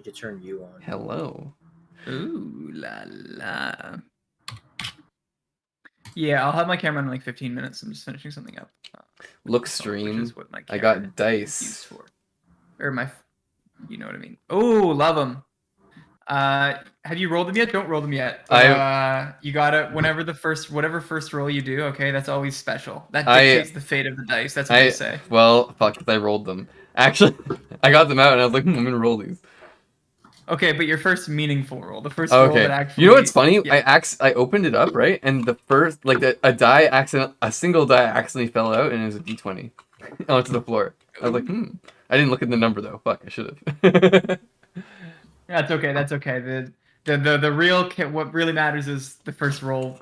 need to turn you on. Hello. Ooh la la. Yeah, I'll have my camera in like 15 minutes. I'm just finishing something up. Look Which stream. is what my I camera got is used dice. for. Or my, you know what I mean. Oh, love them. Have you rolled them yet? Don't roll them yet. You gotta whatever first roll you do. Okay, that's always special. That dictates the fate of the dice. That's what they say. Well, fuck, I rolled them. Actually, I got them out and I was like, I'm gonna roll these. Okay, but your first meaningful roll, the first roll that actually. You know what's funny? Yeah. I opened it up, right, and the first a single die accidentally fell out and it was a d20 onto the floor. I was like, I didn't look at the number though. Fuck, I should have. That's okay. That's okay. The real what really matters is the first roll.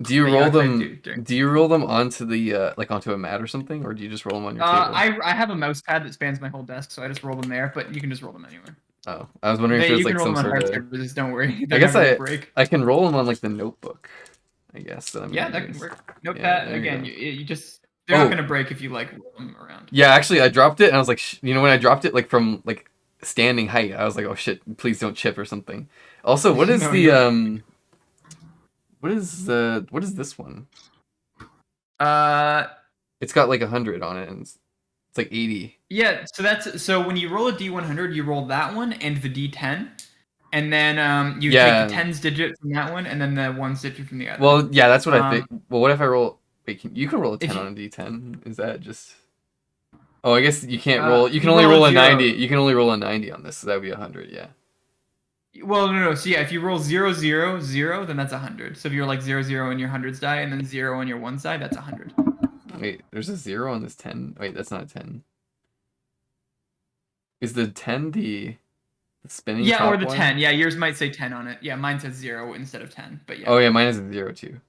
Do you roll them? Do you roll them onto the onto a mat or something, or do you just roll them on your table? I have a mouse pad that spans my whole desk, so I just roll them there. But you can just roll them anywhere. Oh, I was wondering if there's like some sort of. Don't worry. I guess I can roll them on like the notebook. I guess that can work. Notepad again. You just they're not gonna break if you like roll them around. Yeah, actually, I dropped it and I was like, when I dropped it like from like standing height, I was like, oh shit, please don't chip or something. Also, what is what is this one? It's got like 100 on it and it's like 80. Yeah, so when you roll a D100, you roll that one and the D10, and then you take the 10's digit from that one and then the 1's digit from the other. Well, yeah, that's what I think. Well, what if I roll? Wait, you can roll a 10 on a D10. Is that just? Oh, I guess you can't roll. You can only roll a 90. You can only roll a 90 on this, so that would be 100. Yeah. Well, no. So yeah, if you roll 0, 0, 0, then that's 100. So if you're like 0, 0 on your hundreds die, and then 0 on your one side, that's 100. Wait, there's a 0 on this 10. Wait, that's not a 10. Is the 10 the spinning? Yeah, top or the one? 10. Yeah, yours might say 10 on it. Yeah, mine says 0 instead of 10. But yeah. Oh yeah, mine is a 0 too.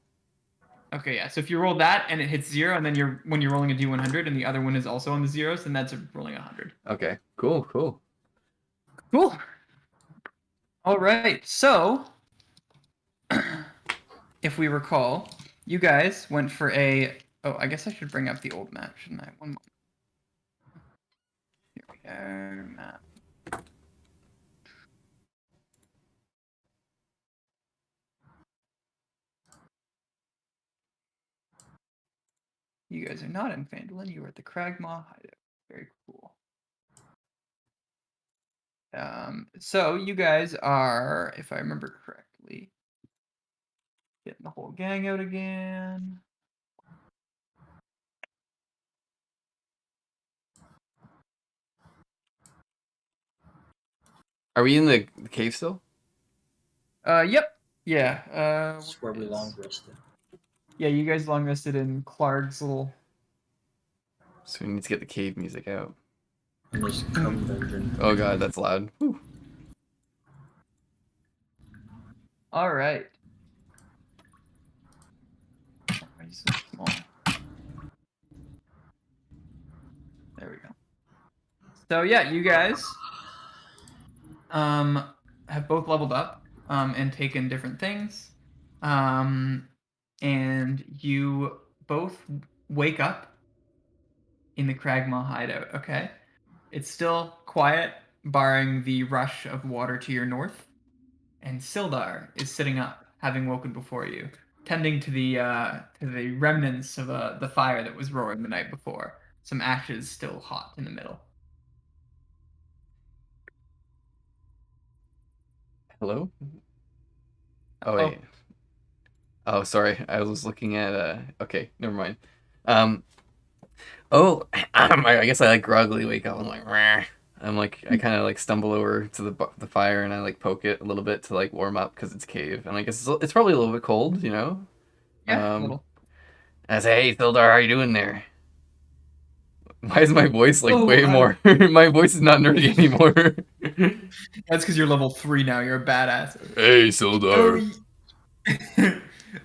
Okay, yeah. So if you roll that and it hits 0, and then when you're rolling a D100, and the other one is also on the zeros, then that's rolling 100. Okay, cool. All right, so if we recall, you guys went for a. Oh, I guess I should bring up the old map, shouldn't I? One moment. Here we go, map. You guys are not in Phandalin. You are at the Cragmaw hideout. Very cool. So you guys are, if I remember correctly, getting the whole gang out again. Are we in the cave still? Yep. Yeah. That's where we long rested. Yeah, you guys long rested in Clark's little. So we need to get the cave music out. And there's cum dungeon. Oh god, that's loud. Whew. All right. Why are you so small? There we go. So yeah, you guys have both leveled up and taken different things. And you both wake up in the Cragmaw hideout, okay? It's still quiet, barring the rush of water to your north. And Sildar is sitting up, having woken before you, tending to the remnants of the fire that was roaring the night before. Some ashes still hot in the middle. Hello? Oh wait. Oh, sorry. I was looking at okay, never mind. I guess I like groggily wake up. I'm like, Rah. I kind of like stumble over to the fire and I like poke it a little bit to like warm up because it's cave and I guess it's probably a little bit cold, you know. Yeah, a little. I say, hey, Thildar, how you doing there? Why is my voice like way more? My voice is not nerdy anymore. That's because you're level 3 now. You're a badass. Hey, Sildar.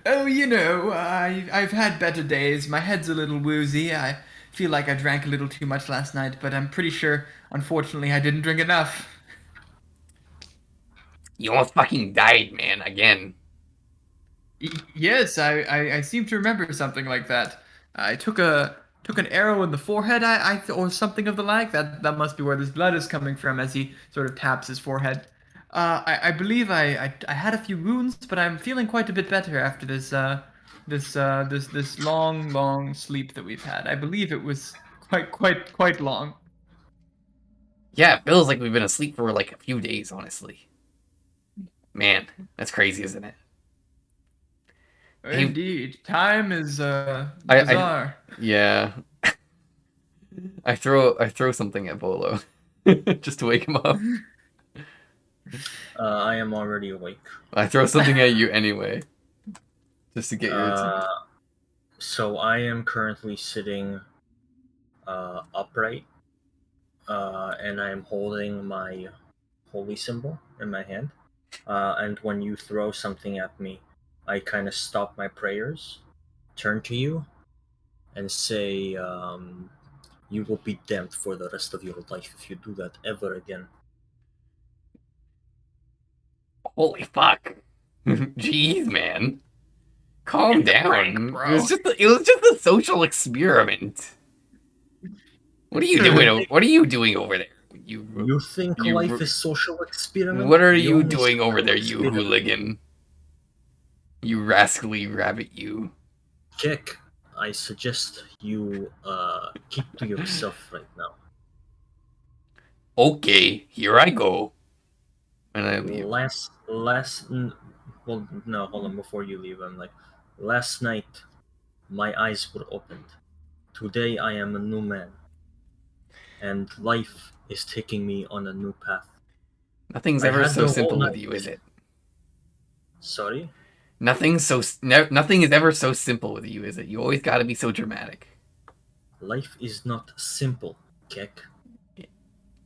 Oh, you know, I've had better days. My head's a little woozy. I feel like I drank a little too much last night, but I'm pretty sure, unfortunately, I didn't drink enough. You almost fucking died, man, again. Yes, I seem to remember something like that. I took an arrow in the forehead, or something of the like. That must be where this blood is coming from, as he sort of taps his forehead. I believe I had a few wounds, but I'm feeling quite a bit better after this long sleep that we've had. I believe it was quite long. Yeah, it feels like we've been asleep for like a few days, honestly. Man, that's crazy, isn't it? Hey, Indeed, time is I bizarre. yeah. I throw something at Volo just to wake him up. I am already awake. I throw something at you anyway, just to get your attention. So I am currently sitting upright, and I am holding my holy symbol in my hand. And when you throw something at me, I kind of stop my prayers, turn to you, and say, "You will be damned for the rest of your life if you do that ever again." Holy fuck! Jeez, man, calm It's a prank, down. bro. It was just a social experiment. What are you doing? What are you doing over there? You think life is social experiment? What are The you only doing over social there, you experiment- hooligan? You rascally rabbit, you. Khek, I suggest you keep to yourself right now. Okay, here I go. And I leave. Well, no, hold on. Before you leave, I'm like, last night my eyes were opened. Today I am a new man, and life is taking me on a new path. Nothing's I ever had so the whole simple with night. you, is it? Sorry. Nothing is ever so simple with you, is it? You always got to be so dramatic. Life is not simple, Khek.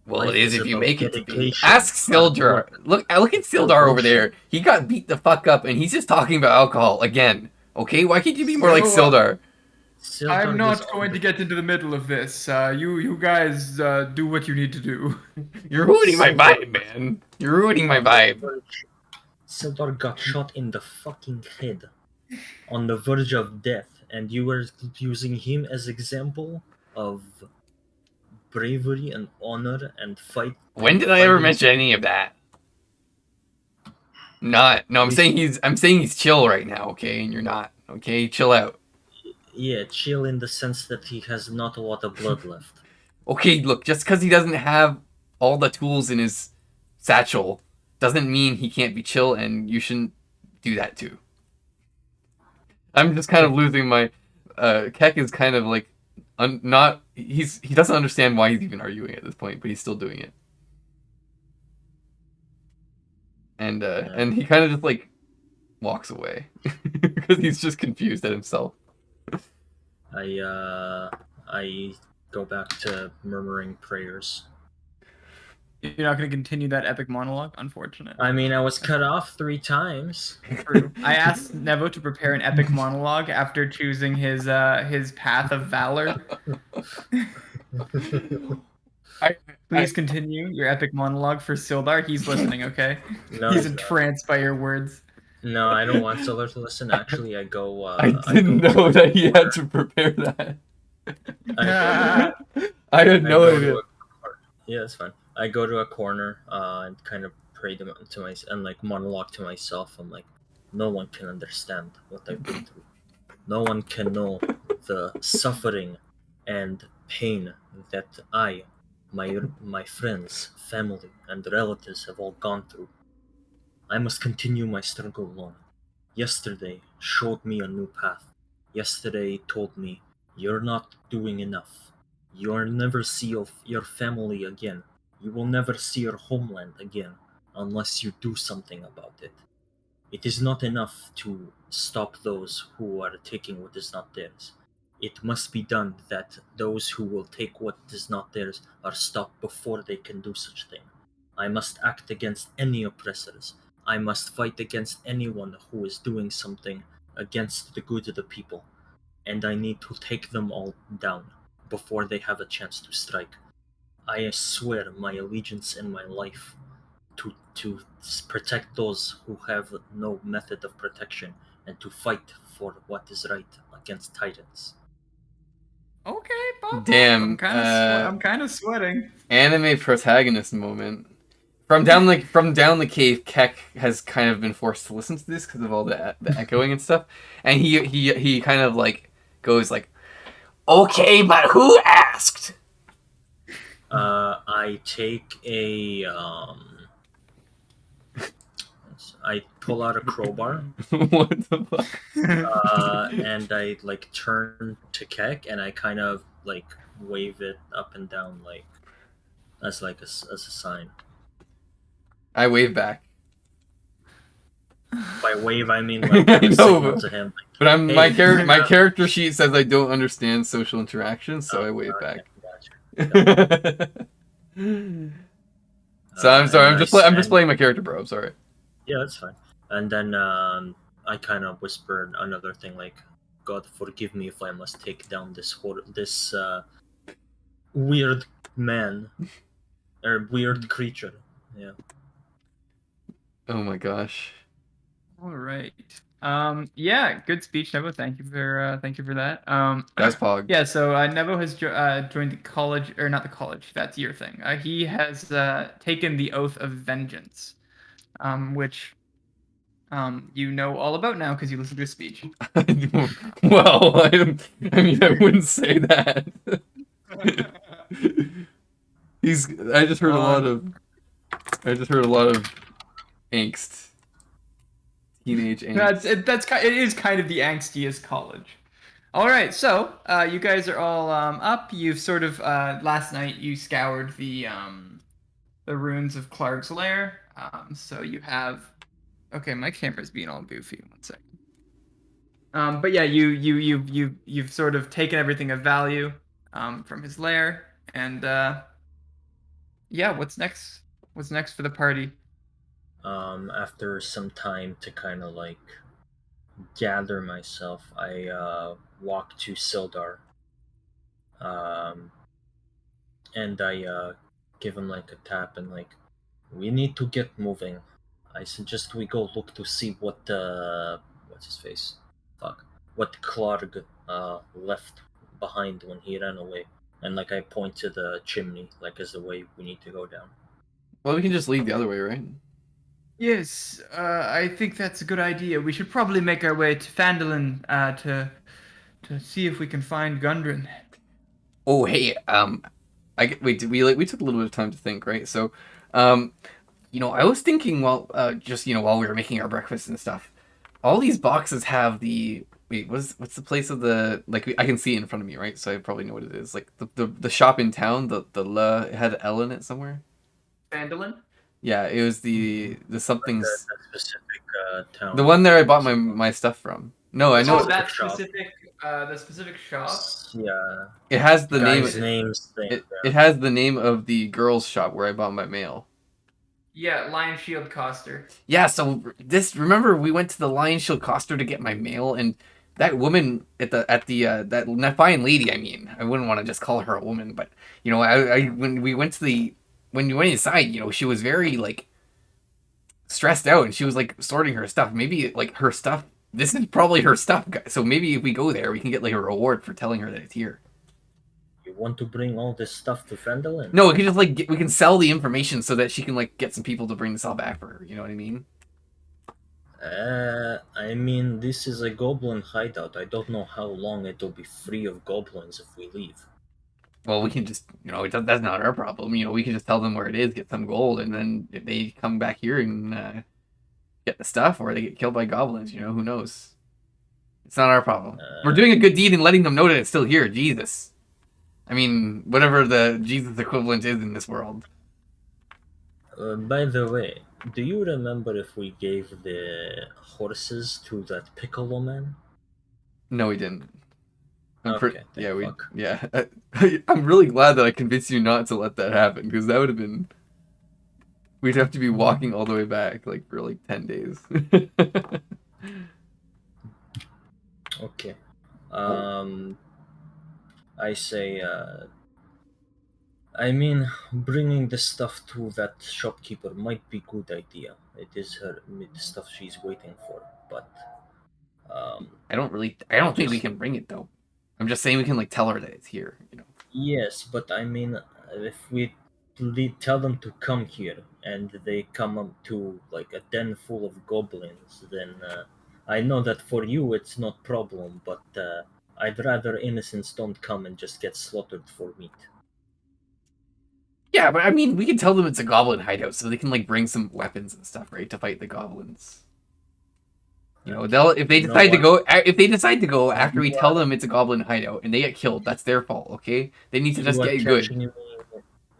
Well, Life it is is if you about make it to be. dedication, Ask hard Sildar. work, Look at Sildar over there. He got beat the fuck up, and he's just talking about alcohol again. Okay, why can't you be more like Sildar? I'm Sildar not going to get into the middle of this. You guys do what you need to do. You're ruining my Sildar vibe, man. You're ruining my on the vibe. verge- Sildar got shot in the fucking head, on the verge of death, and you were using him as example of bravery and honor and fight. When and did I ever fighting. mention any of that? Not. No, I'm saying he's chill right now, okay? And you're not. Okay, chill out. Yeah, chill in the sense that he has not a lot of blood left. Okay, look, just because he doesn't have all the tools in his satchel doesn't mean he can't be chill, and you shouldn't do that too. I'm just kind of losing my. Khek is kind of like, not. He doesn't understand why he's even arguing at this point, but he's still doing it. And he kind of just like walks away because he's just confused at himself. I go back to murmuring prayers. You're not going to continue that epic monologue, unfortunate. I mean, I was cut off 3 times. True. I asked Nevo to prepare an epic monologue after choosing his path of valor. Please continue your epic monologue for Sildar. He's listening, okay? No, He's entranced by your words. No, I don't want Sildar to listen. Actually, I go. I didn't know that he had to prepare that. I had no idea. Yeah, that's fine. I go to a corner and kind of pray to myself and like monologue to myself. I'm like, no one can understand what I've been through. No one can know the suffering and pain that my friends, family, and relatives have all gone through. I must continue my struggle alone. Yesterday showed me a new path. Yesterday told me, you're not doing enough. You'll never see your family again. You will never see your homeland again unless you do something about it. It is not enough to stop those who are taking what is not theirs. It must be done that those who will take what is not theirs are stopped before they can do such thing. I must act against any oppressors. I must fight against anyone who is doing something against the good of the people. And I need to take them all down before they have a chance to strike. I swear my allegiance and my life to protect those who have no method of protection and to fight for what is right against tyrants. Okay, Papa. Damn. I'm kind of sweating. Anime protagonist moment. From down the cave, Khek has kind of been forced to listen to this because of all the echoing and stuff, and he kind of like goes like, "Okay, but who asked?" I take a I pull out a crowbar. What the fuck? And I like turn to Keck and I kind of like wave it up and down like as as a sign. I wave back. By wave I mean like I a know, signal to him. Like, but I'm my hey, character sheet says I don't understand social interactions, so I wave okay, back. gotcha. So I'm sorry. And I'm just playing my character, bro. I'm sorry. Yeah, that's fine. And then I kind of whispered another thing like, "God forgive me if I must take down this weird man or weird creature." Yeah. Oh my gosh. All right. Yeah, good speech, Nevo. Thank you for that. That's Pog. Yeah, so Nevo has joined the college, or not the college. That's your thing. He has taken the oath of vengeance, which you know all about now because you listened to his speech. Well, I mean, I wouldn't say that. I just heard a lot of angst. Teenage angst. It is kind of the angstiest college. All right, so you guys are all up. You've sort of last night you scoured the ruins of Clark's lair. So you have. Okay, my camera's being all goofy. 1 second. But yeah, you've sort of taken everything of value from his lair, and yeah, what's next? What's next for the party? After some time to kind of like gather myself, I walk to Sildar. Um, and I give him like a tap and like, we need to get moving. I suggest we go look to see what what's his face? Fuck. What Clark left behind when he ran away. And like I point to the chimney, like as the way we need to go down. Well, we can just leave the other way, right? Yes, I think that's a good idea. We should probably make our way to Phandalin to see if we can find Gundren. Oh, hey, wait, we took a little bit of time to think, right? So, I was thinking while while we were making our breakfast and stuff, all these boxes have the what's the place of the I can see it in front of me, right? So I probably know what it is. Like the shop in town, it had an L in it somewhere. Phandalin? Yeah, it was the something's That specific town. the one there I bought my stuff from. No, I know. Oh, that specific the specific shop. Yeah. It has the Guys' name. names thing. It has the name of the girls' shop where I bought my mail. Yeah, Lion Shield Coster. Yeah, so remember we went to the Lion Shield Coster to get my mail, and that woman at that fine lady. I mean, I wouldn't want to just call her a woman, but when we went inside, she was very like stressed out, and she was like sorting her stuff. Maybe like her stuff. This is probably her stuff, guys. So maybe if we go there, we can get like a reward for telling her that it's here. You want to bring all this stuff to Phandalin? No, we can just we can sell the information so that she can like get some people to bring this all back for her. You know what I mean? I mean, this is a goblin hideout. I don't know how long it'll be free of goblins if we leave. Well, we can just, that's not our problem. We can just tell them where it is, get some gold, and then if they come back here and get the stuff, or they get killed by goblins, who knows? It's not our problem. We're doing a good deed and letting them know that it's still here. Jesus. I mean, whatever the Jesus equivalent is in this world. By the way, do you remember if we gave the horses to that Piccolo man? No, we didn't. Yeah. I'm really glad that I convinced you not to let that happen, because that would have been. We'd have to be walking all the way back, like for like 10 days. Okay. I say, I mean, bringing the stuff to that shopkeeper might be good idea. It is the stuff she's waiting for, but I don't think we can bring it though. I'm just saying we can like tell her that it's here. Yes, but I mean, if we tell them to come here, and they come up to like a den full of goblins, then I know that for you it's not problem, but I'd rather innocents don't come and just get slaughtered for meat. Yeah, but I mean, we can tell them it's a goblin hideout, so they can like bring some weapons and stuff, right, to fight the goblins. You know, they'll if they You know decide to what? go if they decide to go after we You tell them it's a goblin hideout and they get killed, that's their fault. Okay, they need to just you are get good. catching me. You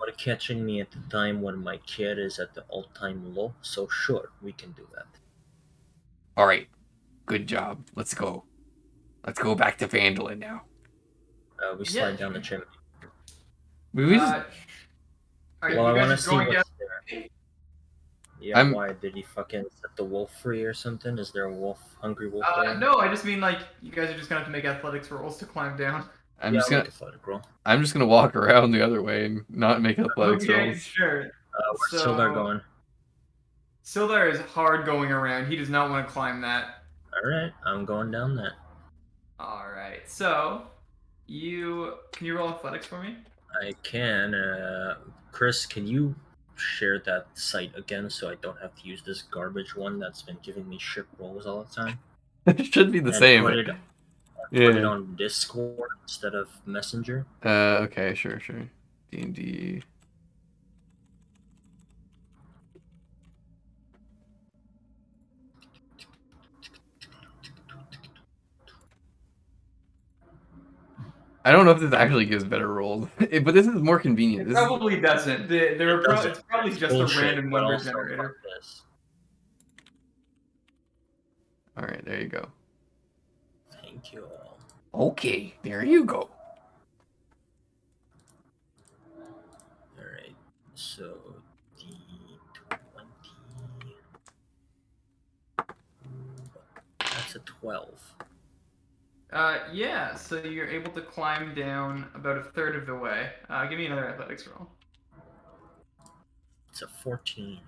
are catching me at the time when my care is at the all-time low. So sure, we can do that. All right, good job. Let's go. Let's go back to Phandalin now. We Yeah, slide down the sure. chimney. We just, Are Well, I you want guys to just see going down? what's there. Yeah, I'm why did he fucking set the wolf free or something? Is there a hungry wolf there? No, I just mean like you guys are just gonna have to make athletics rolls to climb down. I'm Yeah, just I'll gonna make a athletic roll. I'm just gonna walk around the other way and not make athletics Okay, rolls. sure. Where's Sildar going? Sildar is hard going around. He does not want to climb that. All right, I'm going down that. All right. So, can you roll athletics for me? I can. Chris, can you share that site again so I don't have to use this garbage one that's been giving me shit rolls all the time? It should be the And same. put it Yeah. on Discord instead of Messenger. Okay, sure. DnD. I don't know if this actually gives better rolls, but this is more convenient. It probably doesn't. It's probably just Bullshit, a random but number also generator. fuck this. All right, there you go. Thank you all. Okay, there you go. All right, so D20. That's a 12. Yeah. So you're able to climb down about a third of the way. Give me another athletics roll. It's a 14.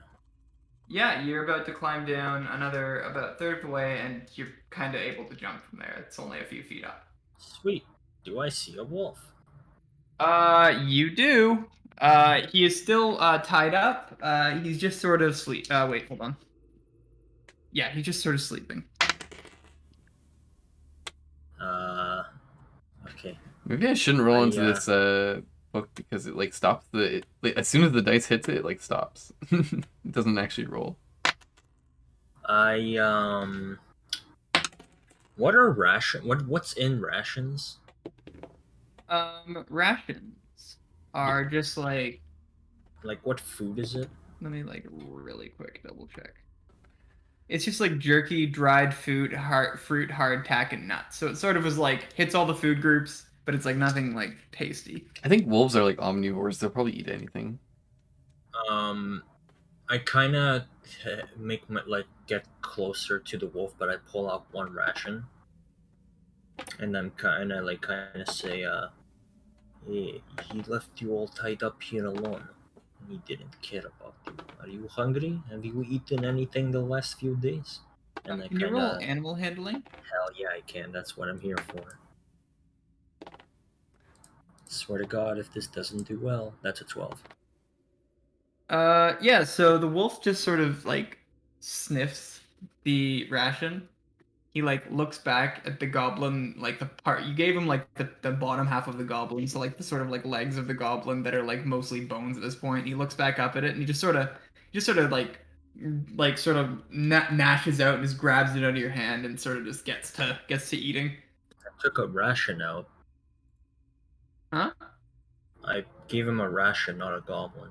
Yeah, you're about to climb down another about a third of the way, and you're kind of able to jump from there. It's only a few feet up. Sweet. Do I see a wolf? You do. He is still tied up. He's just sort of sleep. Wait, hold on. Yeah, he's just sort of sleeping. Okay. Maybe I shouldn't roll into this book because it like stops as soon as the dice hits it, it like stops. It doesn't actually roll. What are what's in rations? Rations are just like what food is it? let me like really quick double check. It's just like jerky, dried fruit, hardtack, and nuts. So it sort of was like hits all the food groups, but it's like nothing like tasty. I think wolves are like omnivores. They'll probably eat anything. I kind of get closer to the wolf, but I pull out one ration, and then kind of say, "Hey, he left you all tied up here alone. He didn't care about you. Are you hungry? Have you eaten anything the last few days?" And Can you roll animal handling? Hell yeah, I can. That's what I'm here for. Swear to God, if this doesn't do well, that's a 12. Yeah, so the wolf just sort of like sniffs the ration. He like looks back at the goblin, like the part you gave him, like the bottom half of the goblin, so like the sort of like legs of the goblin that are like mostly bones at this point. He looks back up at it and he just sort of like sort of gnashes out and just grabs it out of your hand and sort of just gets to eating. I took a ration out. Huh? I gave him a ration, not a goblin.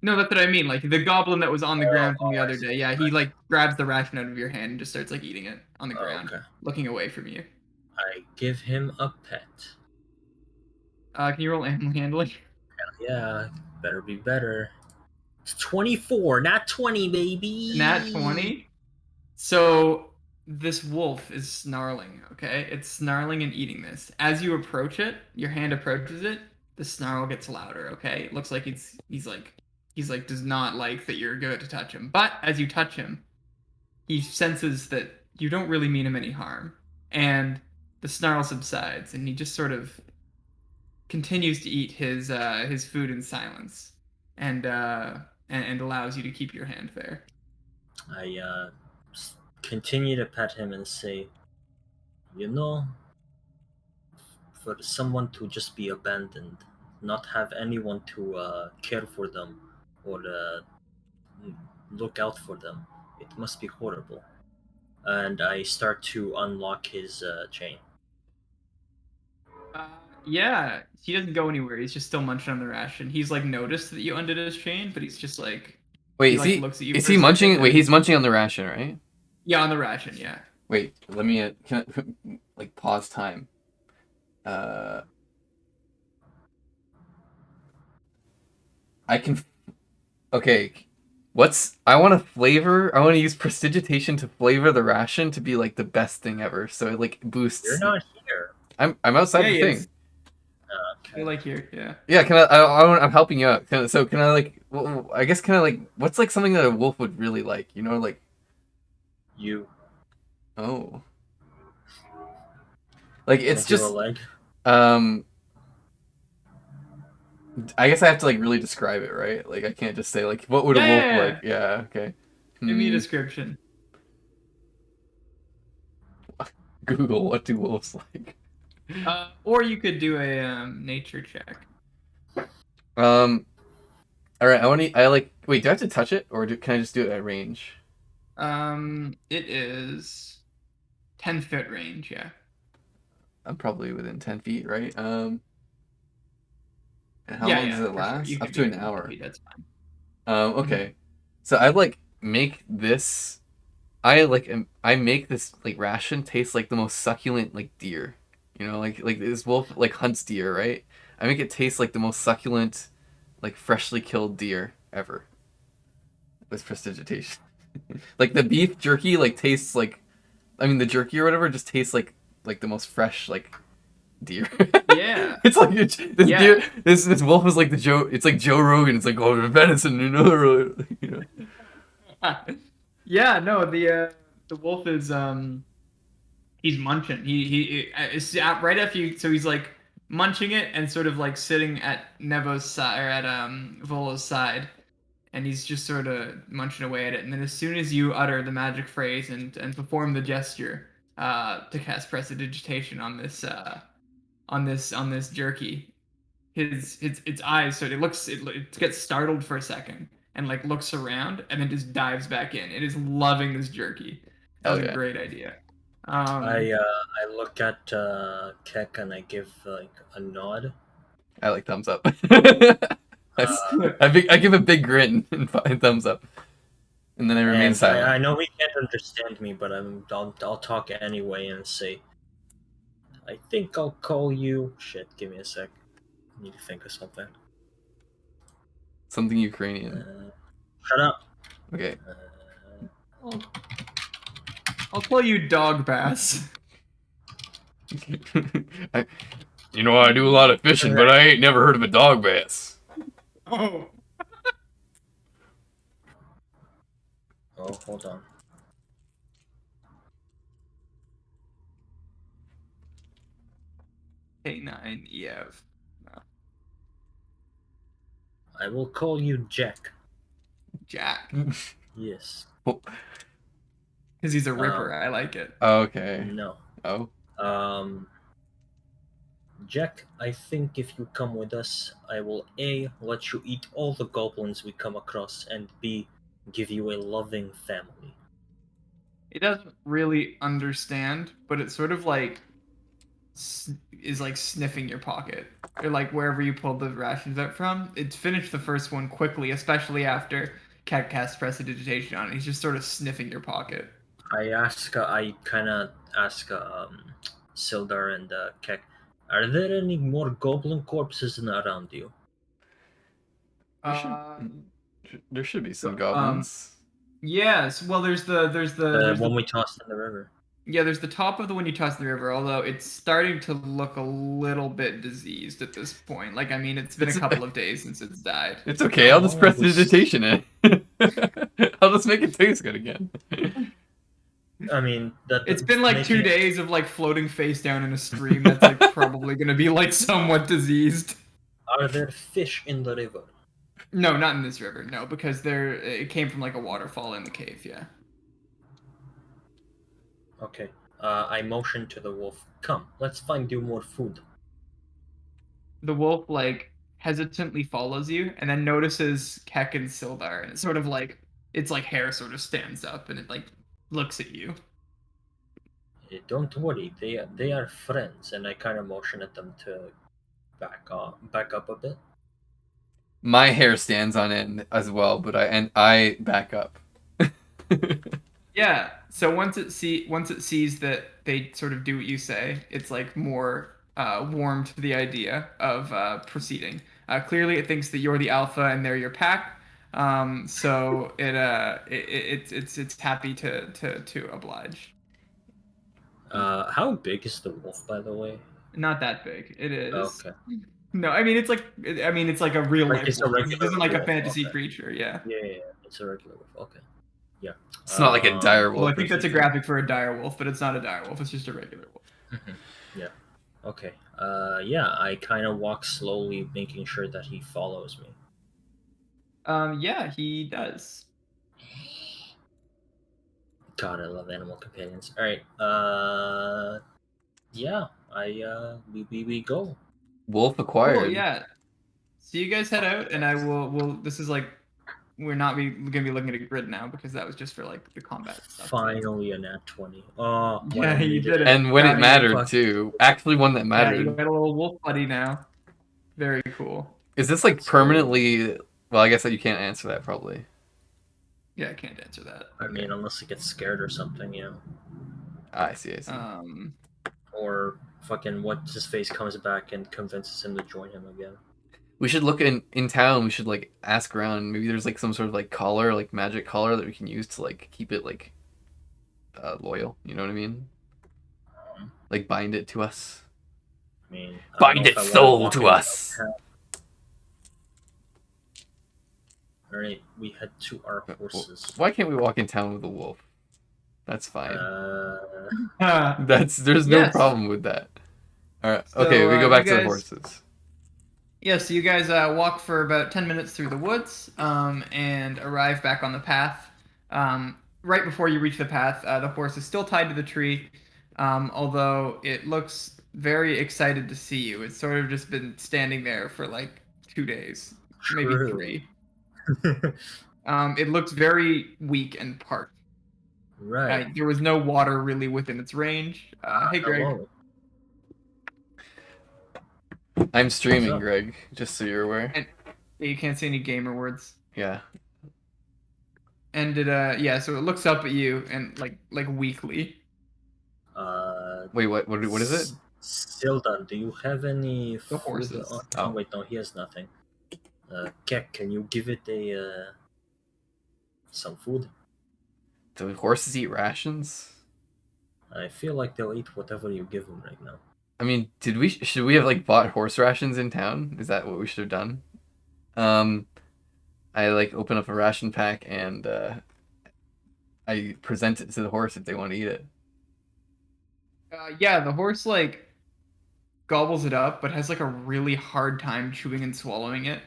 No, that's what I mean. Like the goblin that was on the ground from the I other see. day. Yeah, he like grabs the ration out of your hand and just starts like eating it on the ground, Okay. looking away from you. I give him a pet. Can you roll animal handling? Hell yeah, better be better. It's 24, not 20, baby. Nat 20. So this wolf is snarling, okay? It's snarling and eating this. As you approach it, your hand approaches it, the snarl gets louder, okay? It looks like he's like does not like that you're good to touch him. But as you touch him, he senses that you don't really mean him any harm. And the snarl subsides and he just sort of continues to eat his food in silence. and allows you to keep your hand there. I continue to pet him and say, you know, for someone to just be abandoned, not have anyone to care for them or look out for them, it must be horrible. And I start to unlock his chain. Yeah, he doesn't go anywhere. He's just still munching on the ration. He's like noticed that you undid his chain, but he's just like Wait, he like looks at you is for he a second. munching? Wait, And- he's munching on the ration, right? yeah, on the ration. Yeah. Wait, let me can I, like pause time. I can. Okay, I want to flavor. I want to use prestidigitation to flavor the ration to be like the best thing ever. So it like boosts. You're not here. I'm outside Yeah, the he thing. is. Okay. You're like here. Yeah. Yeah, I'm helping you out. Can I like? Well, I guess can I like? What's like something that a wolf would really like? You know, like. You. Oh. Like it's Give a just leg. I guess I have to like really describe it, right? Like I can't just say like what would a wolf Yeah. like? Yeah, okay. Give me a description. Google what do wolves like? Or you could do a nature check. All right. I like. Wait, do I have to touch it, or can I just do it at range? It is 10-foot range. Yeah. I'm probably within 10 feet, right? And how Yeah, long yeah, does it for sure. last? You Up could to be an within hour. 10 feet, that's fine. Okay. So I like make this. I make this like ration taste like the most succulent like deer. You know, like this wolf like hunts deer, right? I make it taste like the most succulent, like freshly killed deer ever. With prestidigitation. Like the beef jerky like tastes like, I mean the jerky or whatever just tastes like the most fresh like deer. Yeah. It's like this Yeah. deer. This wolf is like the Joe. It's like Joe Rogan. It's like the venison, you know. Yeah, no, the wolf is he's munching. He is right after you, so he's like munching it and sort of like sitting at Nevo's side or at Volo's side, and he's just sort of munching away at it. And then as soon as you utter the magic phrase and perform the gesture to cast prestidigitation on this jerky, its eyes, so it gets startled for a second and like looks around and then just dives back in. It is loving this jerky. That was a great idea. I look at Khek and I give like a nod. I like thumbs up. I give a big grin and thumbs up, and then I remain silent. I know he can't understand me, but I'll talk anyway and say, I think I'll call you. Shit, give me a sec. I need to think of something. Something Ukrainian. Shut up. Okay. I'll call you Dog Bass. I do a lot of fishing, but I ain't never heard of a dog bass. Oh. Oh, hold on. K9 EF. I will call you Jack. Jack. Yes. Because he's a ripper. I like it. Okay. No. Oh. Jack, I think if you come with us, I will A, let you eat all the goblins we come across, and B, give you a loving family. It doesn't really understand, but it's sort of like is like sniffing your pocket or like wherever you pulled the rations out from. It's finished the first one quickly, especially after Cat cast prestidigitation on it. He's just sort of sniffing your pocket. I kind of ask Sildar and Khek, are there any more goblin corpses around you? There should be some goblins. Yes. Well, there's the one we tossed in the river. Yeah, there's the top of the one you tossed in the river, although it's starting to look a little bit diseased at this point. Like, I mean, it's been a couple of days since it's died. It's okay, I'll just prestidigitation it. I'll just make it taste good again. I mean, it's been like 2 days of like floating face down in a stream that's like probably gonna be like somewhat diseased. Are there fish in the river? No, not in this river. No, because it came from like a waterfall in the cave. Yeah. Okay. I motion to the wolf. Come, let's find you more food. The wolf like hesitantly follows you and then notices Kek and Sildar, and it's sort of like its like hair sort of stands up and it like looks at you. Don't worry, they are friends, and I kind of motion at them to back up a bit. My hair stands on end as well, but I back up. Yeah. So once it sees that they sort of do what you say, it's like more warm to the idea of proceeding. Clearly, it thinks that you're the alpha and they're your pack. So it's happy to oblige. How big is the wolf, by the way? Not that big. It is. Okay. No, I mean it's like a real Like life it's a wolf. This regular isn't like a wolf. fantasy Okay. creature. Yeah. Yeah, it's a regular wolf. Okay. Yeah. It's not like a dire wolf. Well, I or think that's a something. graphic for a dire wolf, but it's not a dire wolf. It's just a regular wolf. Yeah. Okay. Yeah, I kind of walk slowly, making sure that he follows me. Yeah, he does. God, I love animal companions. All right. Yeah. We go. Wolf acquired. Cool, yeah. So you guys head out, and I will. This is like we're not gonna be looking at a grid now because that was just for like the combat stuff. Finally, a nat 20. Oh, when Yeah, I you needed did it. And when Got it it, mattered fuck. too, actually one that Yeah, mattered. you got a little wolf buddy now. Very cool. Is this like So- permanently? Well, I guess that you can't answer that probably. Yeah, I can't answer that. I mean, unless he gets scared or something, I see. or fucking what's his face comes back and convinces him to join him again. We should look in town. We should like ask around. Maybe there's like some sort of like collar, like magic collar that we can use to like keep it like loyal. You know what I mean? Like bind it to us. I mean, I don't Bind know if its I wanna soul walk to into us. town. All right, we head to our horses. Why can't we walk in town with a wolf? That's fine. Uh, There's no yes. problem with that. All right. So, Okay, we go back you to the guys- horses. Yeah, so you guys walk for about 10 minutes through the woods and arrive back on the path. Right before you reach the path, the horse is still tied to the tree, although it looks very excited to see you. It's sort of just been standing there for like 2 days, maybe True. 3. It looks very weak and parched. Right. There was no water really within its range. Hey, Greg. Hello. I'm streaming, What's up? Greg. Just so you're aware. You can't say any gamer words. Yeah. And so it looks up at you and like weakly. Wait, what is it? Sildar, do you have any The horses. food? Oh. Wait, no, he has nothing. Khek, can you give it some food? Do horses eat rations? I feel like they'll eat whatever you give them right now. I mean, should we have like bought horse rations in town? Is that what we should have done? I like open up a ration pack and I present it to the horse if they want to eat it. Yeah, the horse like gobbles it up, but has like a really hard time chewing and swallowing it.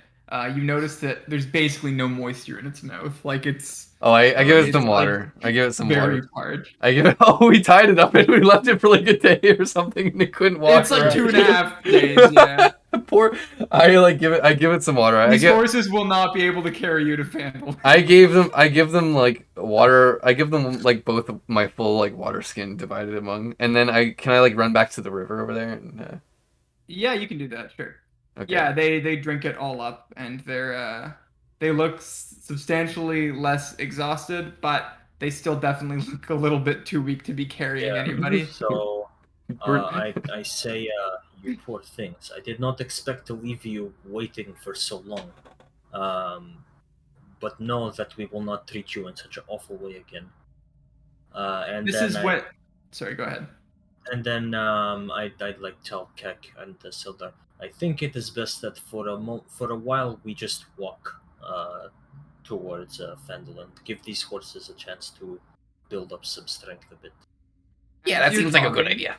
You notice that there's basically no moisture in its mouth. Like it's Oh, I give it it's, some like, water. I give it some very water. parched. I give it. Oh, we tied it up and we left it for like a day or something, and it couldn't walk. It's like around. 2.5 days. Yeah, Poor. I give it some water. these horses will not be able to carry you to Phandalin. I give them like water. I give them like both of my full like water skin divided among, and then I like run back to the river over there and. Yeah, you can do that. Sure. Okay. Yeah, they drink it all up, and they look substantially less exhausted, but they still definitely look a little bit too weak to be carrying anybody. So I say, you poor things. I did not expect to leave you waiting for so long. But know that we will not treat you in such an awful way again. And This then is what. Sorry, go ahead. And then I'd like tell Khek and Sildar, I think it is best that for a while we just walk towards Phandalin. Give these horses a chance to build up some strength a bit. Yeah, that You're seems like a good talking. idea.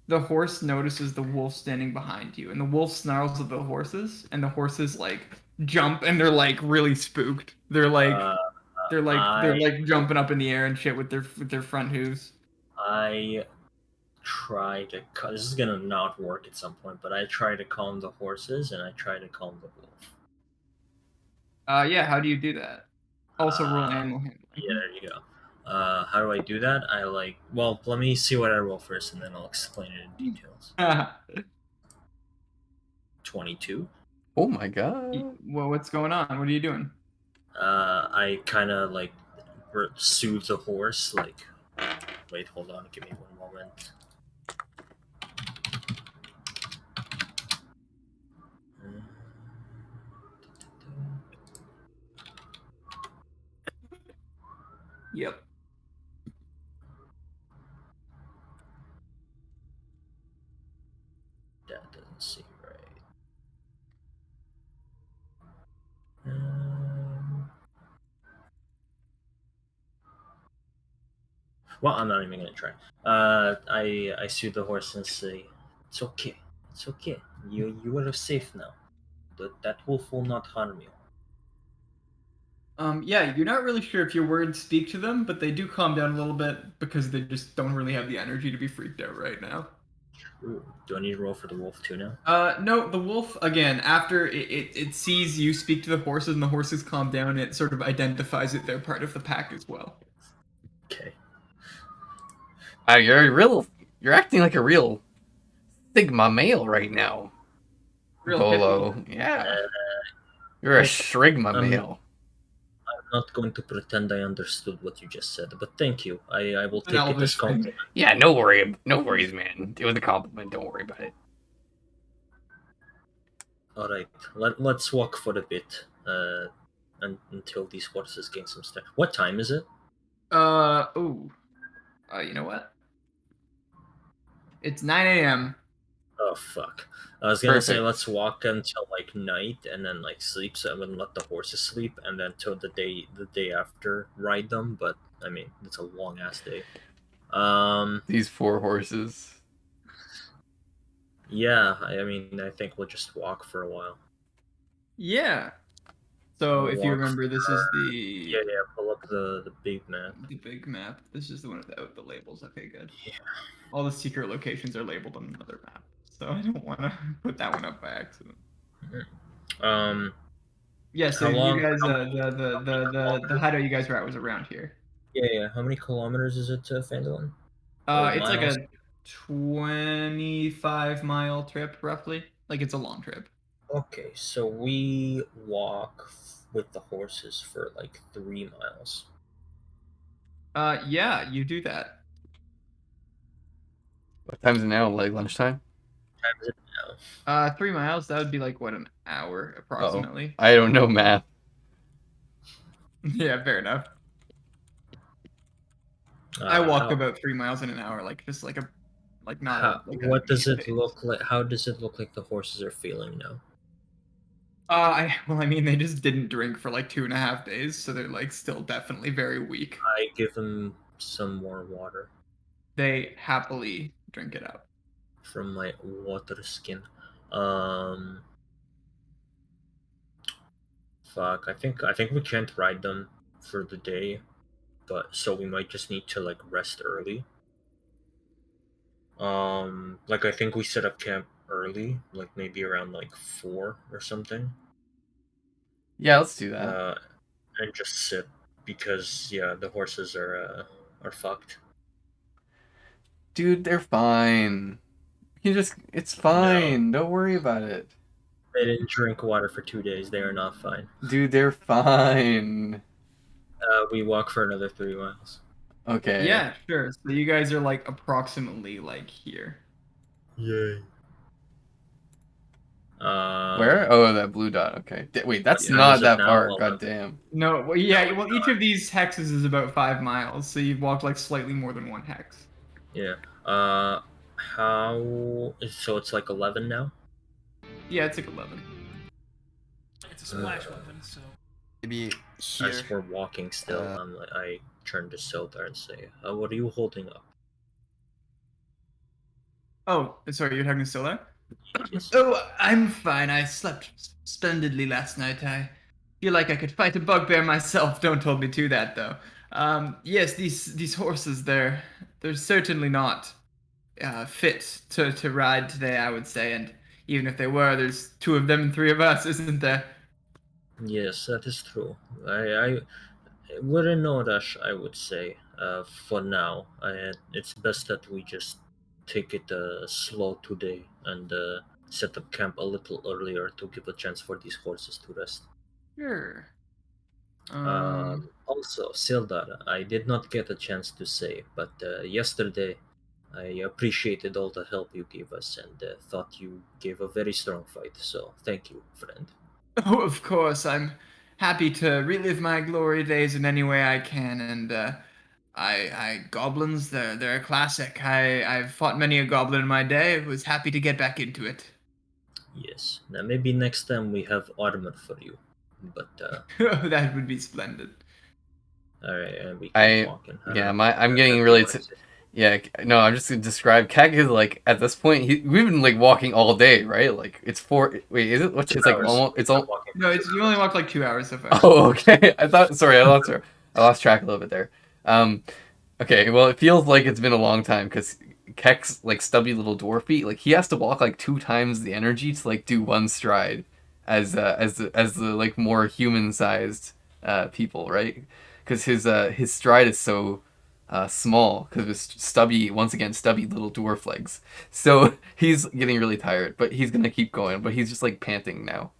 the horse notices the wolf standing behind you, and the wolf snarls at the horses, and the horses like jump, and they're like really spooked. Uh, They're I like jumping up in the air and shit with their front hooves. I try to. This is gonna not work at some point, but I try to calm the horses and I try to calm the wolf. Yeah, how do you do that? Also roll Uh, animal yeah, handling. there you go. How do I do that? I like. Well, let me see what I roll first, and then I'll explain it in details. 22. Oh my god. Well, what's going on? What are you doing? I kind of like soothe the horse. Like, wait, hold on, give me one moment. Yep. That doesn't seem right. Um, well, I'm not even gonna try. I soothe the horse and say, "It's okay. It's okay. You are safe now. That wolf will not harm you." Yeah, you're not really sure if your words speak to them, but they do calm down a little bit because they just don't really have the energy to be freaked out right now. Ooh, do I need to roll for the wolf too now? No, the wolf, again, after it sees you speak to the horses and the horses calm down, it sort of identifies that they're part of the pack as well. Okay. You're acting like a real Sigma male right now, Real Volo. hippie. Yeah. Uh, You're a look, Shrigma I'm male. not going to pretend I understood what you just said, but thank you. I will It's an take it as elvish thing. compliment. Yeah, no worries, man. It was a compliment. Don't worry about it. All right, let's walk for a bit, until these horses gain some strength. What time is it? Ooh. You know what? It's 9 a.m. Oh fuck! I was gonna say Perfect. let's walk until like night and then like sleep, so I wouldn't let the horses sleep, and then till the day after ride them. But I mean, it's a long ass day. Um, These 4 horses. yeah, I mean, I think we'll just walk for a while. Yeah. So We'll if you walk. remember, this is Yeah, yeah. Pull up the big map. the big map. This is the one without the labels. Okay, good. Yeah. All the secret locations are labeled on another map, so I don't want to put that one up by accident. Um, Yeah. So how you long? guys, How many the kilometers? hideout you guys were at was around here. Yeah, yeah. How many kilometers is it to Phandalin? Or It's like miles? a 25-mile trip, roughly. Like it's a long trip. Okay, so we walk with the horses for like 3 miles. Yeah, you do that. What time's it now? Like lunchtime? Time is it now? 3 miles. That would be like what, an hour Oh, approximately. I don't know math. Yeah, fair enough. I walk How about 3 miles in an hour, like just like not a like a what does mean it pace. look like? How does it look like the horses are feeling now? I mean, they just didn't drink for like 2.5 days, so they're like still definitely very weak. I give them some more water They happily drink it up. from my water skin. Um, I think we can't ride them for the day, but so we might just need to like rest early. Like I think we set up camp early, like maybe around like 4 or something. Yeah, let's do that. Uh, and just sit because yeah, the horses are fucked. Dude, they're fine. It's No, fine. Don't worry about it. they didn't drink water for 2 days. They are not fine. Dude, they're fine. We walk for another 3 miles. Okay. Yeah, sure. So you guys are like approximately like here. Yay. Where? Oh, that blue dot. Okay. Wait, What that's Yeah. time not is it that now? far. 11. God damn. No, well, No, yeah, it's well, each of these hexes is about 5 miles, so you've walked like slightly more than one hex. yeah. How? So it's like 11 now. Yeah, it's like 11. It's a splash weapon, so Maybe As here. we're walking still, I turn to Sildar and say, "What are you holding up?" Oh, sorry, you're talking to Scylla? Yes. Oh, I'm fine. I slept splendidly last night. I feel like I could fight a bugbear myself. Don't hold me to that, though. Yes, these horses, they're certainly not fit to ride today, I would say. And even if they were, there's two of them and three of us, isn't there? Yes, that is true. I we're in no rush, I would say. For now, it's best that we just take it slow today and set up camp a little earlier to give a chance for these horses to rest. Sure. Also, Sildar, I did not get a chance to say, but yesterday I appreciated all the help you gave us and thought you gave a very strong fight. So thank you, friend. Oh, of course. I'm happy to relive my glory days in any way I can, and goblins, they're a classic. I've fought many a goblin in my day. Was happy to get back into it. Yes. Now maybe next time we have armor for you. But That would be splendid. all right, and we keep walking. I don't know. I'm getting That's really what I say. yeah, no, I'm just gonna describe Khek is like at this point we've been like walking all day, right? Like it's 4 wait, is it what's it's like Hours. almost it's all Walking No, for it's 2 you only hours. walked like 2 hours so far. Oh, okay. I thought sorry, I lost track a little bit there. Um okay, well it feels like it's been a long time cuz Khek's like stubby little dwarf feet, like he has to walk like 2 times the energy to like do one stride as the like more human-sized people, right? Cuz his stride is so small because of his stubby little dwarf legs. So he's getting really tired, but he's gonna keep going. But he's just like panting now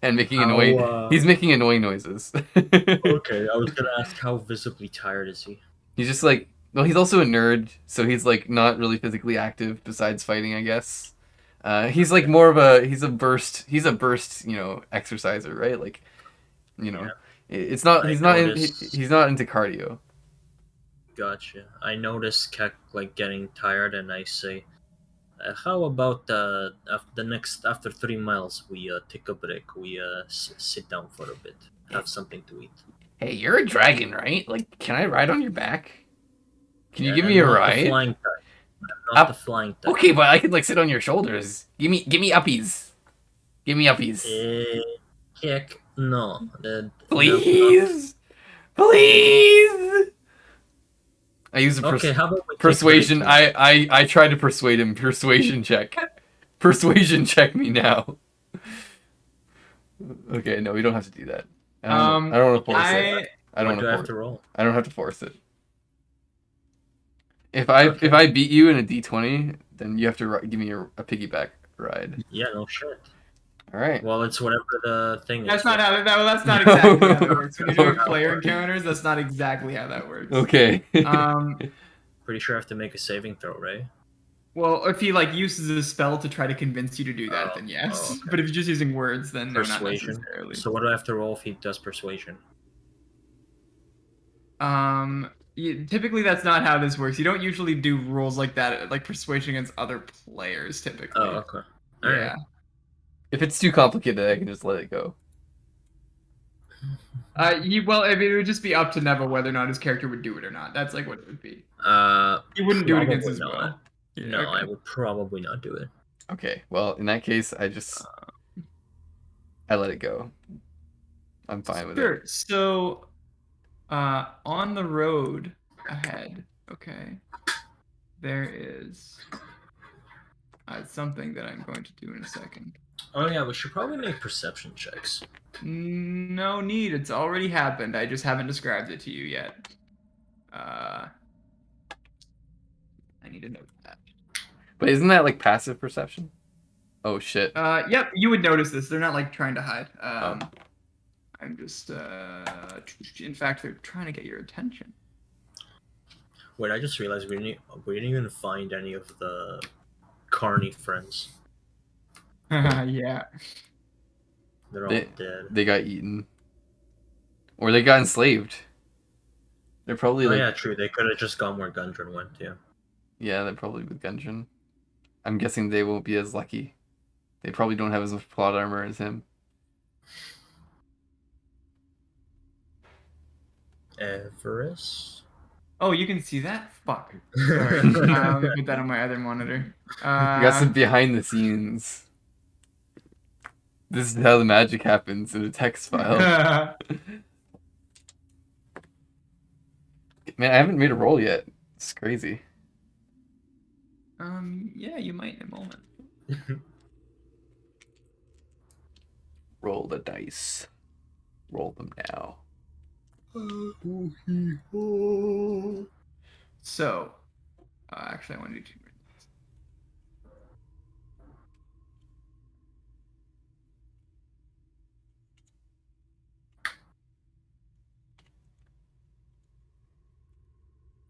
and making annoying. He's making annoying noises. Okay, I was gonna ask how visibly tired is he? He's just like, well, he's also a nerd, so he's like not really physically active besides fighting, I guess. He's like more of a he's a burst, exerciser, right? Like, Yeah, it's not I he's not into cardio. gotcha. I notice Kek like getting tired, and I say, "How about after 3 miles we take a break? We sit down for a bit, have something to eat." Hey, you're a dragon, right? Like, can I ride on your back? Can you Yeah, give me and a not the ride? flying type. Not the Up. flying type. Okay, but I could like sit on your shoulders. Give me uppies. Give me uppies. Kek, no. Please. Please. I use a Okay, how about we take persuasion. break then? I try to persuade him. Persuasion check. Persuasion check me now. Okay, no, we don't have to do that. I don't want to force it. I don't What do I want have to to roll? I don't have to force it. If Okay. I beat you in a D20, then you have to give me a piggyback ride. Yeah, no shit. All right. Well, it's whatever the thing That's is. not how that's not No. exactly how that works. When you're doing No. player encounters, that's not exactly how that works. Okay. Pretty sure I have to make a saving throw, right? Well, if he like uses a spell to try to convince you to do that, Oh, then yes. okay. But if you're just using words, then no, not Persuasion. necessarily. So what do I have to roll if he does persuasion? Typically that's not how this works. You don't usually do rules like that, like persuasion against other players. Typically. Oh, okay. All Yeah. right. If it's too complicated, I can just let it go. Well, I mean, it would just be up to Neville whether or not his character would do it or not. That's like what it would be. He wouldn't do it against his Probably will. not. Yeah, No, okay. I would probably not do it. Okay. Well, in that case, I let it go. I'm fine with it. Sure. So, on the road ahead, okay, there is something that I'm going to do in a second. Oh yeah, we should probably make perception checks. No need. It's already happened. I just haven't described it to you yet. I need to note that. But isn't that like passive perception? Oh shit. Yep, you would notice this. They're not like trying to hide. Oh. I'm just in fact they're trying to get your attention. Wait, I just realized we didn't even find any of the Carney friends. Yeah. They're all dead. They got eaten. Or they got enslaved. They're probably Oh like yeah, true. They could have just gone where Gundren went. Yeah. yeah, they're probably with Gungeon. I'm guessing they won't be as lucky. They probably don't have as much plot armor as him. Everest. Oh, you can see that? Fuck. Sorry. Let me put that on my other monitor. We got some behind the scenes. This is how the magic happens in a text file. Man, I haven't made a roll yet. It's crazy. Yeah, you might in a moment. Roll the dice. Roll them now. So, actually, I want to do 2 more.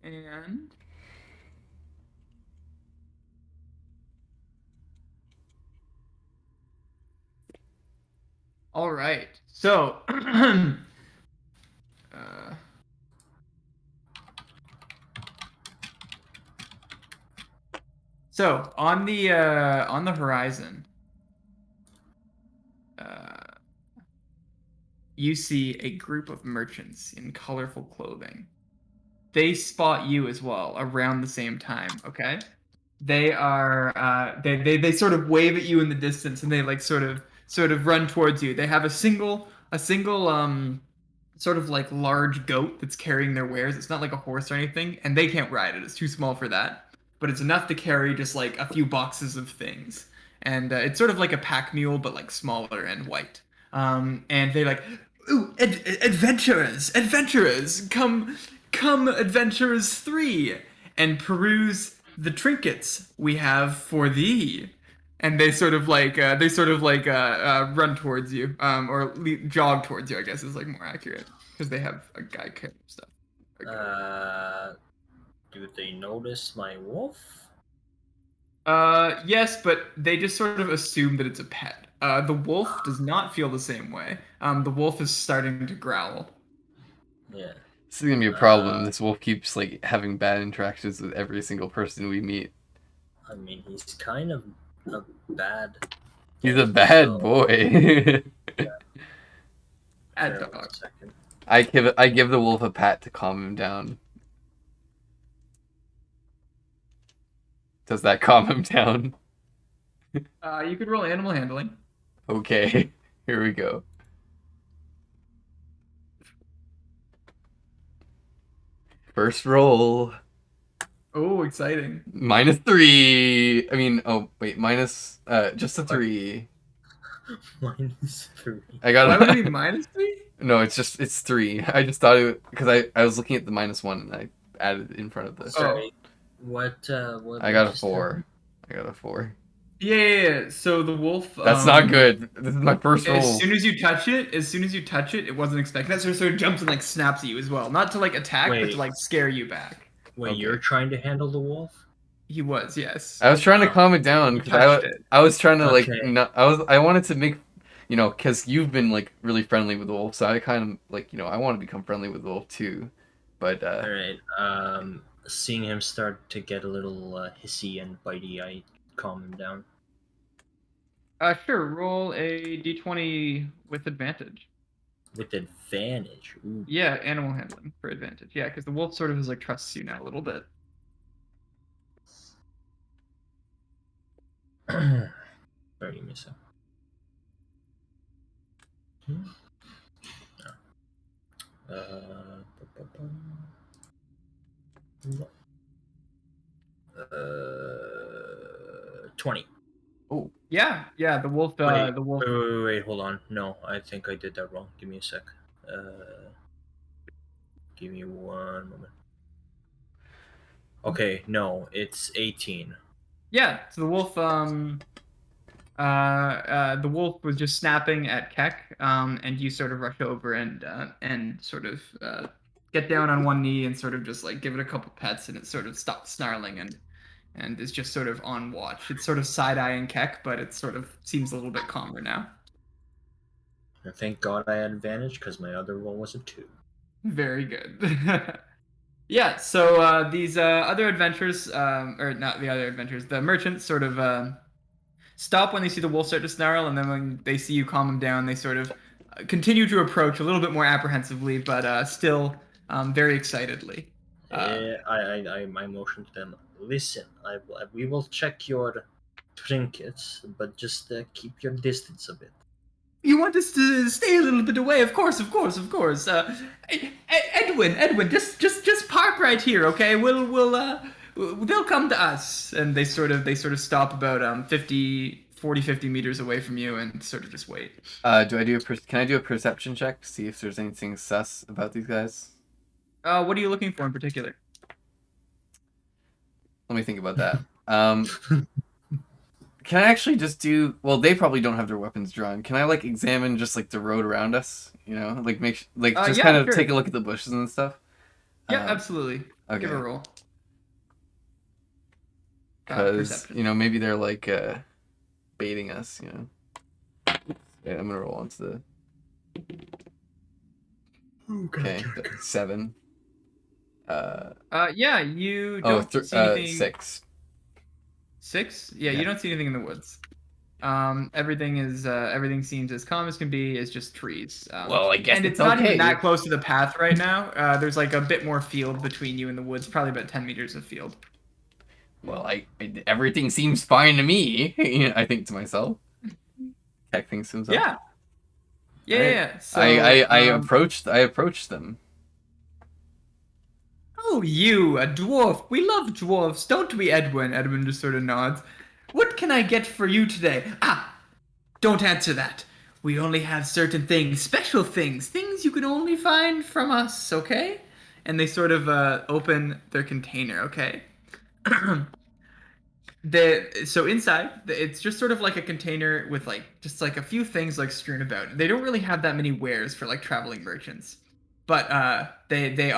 And all right. So, so on the horizon, you see a group of merchants in colorful clothing. They spot you as well around the same time. Okay. They are they sort of wave at you in the distance, and they like sort of run towards you. They have a single sort of like large goat that's carrying their wares. It's not like a horse or anything, and they can't ride it. It's too small for that. But it's enough to carry just like a few boxes of things. And it's sort of like a pack mule, but like smaller and white. And they like, ooh, adventurers, adventurers, come, adventurers 3, and peruse the trinkets we have for thee. And they sort of like run towards you, or jog towards you, I guess is like more accurate, because they have a guy carrying stuff. Do they notice my wolf? Yes, but they just sort of assume that it's a pet. The wolf does not feel the same way. The wolf is starting to growl. Yeah. This is gonna be a problem. This wolf keeps like having bad interactions with every single person we meet. I mean, he's kind of a bad. He's a bad so- boy. Bad Here, dog. 1 second. I give the wolf a pat to calm him down. Does that calm him down? You could roll animal handling. Okay, here we go. First roll. Oh, exciting. -3. I mean, oh wait, minus just a 3. -3. I got. Why would it be -3? No, it's 3. I just thought it because I was looking at the -1 and I added it in front of the. Sorry. What? I got a 4. I got a 4. Yeah. So the wolf. That's not good. This is my first roll. As soon as you touch it, it wasn't expecting that. So it sort of jumps and like snaps at you as well. Not to like attack, but Wait. to like scare you back. Wait, Okay. you're trying to handle the wolf? He was, yes. I was trying to calm it down You because touched it. I was trying to like Okay. not, I wanted to make because you've been like really friendly with the wolf, so I kind of like I want to become friendly with the wolf too, but All right. Seeing him start to get a little hissy and bitey, I calm him down. Sure. Roll a d20 with advantage. With advantage. Ooh. Yeah, animal handling for advantage. Yeah, because the wolf sort of is like trusts you now a little bit. Sorry, give me a sec. Uh, 20. oh, Yeah. The wolf. Wait, The wolf. wait, hold on. No, I think I did that wrong. Give me a sec. Give me 1 moment. Okay, no, it's 18. Yeah. So the wolf. The wolf was just snapping at Khek, and you sort of rush over and sort of get down on one knee and sort of just like give it a couple pets, and it sort of stops snarling and is just sort of on watch. It's sort of side-eyeing Khek, but it sort of seems a little bit calmer now. And thank God I had advantage because my other roll was a 2. Very good. Yeah, so these other adventurers, or not the other adventurers, the merchants sort of stop when they see the wolf start to snarl, and then when they see you calm them down, they sort of continue to approach a little bit more apprehensively, but still very excitedly. I motion to them. Listen, we will check your trinkets, but just keep your distance a bit. You want us to stay a little bit away? Of course, of course, of course. Edwin, just park right here, okay? They'll come to us, and they sort of stop about 50 meters away from you, and sort of just wait. Can I do a perception check to see if there's anything sus about these guys? What are you looking for in particular? Let me think about that. Can I actually just do? Well, they probably don't have their weapons drawn. Can I like examine just like the road around us? You know, like just yeah, kind of sure. take a look at the bushes and stuff. Yeah, absolutely. Okay. Give a roll. Because Perception. maybe they're like baiting us. Yeah, I'm gonna roll onto the. Okay, 7. Yeah, you don't see anything. 6. 6? Yeah, Yeah. you don't see anything in the woods. Everything seems as calm as can be. It's just trees. Well, I guess and it's it's not even okay. that close to the path right now. There's like a bit more field between you and the woods, probably about 10 meters of field. Well, everything seems fine to me. I think to myself. Khek thinks to himself. Yeah. Yeah, Right. yeah. So, I approached them. Oh, you, a dwarf. We love dwarves, don't we, Edwin? Edwin just sort of nods. What can I get for you today? Don't answer that. We only have certain things, special things you can only find from us, okay? And they sort of open their container, okay? So inside, it's just sort of like a container with like just like a few things like strewn about. They don't really have that many wares for like traveling merchants, but they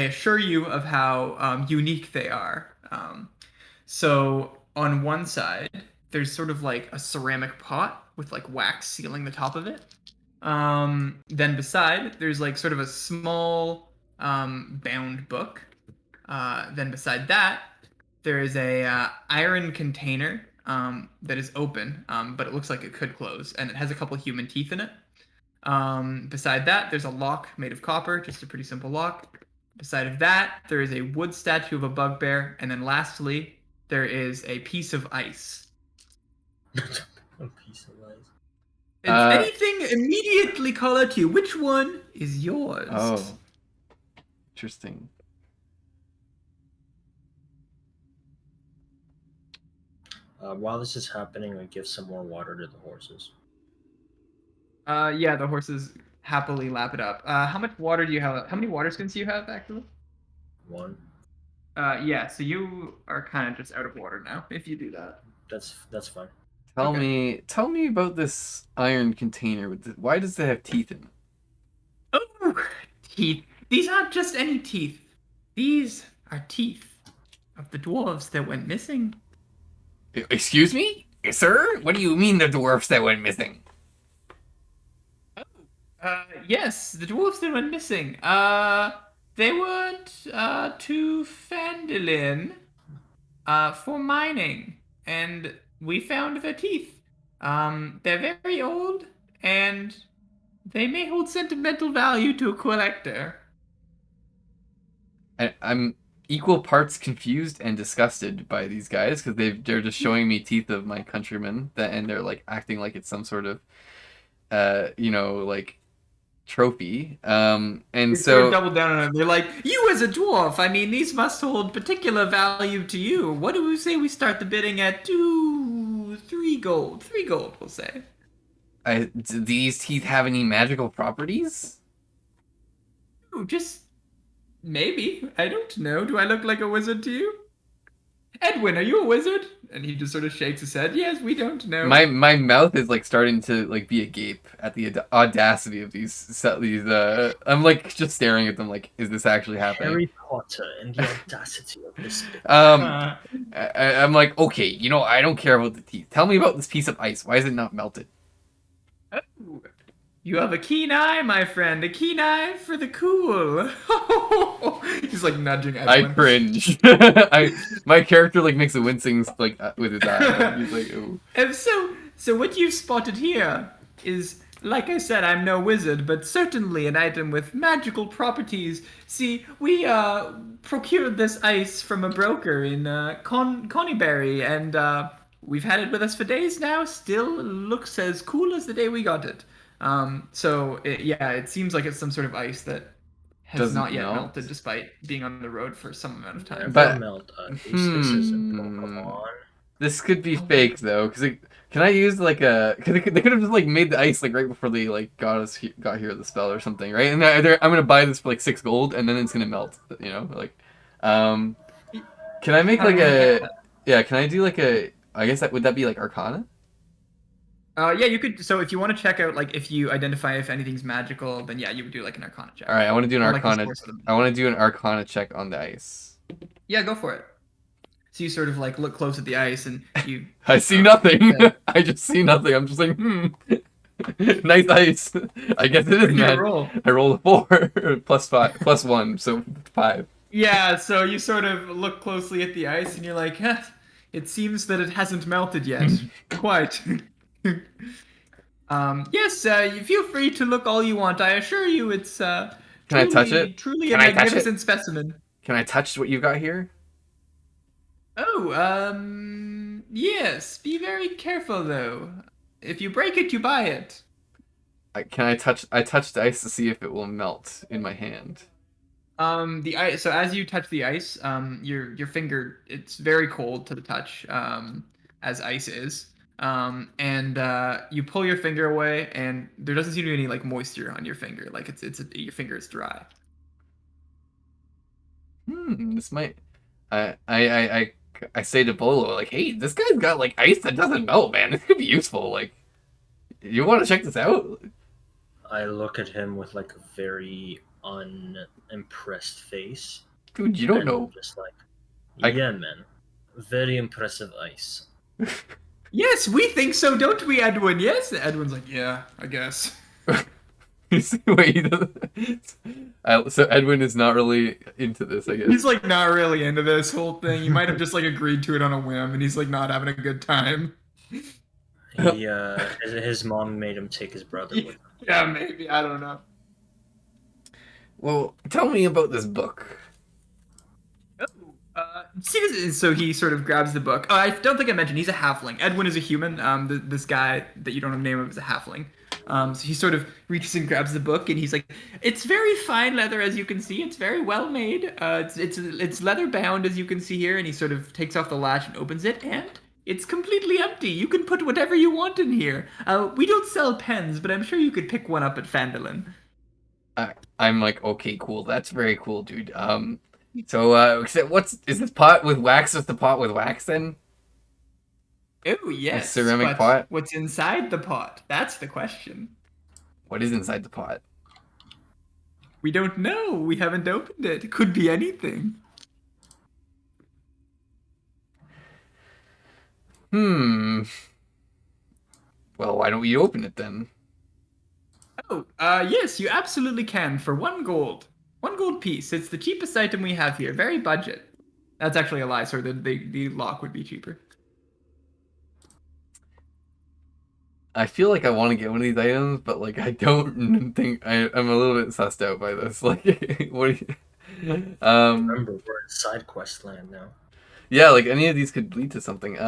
assure you of how unique they are. So on one side, there's sort of like a ceramic pot with like wax sealing the top of it. Then beside, there's like sort of a small bound book. Then beside that, there is a iron container that is open, but it looks like it could close, and it has a couple human teeth in it. Beside that, there's a lock made of copper, just a pretty simple lock. Beside of that, there is a wood statue of a bugbear, and then lastly, there is a piece of ice. A piece of ice. It's anything immediately call out to you. Which one is yours? Oh, interesting. While this is happening, we give some more water to the horses. Yeah, the horses happily lap it up. How much water do you have? How many water skins do you have, actually? 1. Yeah, so you are kind of just out of water now, if you do that. That's fine. Tell me about this iron container. Why does it have teeth in it? Oh, teeth. These aren't just any teeth. These are teeth of the dwarves that went missing. Excuse me? Sir? What do you mean the dwarfs that went missing? Yes, the dwarves that went missing. They went to Phandalin for mining, and we found their teeth. They're very old, and they may hold sentimental value to a collector. I'm equal parts confused and disgusted by these guys because they're just showing me teeth of my countrymen and they're like acting like it's some sort of like trophy. And They so sort of double down on it. They're like, you as a dwarf, I mean, these must hold particular value to you. What do we say we start the bidding at? 3 gold. 3 gold, we'll say. do these teeth have any magical properties? Ooh, just maybe. I don't know. Do I look like a wizard to you? Edwin, are you a wizard? And he just sort of shakes his head. Yes, we don't know. My mouth is like starting to like be agape at the audacity of these. I'm like just staring at them like, is this actually happening? Harry Potter and the audacity of this. I'm like, okay, I don't care about the teeth. Tell me about this piece of ice. Why is it not melted? Oh, you have a keen eye, my friend. A keen eye for the cool. He's like nudging Edwin. I cringe. My character like makes a wincing like with his eye. He's like, ooh. So what you've spotted here is like I said, I'm no wizard, but certainly an item with magical properties. See, we procured this ice from a broker in Coneybury, and we've had it with us for days now. Still looks as cool as the day we got it. Yeah, it seems like it's some sort of ice that has Doesn't not yet melt? melted, despite being on the road for some amount of time. Never But- melt ice. This isn't Pokemon. This could be fake though, because can I use like a? Cause they could have just like made the ice like right before they like got here with the spell or something, right? And I'm gonna buy this for like 6 gold, and then it's gonna melt. You know, like, can I make How do like you wanna a? get Yeah, can I do like a? I guess would that be like Arcana? Yeah, you could. So if you want to check out, like, if you identify if anything's magical, then yeah, you would do like an Arcana check. All right, I want to do an Or, like, the Arcana. source of the- I want to do an Arcana check on the ice. Yeah, go for it. So you sort of like look close at the ice, and you. I see nothing. Yeah. I just see nothing. I'm just like, nice ice. I guess it is You magic. roll. I rolled a 4 plus 1, so 5. Yeah, so you sort of look closely at the ice, and you're like, huh, it seems that it hasn't melted yet. Quite. Yes, you feel free to look all you want. I assure you, it's Can I touch it? Truly Can a I touch it? magnificent specimen. Can I touch what you got here? Oh, yes. Be very careful though. If you break it, you buy it. Can I touch? I touch the ice to see if it will melt in my hand. The ice. So as you touch the ice, your finger, it's very cold to the touch, as ice is. You pull your finger away, and there doesn't seem to be any like moisture on your finger. Like your finger is dry. This might. I say to Bolo, like, hey, this guy's got like ice that doesn't melt, man. This could be useful. Like, you want to check this out? I look at him with like a very unimpressed face. Dude, you don't and know. I'm just like, I- yeah, man. Very impressive ice. Yes, we think so, don't we, Edwin? Yes, Edwin's like, yeah, I guess. Wait, he doesn't. So Edwin is not really into this, I guess. He's like not really into this whole thing. He might have just like agreed to it on a whim, and he's like not having a good time. He his mom made him take his brother with him. Yeah, maybe. I don't know. Well, tell me about this book. So he sort of grabs the book. I don't think I mentioned he's a halfling. Edwin is a human. This guy that you don't know the name of is a halfling. So he sort of reaches and grabs the book, and he's like, "It's very fine leather, as you can see. It's very well made. It's leather bound, as you can see here." And he sort of takes off the latch and opens it, and it's completely empty. You can put whatever you want in here. We don't sell pens, but I'm sure you could pick one up at Phandalin. I'm like, okay, cool. That's very cool, dude. So, is this pot with wax? Just the pot with wax then? Oh yes, ceramic but pot? What's inside the pot? That's the question. What is inside the pot? We don't know. We haven't opened it. It could be anything. Well, why don't we open it then? Oh, yes, you absolutely can for 1 gold. 1 gold piece. It's the cheapest item we have here. Very budget. That's actually a lie. Sorry, the lock would be cheaper. I feel like I want to get one of these items, but like I don't think I'm a little bit sussed out by this. Like, what? Do you, Remember, we're in side quest land now. yeah, like any of these could lead to something.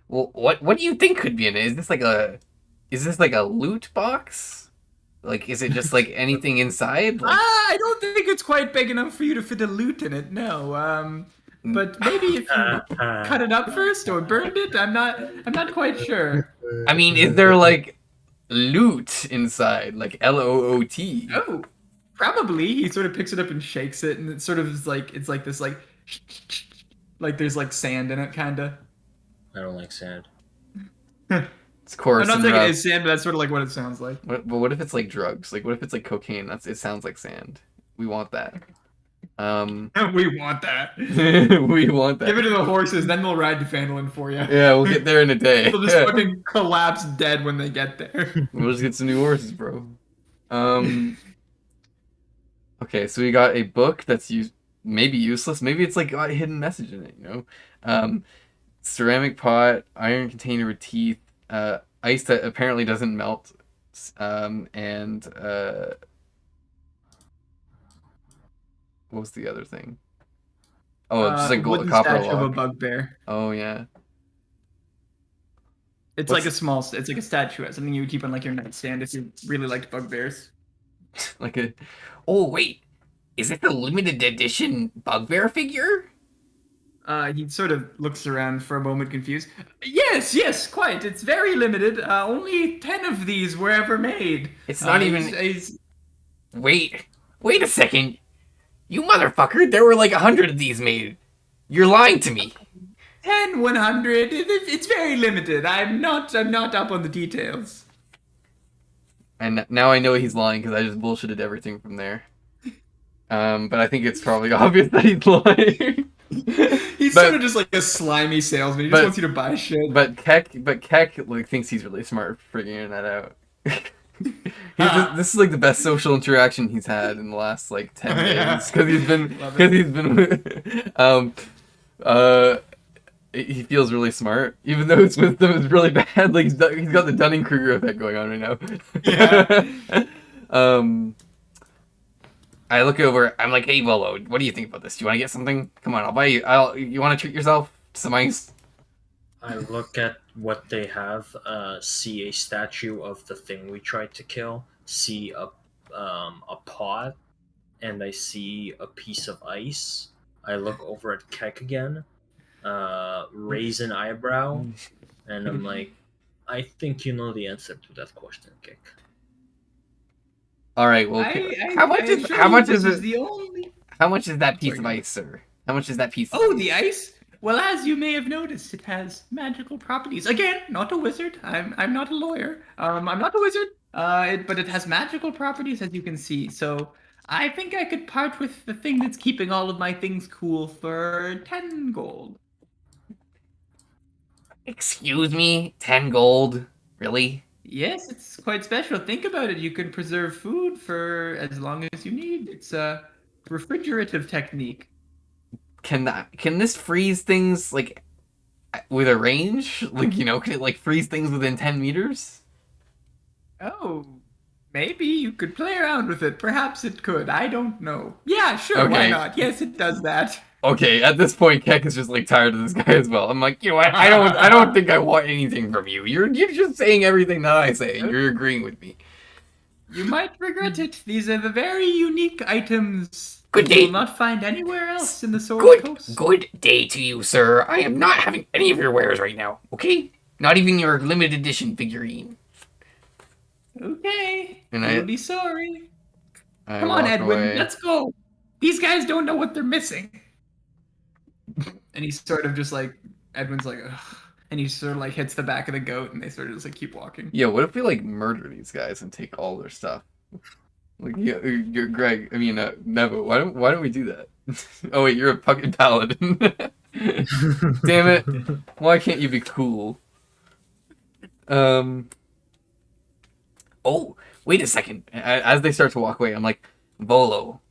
Well, what do you think could be in it? Is this like a loot box? Like, is it just like anything inside? Like, I don't think it's quite big enough for you to fit a loot in it. No. But maybe if you cut it up first or burned it, I'm not quite sure. I mean, is there like loot inside, like LOOT? Oh, probably. He sort of picks it up and shakes it, and it sort of is like it's like this like there's like sand in it, kinda. I don't like sand. It's coarse. I'm not and saying rough. it is sand, but that's sort of like what it sounds like. But what if it's like drugs? Like, what if it's like cocaine? It sounds like sand. We want that. We want that. We want that. Give it to the horses, then they'll ride to Phandalin for you. Yeah, we'll get there in a day. They'll just fucking collapse dead when they get there. We'll just get some new horses, bro. Okay, so we got a book that's maybe useless. Maybe it's like got a hidden message in it, you know? Ceramic pot, iron container with teeth, ice that apparently doesn't melt, and what was the other thing? Oh, just like Wooden copper statue of a log. bugbear. Oh yeah. It's What's- like a small. It's like a statuette, something you would keep on like your nightstand if you really liked bugbears. Like a. Oh wait, is it the limited edition bugbear figure? He sort of looks around for a moment, confused. Yes, quite. It's very limited. Only 10 of these were ever made. It's not even. he's- Wait a second, you motherfucker! There were like 100 of these made. You're lying to me. 10, 100. It's very limited. I'm not up on the details. And now I know he's lying because I just bullshitted everything from there. But I think it's probably obvious that he's lying. He's But- sort of just like a slimy salesman. He just but- wants you to buy shit. But Khek like thinks he's really smart for figuring that out. This is like the best social interaction he's had in the last like 10 Yeah. days because he's Love it. he feels really smart even though his wisdom is really bad. Like he's got the Dunning-Kruger effect going on right now. Yeah. I look over. I'm like, hey Volo, what do you think about this? Do you want to get something? Come on, I'll buy you. You want to treat yourself to some ice? I look at what they have, see a statue of the thing we tried to kill, see a pot, and I see a piece of ice. I look over at Khek again, raise an eyebrow, and I'm like, I think you know the answer to that question, Khek. All right. Well, how much is it? The only... How much is that piece Sorry, of go ahead. ice, sir? How much is that piece? Of Oh, ice? the ice? Well, as you may have noticed, it has magical properties. Again, not a wizard. I'm not a lawyer. I'm not a wizard. But it has magical properties, as you can see. So I think I could part with the thing that's keeping all of my things cool for 10 gold. Excuse me, 10 gold? Really? Yes, it's quite special. Think about it. You can preserve food for as long as you need. It's a refrigerative technique. Can this freeze things like with a range? Like, you know, can it like freeze things within 10 meters? Oh, maybe you could play around with it. Perhaps it could. I don't know. Yeah, sure. Why Okay. not? Yes, it does that. Okay, at this point, Khek is just like tired of this guy as well. I'm like, you know what? I don't think I want anything from you. You're just saying everything that I say. You're agreeing with me. You might regret it. These are the very unique items Good that you day. will not find anywhere else in the Sword Coast. Good day to you, sir. I am not having any of your wares right now. Okay, not even your limited edition figurine. Okay. And You'll I- be sorry. I Come on, walk Edwin. away. Let's go. These guys don't know what they're missing. And he's sort of just like, Edwin's like, ugh. And he sort of like hits the back of the goat, and they sort of just like keep walking. Yeah, what if we like murder these guys and take all their stuff? Like, yeah, you're Greg. I mean, Nevo. Why don't we do that? Oh wait, you're a fucking paladin. Damn it! Why can't you be cool? Oh, wait a second. As they start to walk away, I'm like, Volo,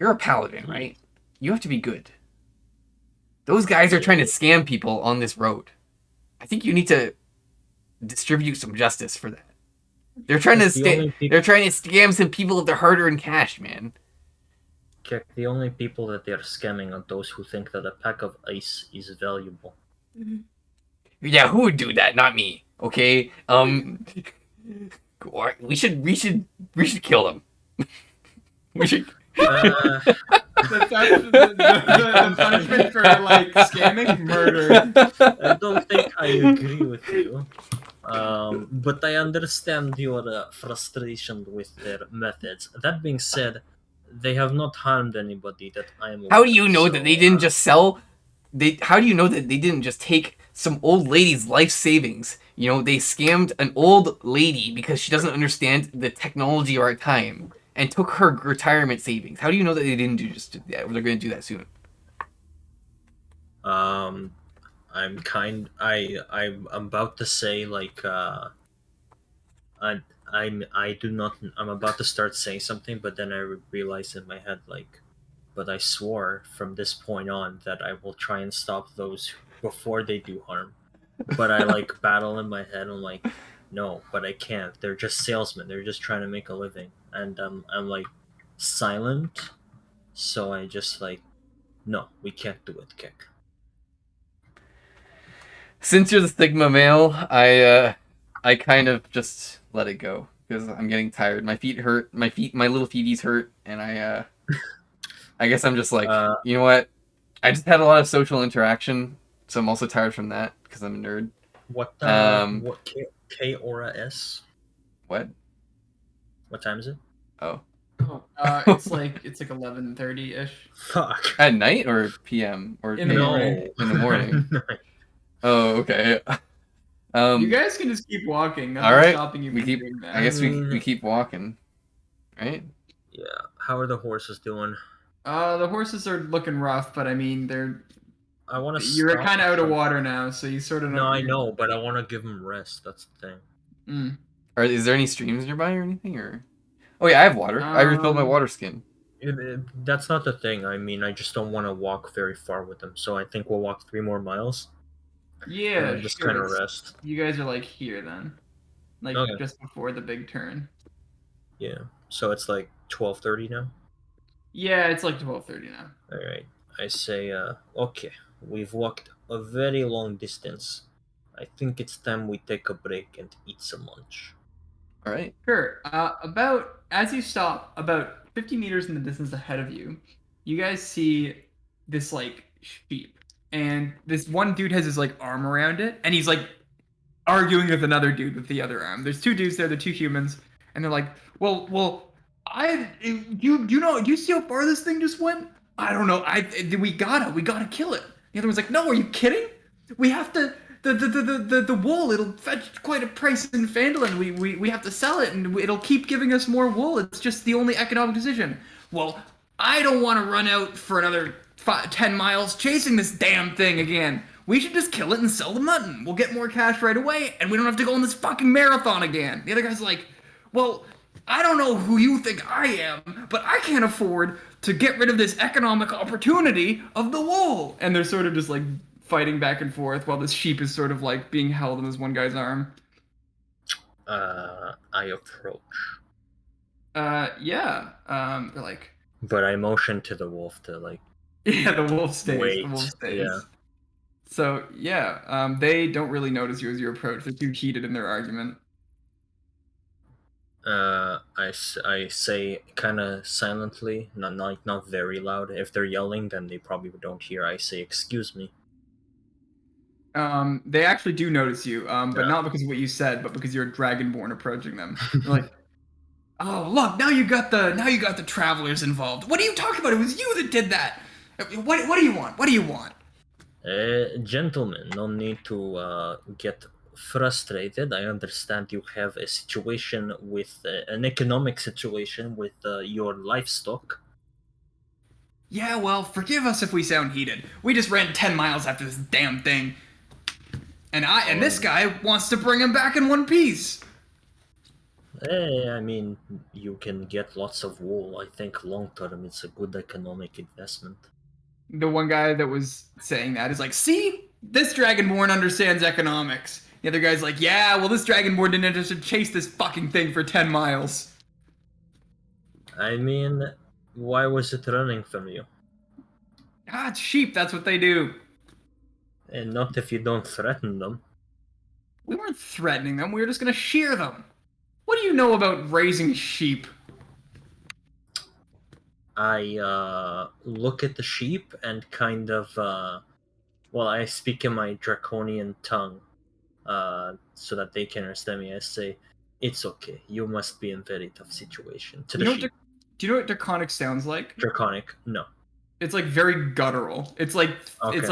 you're a paladin, right? You have to be good. Those guys are trying to scam people on this road. I think you need to distribute some justice for that. They're trying to they're trying to scam some people of their hard-earned cash, man. Khek, the only people that they're scamming are those who think that a pack of ice is valuable. Yeah, who would do that? Not me. Okay. We should kill them. We should. The punishment for like scamming, murder. I don't think I agree with you. But I understand your frustration with their methods. That being said, they have not harmed anybody that I am aware How do you of, know so, that they didn't just sell? How do you know that they didn't just take some old lady's life savings? You know, they scammed an old lady because she doesn't understand the technology of our time and took her retirement savings. How do you know that they didn't do just that? They're going to do that soon. I'm about to say like I do not. I'm about to start saying something, but then I realize in my head like but I swore from this point on that I will try and stop those before they do harm. But I like battle in my head. I'm like, no, but I can't. They're just salesmen. They're just trying to make a living, and I'm like silent. So I just like, no, we can't do it, Kick. Since you're the Sigma male, I kind of just let it go because I'm getting tired. My feet hurt. My little feeties hurt, and I guess I'm just like, Uh, you know what? I just had a lot of social interaction, so I'm also tired from that because I'm a nerd. what K Aura S? What? What time is it? Oh, It's like 11:30 ish. Fuck. at night or PM or In the PM? morning. In the morning. Oh, okay. You guys can just keep walking. I'm all not right. stopping you We from keep. doing that. I guess we mean- keep walking, right? Yeah. How are the horses doing? The horses are looking rough, but I mean I want to. you're kind of out of water now, so you sort of No, I know, but I want to give them rest. That's the thing. Mm. Or is there any streams nearby or anything? Or oh yeah, I have water. I refilled my water skin. That's not the thing. I mean, I just don't want to walk very far with them. So I think we'll walk 3 more miles. Yeah, And just sure. kind of rest. You guys are like here then, like Okay. just before the big turn. Yeah. So it's like 12:30 now. Yeah, it's like 12:30 now. All right. I say, okay. We've walked a very long distance. I think it's time we take a break and eat some lunch. All right. Sure. About as you stop, about 50 meters in the distance ahead of you, you guys see this like sheep, and this one dude has his like arm around it, and he's like arguing with another dude with the other arm. There's two dudes there, they're two humans, and they're like, well, do you see how far this thing just went? I don't know. We gotta kill it. The other one's like, no, are you kidding? We have to. The wool, it'll fetch quite a price in Phandalin. We have to sell it, and it'll keep giving us more wool. It's just the only economic decision. Well, I don't want to run out for another 10 miles chasing this damn thing again. We should just kill it and sell the mutton. We'll get more cash right away, and we don't have to go on this fucking marathon again. The other guy's like, well, I don't know who you think I am, but I can't afford to get rid of this economic opportunity of the wool. And they're sort of just like fighting back and forth while this sheep is sort of like being held in this one guy's arm. I approach. Yeah. They're like, But I motion to the wolf to like. yeah, the wolf stays. Wait, The wolf stays. yeah. So yeah, they don't really notice you as you approach. They're too heated in their argument. I say kind of silently, not very loud. If they're yelling, then they probably don't hear. I say, "Excuse me." They actually do notice you, but Yeah. not because of what you said, but because you're a dragonborn approaching them. They're like, oh look, now you got the travelers involved. What are you talking about? It was you that did that. What do you want? What do you want? Gentlemen, no need to get frustrated. I understand you have a situation with an economic situation with your livestock. Yeah, well, forgive us if we sound heated. We just ran 10 miles after this damn thing. And this guy wants to bring him back in one piece. I mean, you can get lots of wool. I think long term it's a good economic investment. The one guy that was saying that is like, see? This dragonborn understands economics. The other guy's like, yeah, well, this dragonborn didn't just chase this fucking thing for 10 miles. I mean, why was it running from you? Ah, it's sheep, that's what they do. And not if you don't threaten them. We weren't threatening them, we were just gonna shear them. What do you know about raising sheep? I look at the sheep and kind of I speak in my draconian tongue so that they can understand me. I say, it's okay, you must be in very tough situation. To the sheep. Do you know what draconic sounds like? Draconic, no. It's like very guttural. It's like Okay. it's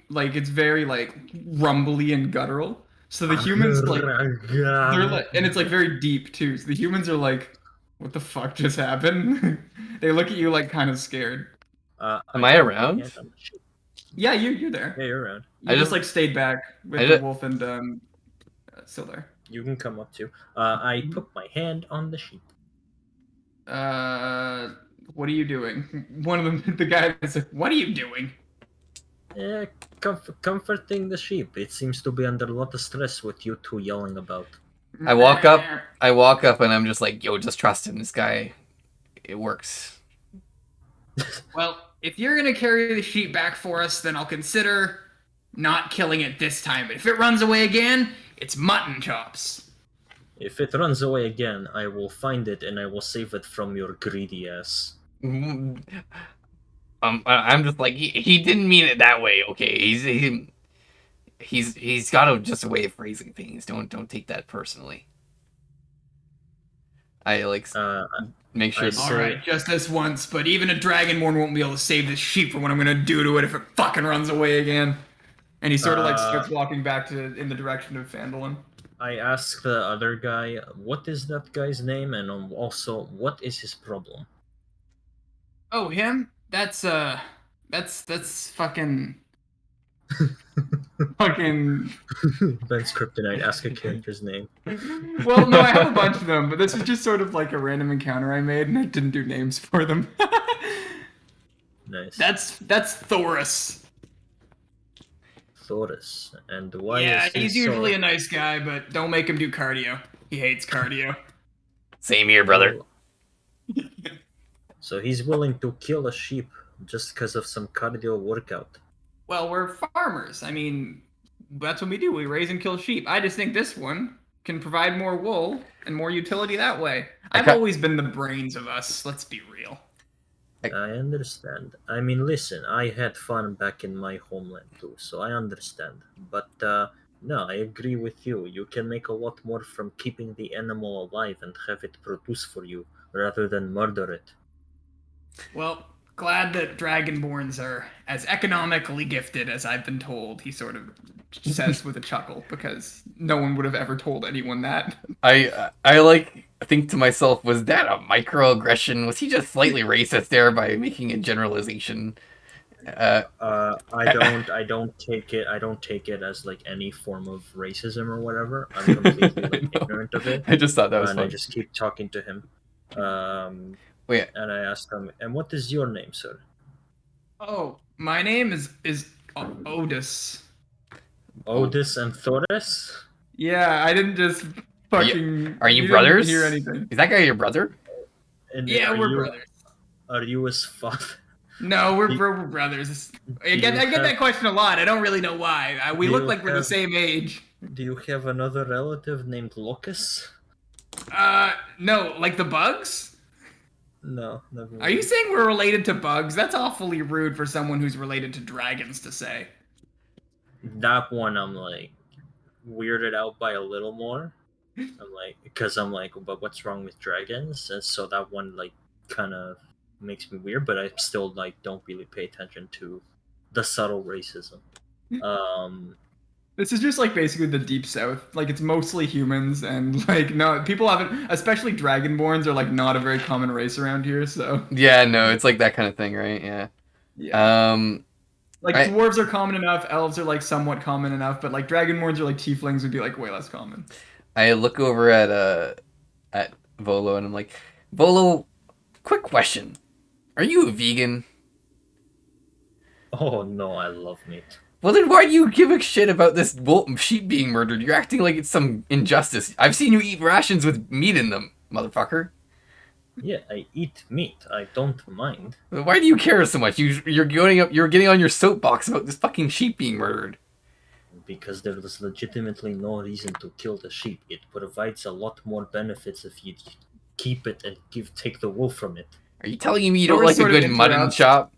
like it's very like rumbly and guttural. So the humans like they're like, and it's like very deep too. So the humans are like, what the fuck just happened? They look at you like kind of scared. Am I around? Yeah, you're there. Yeah, you're around. You just like stayed back with the wolf and still there. You can come up too. I put my hand on the sheep. What are you doing? One of them, the guy is like, what are you doing? Yeah, comforting the sheep. It seems to be under a lot of stress with you two yelling about. I walk up and I'm just like, yo, just trust him. This guy, it works. Well, if you're gonna carry the sheep back for us, then I'll consider not killing it this time. But if it runs away again, it's mutton chops. If it runs away again, I will find it and I will save it from your greedy ass. I'm just like, he didn't mean it that way. Okay, he's got just a way of phrasing things. Don't take that personally. I like make sure. I All right, just this once, but even a dragonborn won't be able to save this sheep from what I'm gonna do to it if it fucking runs away again. And he sort of like starts walking back in the direction of Phandalin. I ask the other guy, what is that guy's name, and also, what is his problem? Oh, him? That's fucking fucking. Ben's Kryptonite, ask a character's name. Well, no, I have a bunch of them, but this is just sort of like a random encounter I made, and I didn't do names for them. Nice. That's Thoris. Thoris. And why Yeah, is he he's usually a nice guy, but don't make him do cardio. He hates cardio. Same here, brother. So he's willing to kill a sheep just because of some cardio workout. Well, we're farmers. I mean, that's what we do. We raise and kill sheep. I just think this one can provide more wool and more utility that way. I've always been the brains of us. Let's be real. I understand. I mean, listen, I had fun back in my homeland too, so I understand. But, no, I agree with you. You can make a lot more from keeping the animal alive and have it produce for you, rather than murder it. Well, glad that Dragonborns are as economically gifted as I've been told, he sort of says with a chuckle, because no one would have ever told anyone that. I like think to myself, was that a microaggression? Was he just slightly racist there by making a generalization? I don't take it as like any form of racism or whatever. I'm completely like, ignorant of it. I just thought that was and fun. I just keep talking to him. Wait. And I asked him, and what is your name, sir? Oh, my name is Otis. Otis and Thoris? Yeah, I didn't just fucking. Are you brothers? Didn't hear anything. Is that guy your brother? And Yeah, we're brothers. Are you his father? No, we're brothers. I get that question a lot. I don't really know why. We look like we're the same age. Do you have another relative named Locus? No, like the bugs? No, never mind. Are you saying we're related to bugs? That's awfully rude for someone who's related to dragons to say. That one I'm like weirded out by a little more. I'm like, but what's wrong with dragons? And so that one like kind of makes me weird, but I still like don't really pay attention to the subtle racism. This is just like basically the deep south. Like it's mostly humans and like no people haven't, especially dragonborns are like not a very common race around here, so Yeah, no, it's like that kind of thing, right? Yeah. Like dwarves are common enough, elves are like somewhat common enough, but like dragonborns or like tieflings would be like way less common. I look over at Volo and I'm like, Volo, quick question. Are you a vegan? Oh no, I love meat. Well, then why do you give a shit about this sheep being murdered? You're acting like it's some injustice. I've seen you eat rations with meat in them, motherfucker. Yeah, I eat meat. I don't mind. Why do you care so much? You're getting on your soapbox about this fucking sheep being murdered. Because there is legitimately no reason to kill the sheep. It provides a lot more benefits if you keep it and take the wool from it. Are you telling me you don't like a good mutton chop?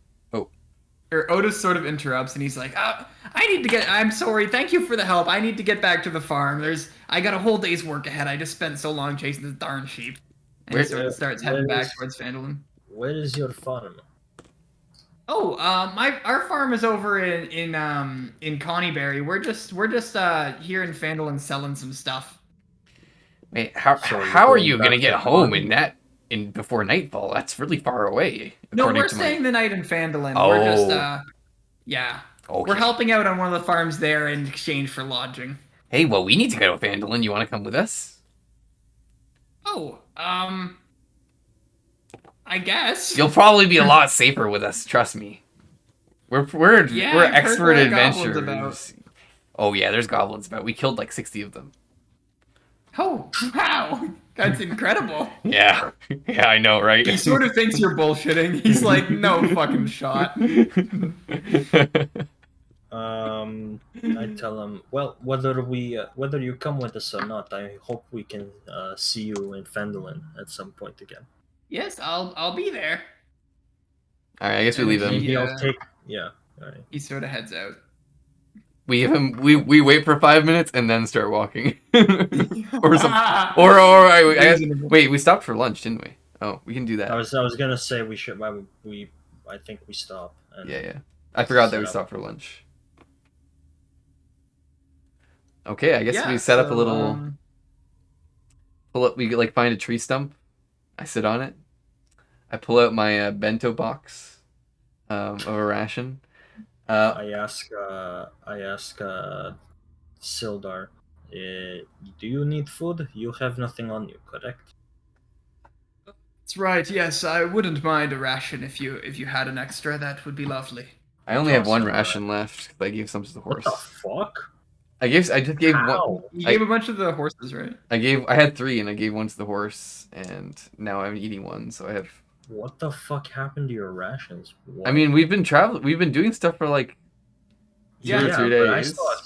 Otis sort of interrupts and he's like, I'm sorry, thank you for the help. I need to get back to the farm. I got a whole day's work ahead. I just spent so long chasing this darn sheep. And he sort of starts heading back towards Phandalin. Where is your farm? Oh, our farm is over in Connieberry. We're just here in Phandalin selling some stuff. Wait, how are you gonna get home before nightfall? That's really far away. No, we're staying the night in Phandalin. Oh. We're just yeah. Okay. We're helping out on one of the farms there in exchange for lodging. Hey, well, we need to go to Phandalin. You want to come with us? Oh, I guess. You'll probably be a lot safer with us. Trust me. We're Yeah, we're I've heard expert there are goblins adventurers. Oh yeah, there's goblins about. We killed like 60 of them. Oh, wow. That's incredible. Yeah, yeah, I know, right? He sort of thinks you're bullshitting. He's like, no fucking shot. I tell him, well, whether you come with us or not, I hope we can see you in Phandalin at some point again. Yes, I'll be there. All right, I guess we And leave then him. Maybe I'll take. Yeah. All right. He sort of heads out. We give him. We wait for 5 minutes and then start walking. Or some. Or I guess, wait, we stopped for lunch, didn't we? Oh, we can do that. I was gonna say we should. Why we I think we stop. And Yeah. I forgot that we Set up. stopped for lunch. Okay, I guess Yeah, we set up a so, little. Pull up. We like find a tree stump. I sit on it. I pull out my bento box of a ration. I ask Sildar, do you need food? You have nothing on you, correct? That's right. Yes, I wouldn't mind a ration if you had an extra. That would be lovely. I only have one Awesome, ration left. 'Cause I gave some to the What horse. the fuck? I just gave one. How? You gave a bunch of the horses, right? I had 3 and I gave one to the horse, and now I'm eating one, so I have. What the fuck happened to your rations? What? I mean, we've been doing stuff for like 2 or 3 but I days. still have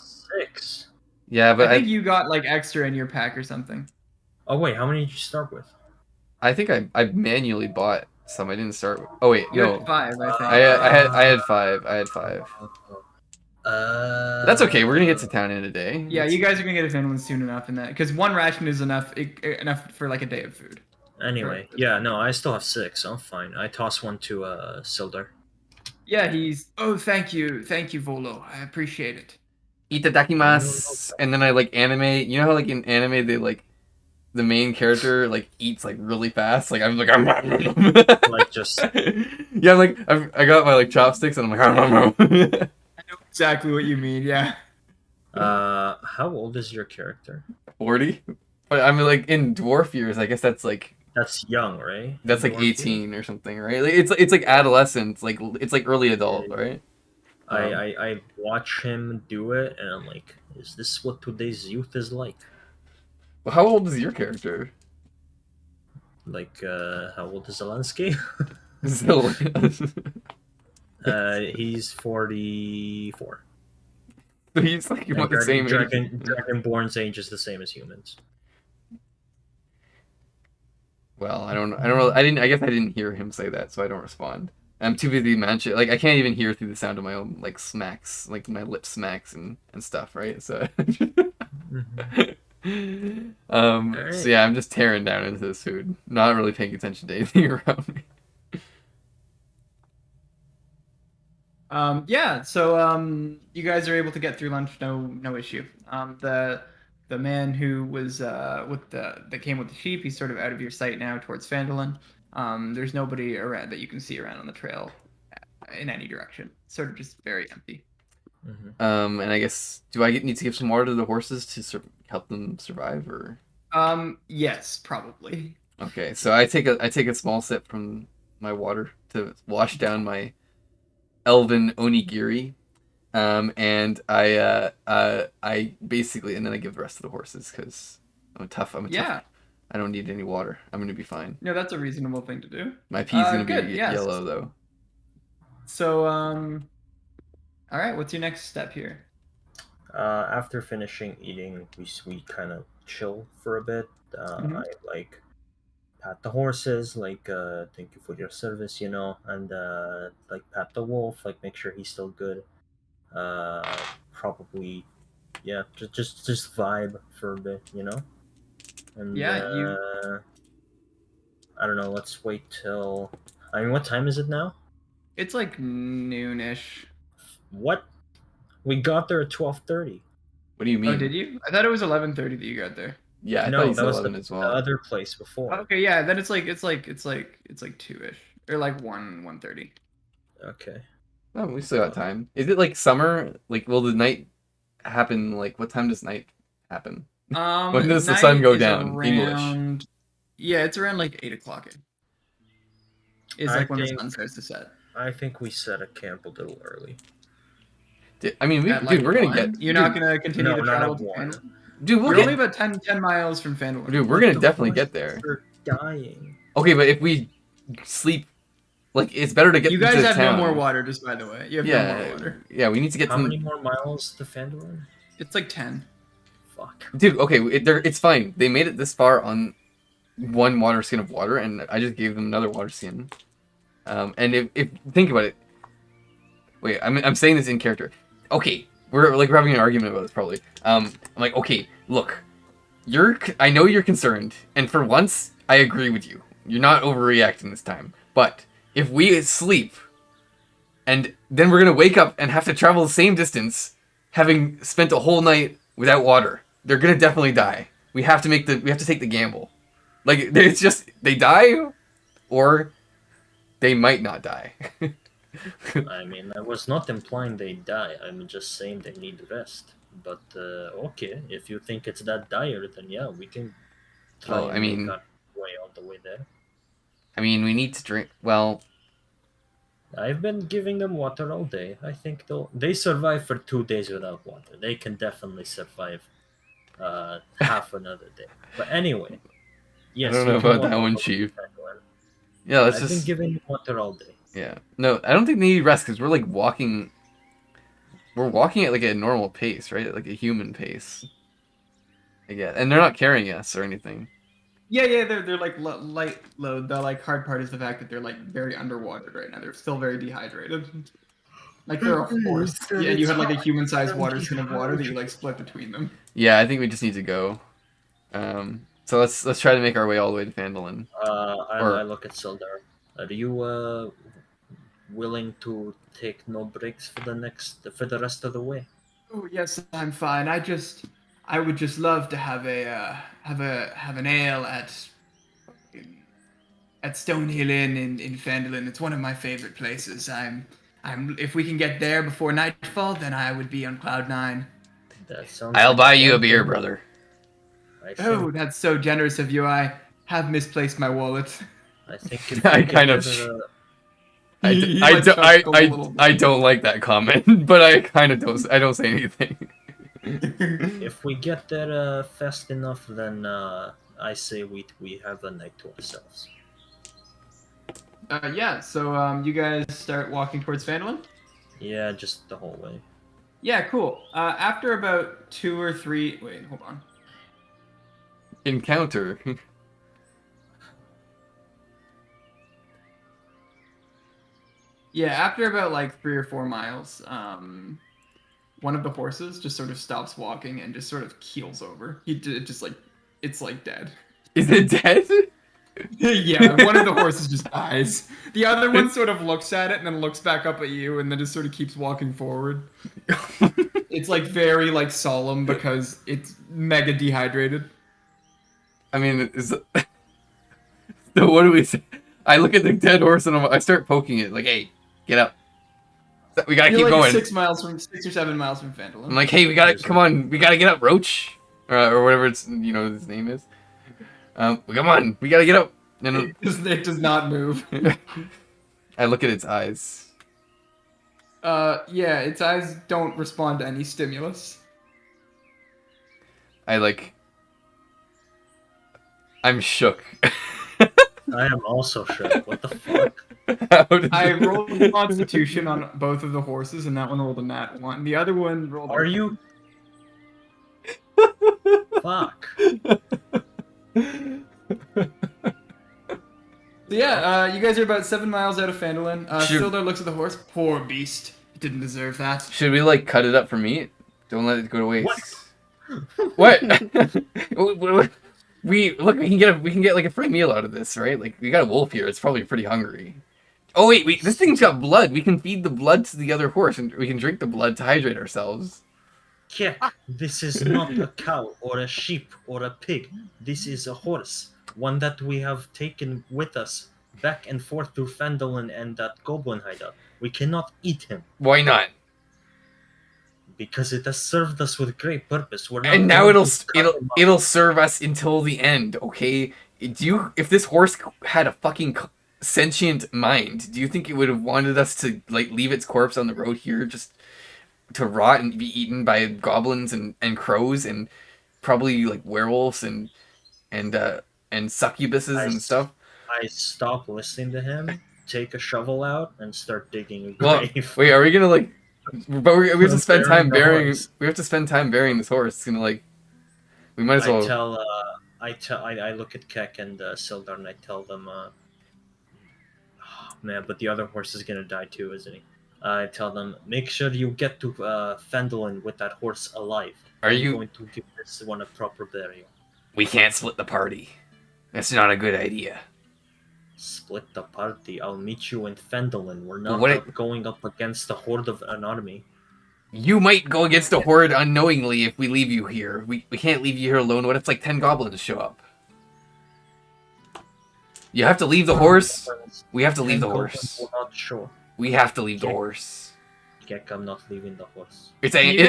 6. Yeah, but I think you got like extra in your pack or something. Oh wait, how many did you start with? I think I manually bought some. I didn't start. With, oh wait, You no. had 5, I think. I had 5. I had 5. That's okay. We're gonna get to town in a day. Yeah, you guys are gonna get a Phandalin soon enough in that, because one ration is enough for like a day of food. Anyway, yeah, no, I still have 6. I'm fine. I toss one to Sildar. Yeah, he's. Oh, thank you, Volo. I appreciate it. Itadakimasu. And then I like animate. You know how like in anime they like the main character like eats like really fast. Like I'm like Like just yeah. I'm like I got my like chopsticks and I'm like I know exactly what you mean. Yeah. how old is your character? 40. But I'm like in dwarf years. I guess that's like That's young, right? that's like Dwarf 18 or something, right? Like, it's like adolescent. Like it's like early adult, right? I watch him do it, and I'm like, is this what today's youth is like? Well, how old is your character? Like, how old is Zelensky? Still. He's 44. He's like And about the same age. Dragonborn's age is the same as humans. Well, I don't know. I guess I didn't hear him say that, so I don't respond. I'm too busy managing. Like I can't even hear through the sound of my own like smacks, like my lip smacks and stuff, right? So. Alright. So yeah, I'm just tearing down into this food, not really paying attention to anything around me. Yeah. So you guys are able to get through lunch, no issue. The man who was that came with the sheep, he's sort of out of your sight now towards Phandalin. There's nobody around that you can see around on the trail in any direction. Sort of just very empty. Mm-hmm. And I guess do I need to give some water to the horses to help them survive, or? Yes, probably. Okay, so I take a small sip from my water to wash down my elven onigiri, and I basically, and then I give the rest of the horses because I'm tough. Yeah. I don't need any water. I'm gonna be fine. No, that's a reasonable thing to do. My pee's gonna good, be yes. yellow though. So all right. What's your next step here? After finishing eating, we kind of chill for a bit. Mhm. I like pat the horses, like thank you for your service, and like pat the wolf, like make sure he's still good. Probably, yeah, just vibe for a bit, And Yeah, I don't know. Let's wait till. I mean, what time is it now? It's like noonish. What? We got there at 12:30. What do you mean? Oh, did you? I thought it was 11:30 that you got there. Yeah, I No, thought you that said was 11 the, as the well. other place before. Okay, yeah. Then it's like 2ish or like 1:30. Okay. Oh, we still got time. Is it like summer? Like, will the night happen? Like, what time does night happen? When does the sun night go is down? English. around- Yeah, it's around like 8 o'clock. is I like when the think- sun starts to set. I think we set a camp a little early. I mean, At, like, dude, we're gonna 1? get. You're dude, not gonna continue No, to not travel at to 1. Phandalin? Dude, we'll You're only get. about 10 miles from Phandalin. Dude, we're But gonna the definitely get horses there. are dying. Okay, but if we sleep, like, it's better to get You into guys have town. no more water, just by the way. You have no more Yeah, water. yeah, we need to get How some. many more miles to Phandalin? It's like 10. Fuck. Dude, okay, it's fine. They made it this far on one water skin of water, and I just gave them another water skin. And if think about it, wait, I'm saying this in character. Okay, we're having an argument about this probably. I'm like, okay, look, I know you're concerned, and for once, I agree with you. You're not overreacting this time. But if we sleep, and then we're gonna wake up and have to travel the same distance, having spent a whole night without water, they're gonna definitely die. We have to take the gamble. Like, it's just they die, or they might not die. I mean, I was not implying they die. I'm just saying they need rest. But okay, if you think it's that dire, then yeah, we can try Well, and I mean- make our way all the way there. I mean, we need to drink. Well, I've been giving them water all day. I think they survive for 2 days without water. They can definitely survive half another day. But anyway, yes, I don't we know can about walk that all one, over Chief. Phandalin. yeah, let's I've just. been giving them water all day. Yeah. No, I don't think they need rest because we're like walking. We're walking at like a normal pace, right? Like a human pace. Yeah, and they're not carrying us or anything. Yeah, they're like light load. The like hard part is the fact that they're like very underwater right now. They're still very dehydrated. Like they're a horse. Yeah, and you had like a human-sized water skin of water that you like split between them. Yeah, I think we just need to go. So let's try to make our way all the way to Phandalin. I look at Sildar. Are you willing to take no breaks for the rest of the way? Oh yes, I'm fine. I would just love to have an ale at Stonehill Inn in Phandalin. It's one of my favorite places. If we can get there before nightfall, then I would be on cloud 9. That sounds I'll like buy you a fun beer, plan. brother. I Oh, think, that's so generous of you. I have misplaced my wallet. I think if I we kind get of- to He, I like, chuckled a little bit. I don't like that comment, but I kind of don't. I don't say anything. if we get there fast enough, then I say we have a night to ourselves. Yeah. So you guys start walking towards Phandalin. Yeah, just the whole way. Yeah, cool. After about 2 or 3. Wait, hold on. Encounter. Yeah, after about like 3 or 4 miles, one of the horses just sort of stops walking and just sort of keels over. It's like dead. Is it dead? Yeah, one of the horses just dies. The other one sort of looks at it and then looks back up at you and then just sort of keeps walking forward. It's like very like solemn because it's mega dehydrated. I mean, so what do we say? I look at the dead horse and I start poking it. Like, hey, get up. We gotta You're keep like going. 6 or 7 miles from Phandalin. I'm like, hey, come on, we gotta get up, Roach, or whatever his name is. Come on, we gotta get up. And It does not move. I look at its eyes. Yeah, its eyes don't respond to any stimulus. I'm shook. I am also shook. What the fuck? How did I rolled a Constitution on both of the horses, and that one rolled a nat 1. The other one rolled. Are you? Fuck. So yeah, you guys are about 7 miles out of Phandalin. Shoot. Sildar looks at the horse. Poor beast. It didn't deserve that. Should we like cut it up for meat? Don't let it go to waste. What? We can get like a free meal out of this, right? Like we got a wolf here. It's probably pretty hungry. Oh wait, this thing's got blood. We can feed the blood to the other horse, and we can drink the blood to hydrate ourselves. Khek, this is not a cow or a sheep or a pig. This is a horse. One that we have taken with us back and forth to Phandalin and that goblin hideout. We cannot eat him Why not? because it has served us with great purpose. We're not And now going to cut him up. it'll serve us until the end. Okay? If this horse had a fucking sentient mind, do you think it would have wanted us to like leave its corpse on the road here just to rot and be eaten by goblins and crows and probably like werewolves and and succubuses I, and s- stuff? I stop listening to him, take a shovel out, and start digging a Well, grave. wait, are we gonna like? But we have to spend Burying time the burying. horse. We have to spend time burying this horse. It's gonna like. We might as I well. tell, I look at Keck and Sildar, and I tell them, man, but the other horse is gonna die too, isn't he? I tell them, make sure you get to Phandalin with that horse alive. Are I'm you? going to give this one a proper burial. We can't split the party. That's not a good idea. Split the party. I'll meet you in Phandalin. We're not What it- going up against the horde of an army. You might go against a horde unknowingly if we leave you here. We can't leave you here alone. What if like 10 goblins show up? You have to leave the horse. We have to leave the horse. We're not sure. We have to leave the Okay. horse. Keck, I'm not leaving the horse. It's Can a, you it,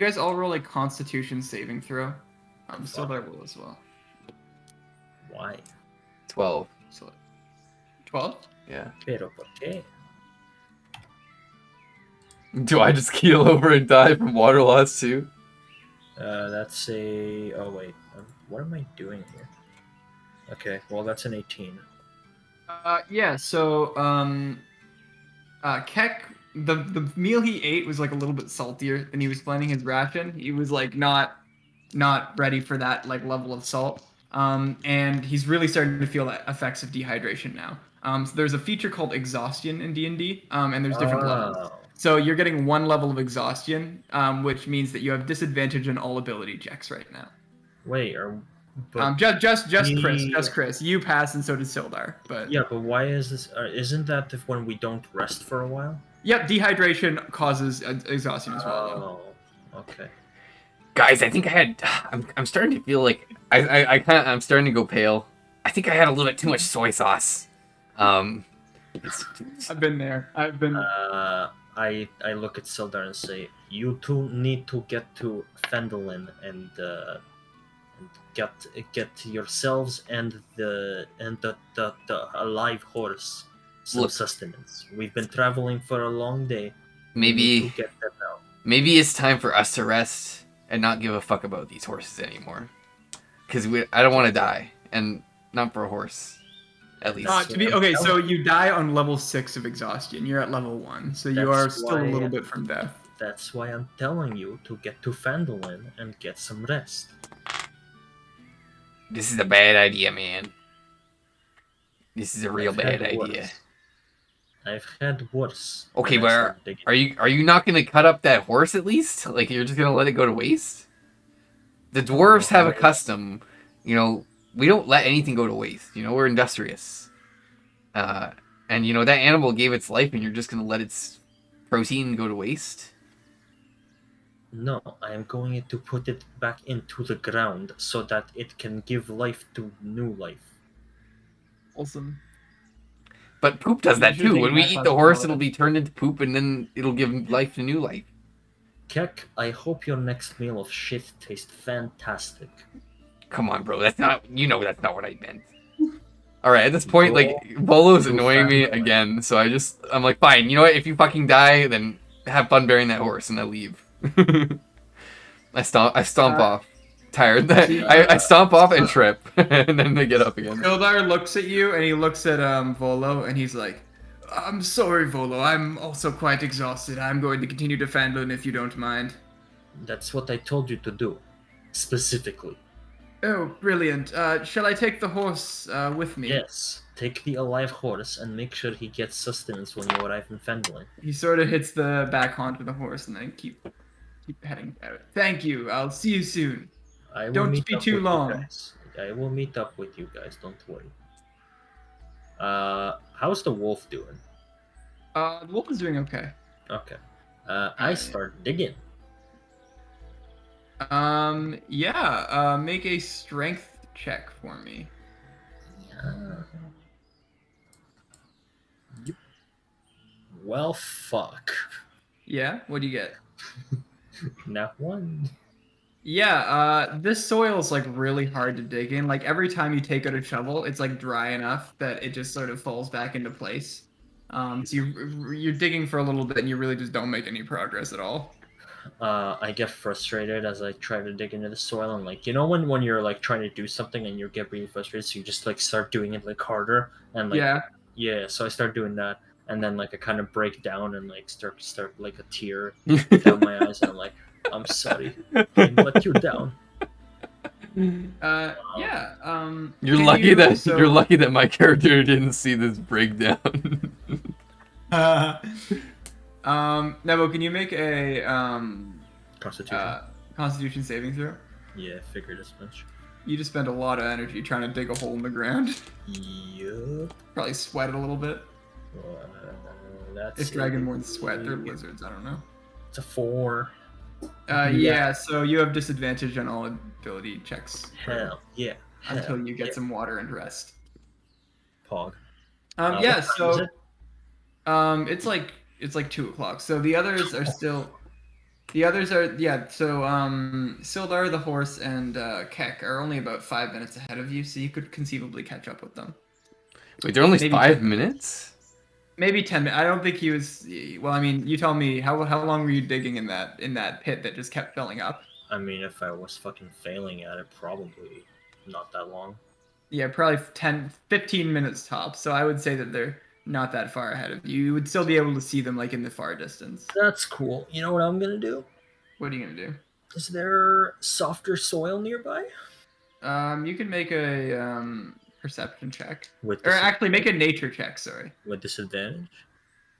guys all roll a Constitution saving throw? So that will as well. Why? 12. So 12. Yeah. Pero por qué? Do I just keel over and die from water loss too? That's a. Oh wait. What am I doing here? Okay. Well, that's an 18. Yeah. So Keck, the meal he ate was like a little bit saltier than he was planning his ration. He was like not ready for that like level of salt. And he's really starting to feel the effects of dehydration now. So there's a feature called exhaustion in D&D, and there's different levels. Oh. So you're getting one level of exhaustion, which means that you have disadvantage on all ability checks right now. Wait. But Just he- Chris. You pass, and so did Sildar. But yeah, but why is this? Isn't that if when we don't rest for a while? yep, dehydration causes exhaustion as well. Oh. Okay. Guys, I think I had. I'm starting to feel like I'm starting to go pale. I think I had a little bit too much soy sauce. I've been there. I've been. I look at Sildar and say, you two need to get to Phandalin and get yourselves and the alive horse some Look. sustenance. We've been traveling for a long day. We need Maybe to get them now. maybe it's time for us to rest and not give a fuck about these horses anymore. Because I don't want to die, and not for a horse, at least. So you die on level 6 of exhaustion. You're at level 1, so you are That's still a why- little bit from death. That's why I'm telling you to get to Phandalin and get some rest. This is a bad idea, man. This is a real I've bad had idea. worse. I've had worse. Okay, when I but started digging. are you not gonna cut up that horse at least? Like you're just gonna let it go to waste? The dwarves have a custom, you know. We don't let anything go to waste. You know, we're industrious. And you know that animal gave its life, and you're just gonna let its protein go to waste? No, I am going to put it back into the ground so that it can give life to new life. Awesome. But poop does that You should too. take When we that eat class the of horse, paladin. it'll be turned into poop, and then it'll give life to new life. Keck, I hope your next meal of shit tastes fantastic. Come on, bro. That's not. You know that's not what I meant. All right. At this point, like Volo's Go annoying me Phandalin. again, so I'm like, fine. You know what? If you fucking die, then have fun burying that horse, and I leave. I stomp off. Tired. I stomp off and trip, and then they get up again. Sildar looks at you, and he looks at Volo, and he's like, "I'm sorry, Volo. I'm also quite exhausted. I'm going to continue to Phandalin if you don't mind." That's what I told you to do. Specifically. Oh, brilliant. Shall I take the horse with me? Yes. Take the alive horse and make sure he gets sustenance when you arrive in Phandalin. He sort of hits the back haunch of the horse and then keep heading out. Thank you. I'll see you soon. I will Don't meet be up too with you long. guys. I will meet up with you guys, don't worry. How's the wolf doing? The wolf is doing okay. Okay. I start digging. Yeah. Make a strength check for me. Yep. Well, fuck. Yeah. What do you get? Not one. Yeah, this soil's like really hard to dig in. Like every time you take out a shovel, it's like dry enough that it just sort of falls back into place. So you're digging for a little bit and you really just don't make any progress at all. I get frustrated as I try to dig into the soil, and like, you know, when you're like trying to do something and you get really frustrated, so you just like start doing it like harder and like, Yeah. yeah. So I start doing that, and then like I kind of break down and like start like a tear down my eyes, and I'm like, I'm sorry, I let you down. Yeah. You're Can lucky you that so you're lucky that my character didn't see this breakdown. Nebo, can you make a Constitution. Constitution saving throw? Yeah, I figured as much. You just spent a lot of energy trying to dig a hole in the ground. Yup. Probably sweat a little bit. That's If dragonborns sweat, they're lizards. I don't know. It's a 4. Yeah. So you have disadvantage on all ability checks Hell yeah. until Hell you get yeah. some water and rest. Pog. Yeah. What time is So it? it's like 2 o'clock. So the others are still. The others are So Sildar the horse and Kek are only about 5 minutes ahead of you, so you could conceivably catch up with them. Wait, they're only Maybe 5 minutes? Maybe 10 minutes. I don't think he was. Well, I mean, you tell me. How long were you digging in that pit that just kept filling up? I mean, if I was fucking failing at it, probably not that long. Yeah, probably 10, 15 minutes tops. So I would say that they're not that far ahead of you. You would still be able to see them like in the far distance. That's cool. You know what I'm gonna do? What are you gonna do? Is there softer soil nearby? You can make a perception check, With or actually make a nature check. Sorry. with disadvantage?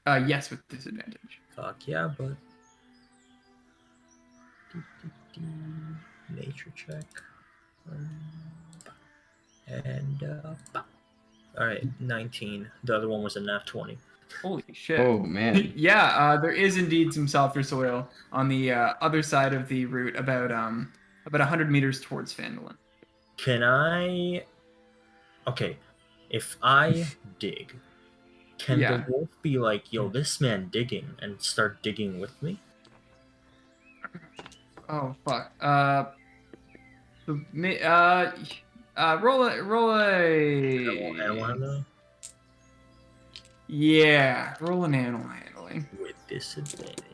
Yes, with disadvantage. Fuck yeah, bud. Nature check. Alright, 19. The other one was a nat 20. Holy shit. Oh man. Yeah, there is indeed some softer soil on the other side of the route, about 100 meters towards Phandalin. Can I... Okay, if I dig, can Yeah. the wolf be like, yo, this man digging, and start digging with me? Oh fuck. Roll a. Animal handling? Yeah, roll an animal handling With disadvantage.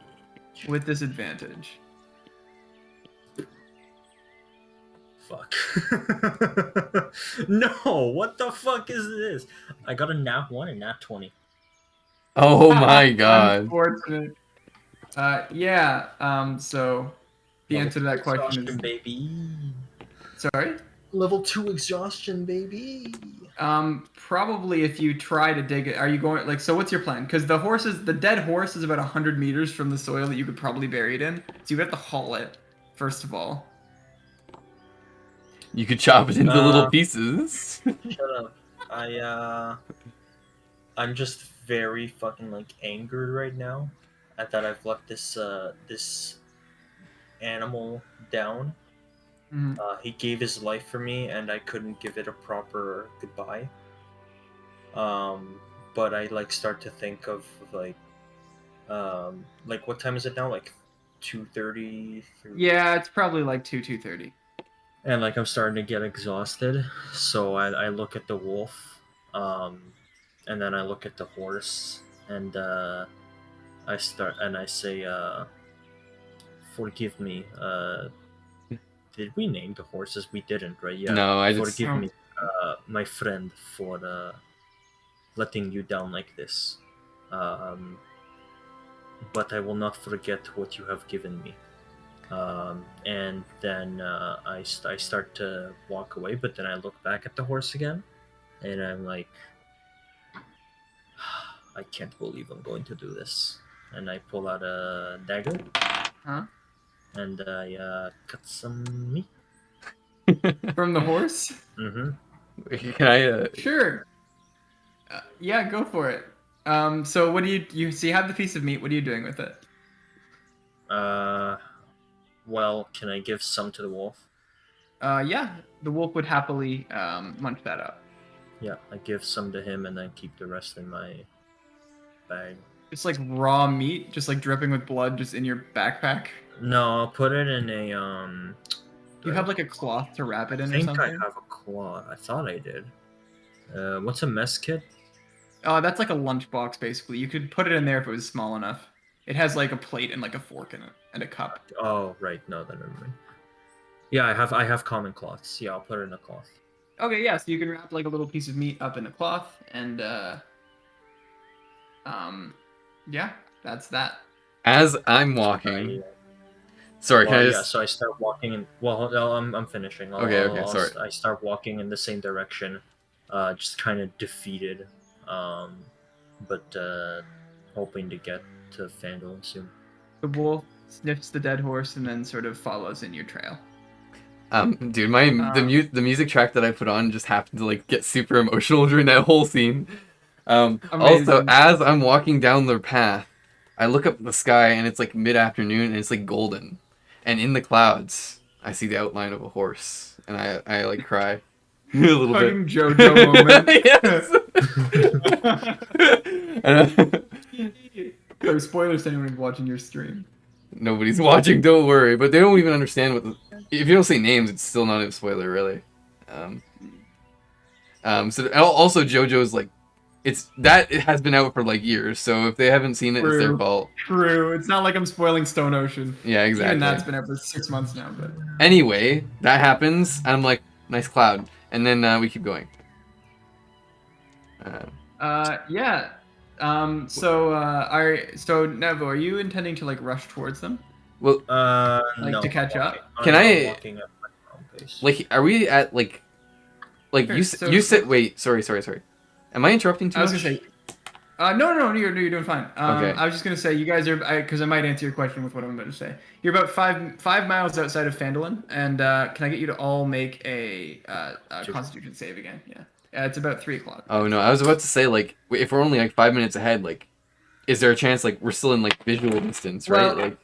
with disadvantage. Fuck. No, what the fuck is this? I got a nat 1 and nat 20. Oh my god. Unfortunate. Yeah. So the answer to that question is baby. sorry. Level 2 exhaustion, baby. Probably if you try to dig it, are you going like? So what's your plan? Because the dead horse is about 100 meters from the soil that you could probably bury it in. So you have to haul it first of all. You could chop it into little pieces. Shut up. I'm just very fucking like angered right now at that I've let this this animal down. Mhm. He gave his life for me, and I couldn't give it a proper goodbye. But I like start to think of like what time is it now? Like 2:30. Yeah, it's probably like 2:30. And like I'm starting to get exhausted, so I look at the wolf, and then I look at the horse, and I say, "Forgive me. Did we name the horses? We didn't, right? Yeah. No, I just Forgive me, my friend, for letting you down like this. But I will not forget what you have given me." And then I start to walk away, but then I look back at the horse again, and I'm like, I can't believe I'm going to do this. And I pull out a dagger, Huh? and I cut some meat. From the horse? Mm-hmm. Can I Sure. Yeah, go for it. So what do you so you have the piece of meat? What are you doing with it? Well, can I give some to the wolf? Yeah, the wolf would happily munch that up. Yeah, I give some to him, and then keep the rest in my bag. Just like raw meat, just like dripping with blood, just in your backpack. No, I'll put it in a You have like a cloth to wrap it I in or think I something? have a cloth. I thought I did. What's a mess kit? That's like a lunchbox basically. You could put it in there if it was small enough. It has like a plate and like a fork in it and a cup. Oh, right. No, then never mind. Yeah, I have common cloths. Yeah, I'll put it in a cloth. Okay, yeah, so you can wrap like a little piece of meat up in a cloth and yeah, that's that. As I'm walking, sorry, can Well, I yeah. just? So I start walking in. Well, no, I'm finishing. Okay, sorry. I start walking in the same direction, just kind of defeated, but hoping to get to Phandalin soon. The wolf sniffs the dead horse and then sort of follows in your trail. Dude, the music track that I put on just happened to like get super emotional during that whole scene. Also, Amazing. as I'm walking down the path, I look up at the sky and it's like mid-afternoon and it's like golden, and in the clouds I see the outline of a horse, and I like cry a little bit. Fucking JoJo moment. So spoilers to anyone watching your stream. Nobody's watching, don't worry. But they don't even understand what. If you don't say names, it's still not a spoiler, really. So also JoJo's like, it has been out for like years. So if they haven't seen it, it's their fault. True. It's not like I'm spoiling Stone Ocean. Yeah, exactly. Even that's been out for 6 months now. But anyway, that happens, and I'm like, nice cloud, and then we keep going. yeah. So Nevo, are you intending to like rush towards them? Well, No. To catch up? Can I- Walking at my own pace. like, are we at like Sure, you so- you said wait, sorry. Am I interrupting too I was much? gonna say. No, you're doing fine. Okay. I was just gonna say you guys are because I might answer your question with what I'm about to say. You're about five miles outside of Phandalin, and can I get you to all make a Constitution save again? Yeah, it's about 3:00. Oh no, I was about to say like if we're only like 5 minutes ahead, like, is there a chance like we're still in like visual distance, right? Well, Like,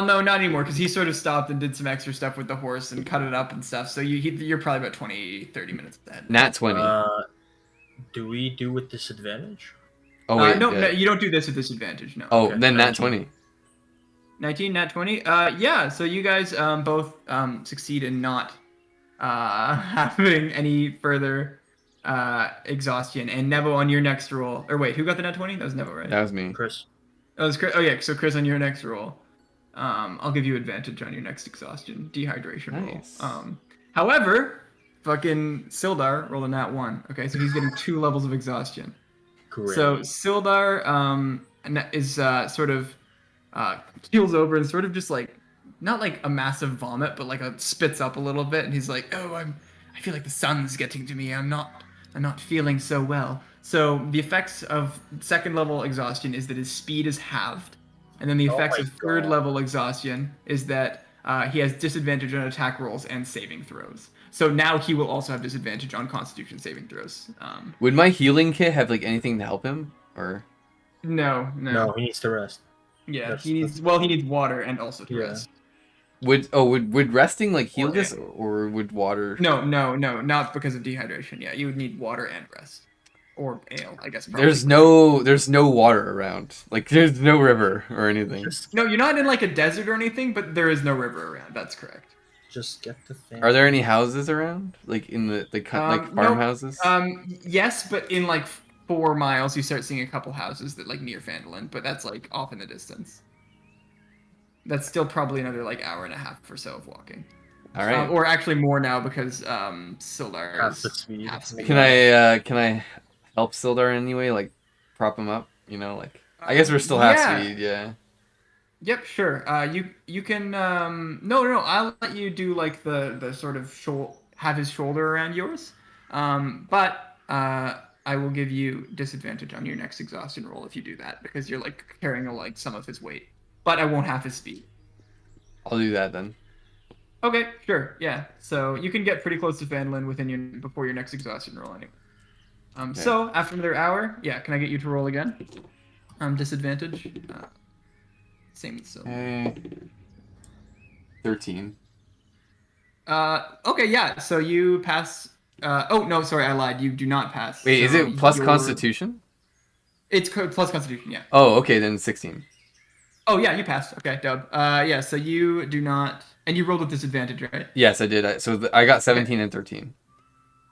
no, not anymore, because he sort of stopped and did some extra stuff with the horse and cut it up and stuff. So you're probably about 20-30 minutes ahead. nat 20. Do we do with disadvantage? Oh wait, no, you don't do this with disadvantage. No. oh okay, then nat 19. 20. 19, nat 20. Yeah. So you guys both succeed in not having any further exhaustion. And Nevo, on your next roll, or wait, who got the nat 20? That was Nevo, right? That was me. Chris. Oh, it's Chris. Oh yeah. So Chris, on your next roll, I'll give you advantage on your next exhaustion dehydration Nice. roll. However, fucking Sildar rolled a nat 1. Okay, so he's getting 2 levels of exhaustion. Great. So Sildar is sort of keels over and sort of just like, not like a massive vomit, but like spits up a little bit, and he's like, "Oh, I feel like the sun's getting to me. I'm not feeling so well." So the effects of second level exhaustion is that his speed is halved, and then the effects my of third God. level exhaustion is that he has disadvantage on attack rolls and saving throws. So now he will also have disadvantage on Constitution saving throws. Would my healing kit have like anything to help him, or? No. No, he needs to rest. Yeah, That's- he needs water and also to Yeah. rest. Would resting like heal Or- this, or would water? No, not because of dehydration. Yeah, you would need water and rest, or ale, I guess. Probably. There's no water around. Like there's no river or anything. Just No, you're not in like a desert or anything, but there is no river around. That's correct. get the thing. Are there any houses around? Like in the like No, farmhouses? Yes, but in like 4 miles, you start seeing a couple houses that like near Phandalin, but that's like off in the distance. That's still probably another like hour and a half or so of walking. All right. Or actually more now because Sildar Half is the speed. half speed. Can I help Sildar in any way? Like prop him up? You know, like I guess we're still half yeah. speed. Yeah. Yep, sure. You can no. I'll let you do like the sort of have his shoulder around yours. But I will give you disadvantage on your next exhaustion roll if you do that because you're like carrying like some of his weight. But I won't have his speed. I'll do that then. Okay, sure. Yeah. So you can get pretty close to Phandalin before your next exhaustion roll anyway. Okay. So after another hour, yeah, can I get you to roll again? Disadvantage. Same with Sylvia. 13. Okay, yeah. So you pass. Oh no, sorry, I lied. You do not pass. Wait, is So it plus your- Constitution? It's plus Constitution, yeah. Oh, okay, then 16. Oh yeah, you passed. Okay, dub. Yeah. So you do not, and you rolled with disadvantage, right? Yes, I did. I got 17 and 13.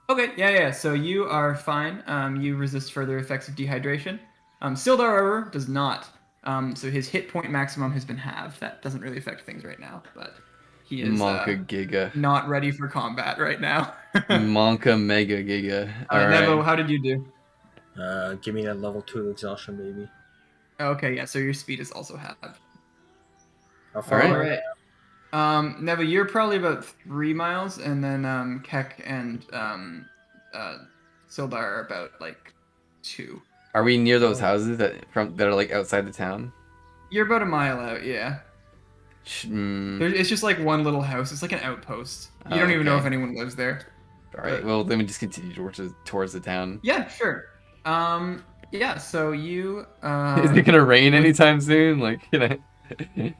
Okay. Yeah. So you are fine. You resist further effects of dehydration. Sildar, however, does not. So his hit point maximum has been halved. That doesn't really affect things right now, but he is Monka Giga. not ready for combat right now. Monka Mega Giga. All Nevo, right. how did you do? Give me that level 2 exhaustion, baby. Okay, yeah. So your speed is also halved. How far All away? Right. Neva, you're probably about 3 miles, and then Khek and Sildar are about like 2. Are we near those houses that are like outside the town? You're about a mile out, yeah. It's just like one little house. It's like an outpost. You don't even know okay. if anyone lives there. All right. Well, then we just continue towards the town. Yeah, sure. Yeah. So you. Is it gonna rain anytime soon? Like, can I?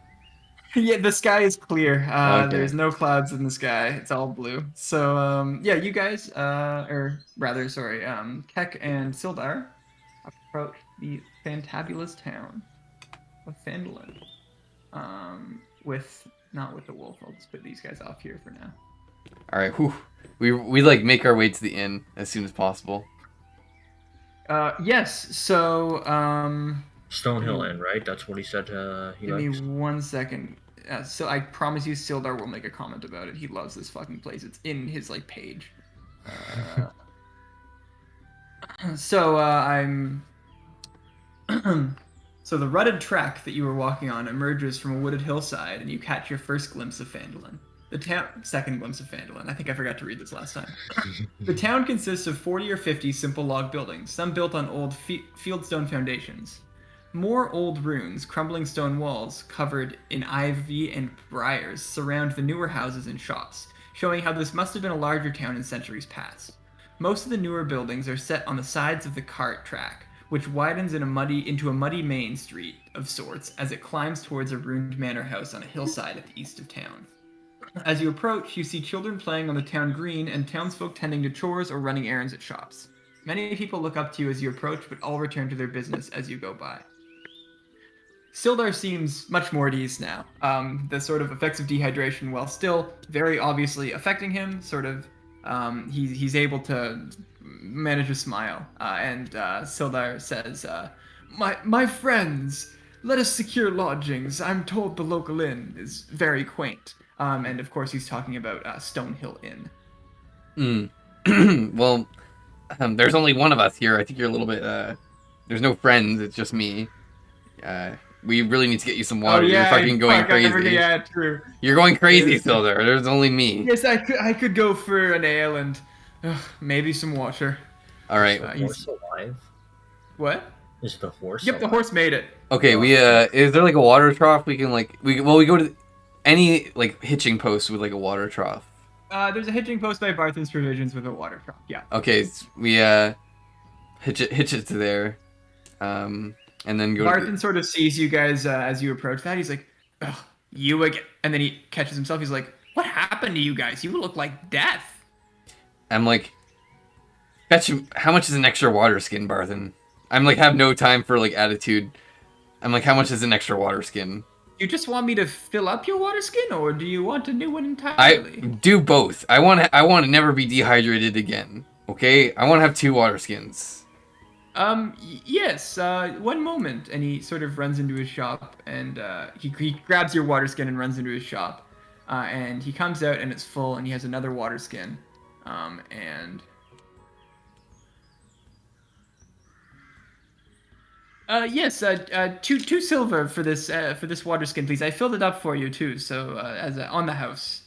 Yeah, the sky is clear. Okay. There's no clouds in the sky. It's all blue. So yeah, you guys, or rather, sorry, Khek and Sildar approach the fantabulous town of Phandalin. Not with the wolf. I'll just put these guys off here for now. All right. Whew. We like make our way to the inn as soon as possible. Yes. So Stonehill Inn, right? That's what he said. He give me likes. 1 second. So I promise you, Sildar will make a comment about it. He loves this fucking place. It's in his like page. So I'm. So the rutted track that you were walking on emerges from a wooded hillside, and you catch your first glimpse of Phandalin. Second glimpse of Phandalin. I think I forgot to read this last time. The town consists of 40 or 50 simple log buildings, some built on old fieldstone foundations. More old ruins, crumbling stone walls covered in ivy and briars surround the newer houses and shops, showing how this must have been a larger town in centuries past. Most of the newer buildings are set on the sides of the cart track, which widens into a muddy main street of sorts as it climbs towards a ruined manor house on a hillside at the east of town. As you approach, you see children playing on the town green and townsfolk tending to chores or running errands at shops. Many people look up to you as you approach, but all return to their business as you go by. Sildar seems much more at ease now. The sort of effects of dehydration, while still very obviously affecting him, he's able to manage a smile. And Sildar says, My friends, let us secure lodgings. I'm told the local inn is very quaint. And of course he's talking about Stonehill Inn. Well, there's only one of us here. I think you're a little bit. There's no friends. It's just me. We really need to get you some water. You're fucking going crazy. Yeah, true. You're going crazy still there. There's only me. Yes, I could go for an ale and maybe some water. All right. Is the horse alive? What? Is the horse? Yep, the horse made it. Okay, we is there like a water trough we can like we go to any like hitching post with like a water trough. There's a hitching post by Barthen's Provisions with a water trough. Yeah. Okay, we hitch it to there. And then go. Barthen sort of sees you guys as you approach that. He's like, "Ugh, you again." And then he catches himself. He's like, "What happened to you guys? You look like death." I'm like, fetch him. How much is an extra water skin, Barthen? I'm like, have no time for like attitude. I'm like, how much is an extra water skin? You just want me to fill up your water skin, or do you want a new one entirely? I do both. I want to never be dehydrated again. Okay, I want to have 2 water skins. Yes, 1 moment. And he sort of runs into his shop, and he grabs your water skin and runs into his shop. And he comes out, and it's full, and he has another water skin. Yes, 2 silver for this water skin, please. I filled it up for you too, so on the house.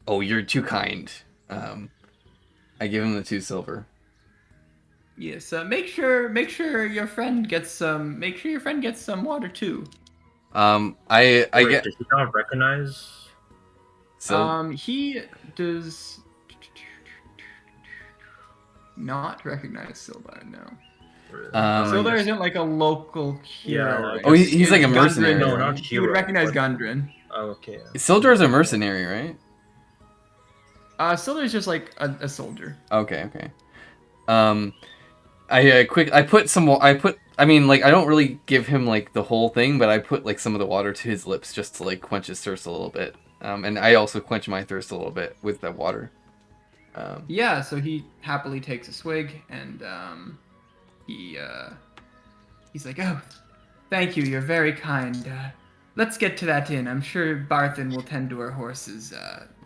Oh, you're too kind. I give him the 2 silver. Yes, make sure your friend gets some. Make sure your friend gets some water too. I Wait, get. Does he not recognize? So he does not recognize Sildar. No. Sildar isn't like a local hero. Yeah. Oh, he's like a Gundren, mercenary. No, not You would hero, recognize but- Gundren. Oh, okay. Sildar's a mercenary, right? Sildar's just like a soldier. Okay. I put some. I mean, like, I don't really give him like the whole thing, but I put like some of the water to his lips just to like quench his thirst a little bit. And I also quench my thirst a little bit with that water. Yeah, so he happily takes a swig, and he's like, "Oh, thank you. You're very kind. Let's get to that inn. I'm sure Barthen will tend to our horses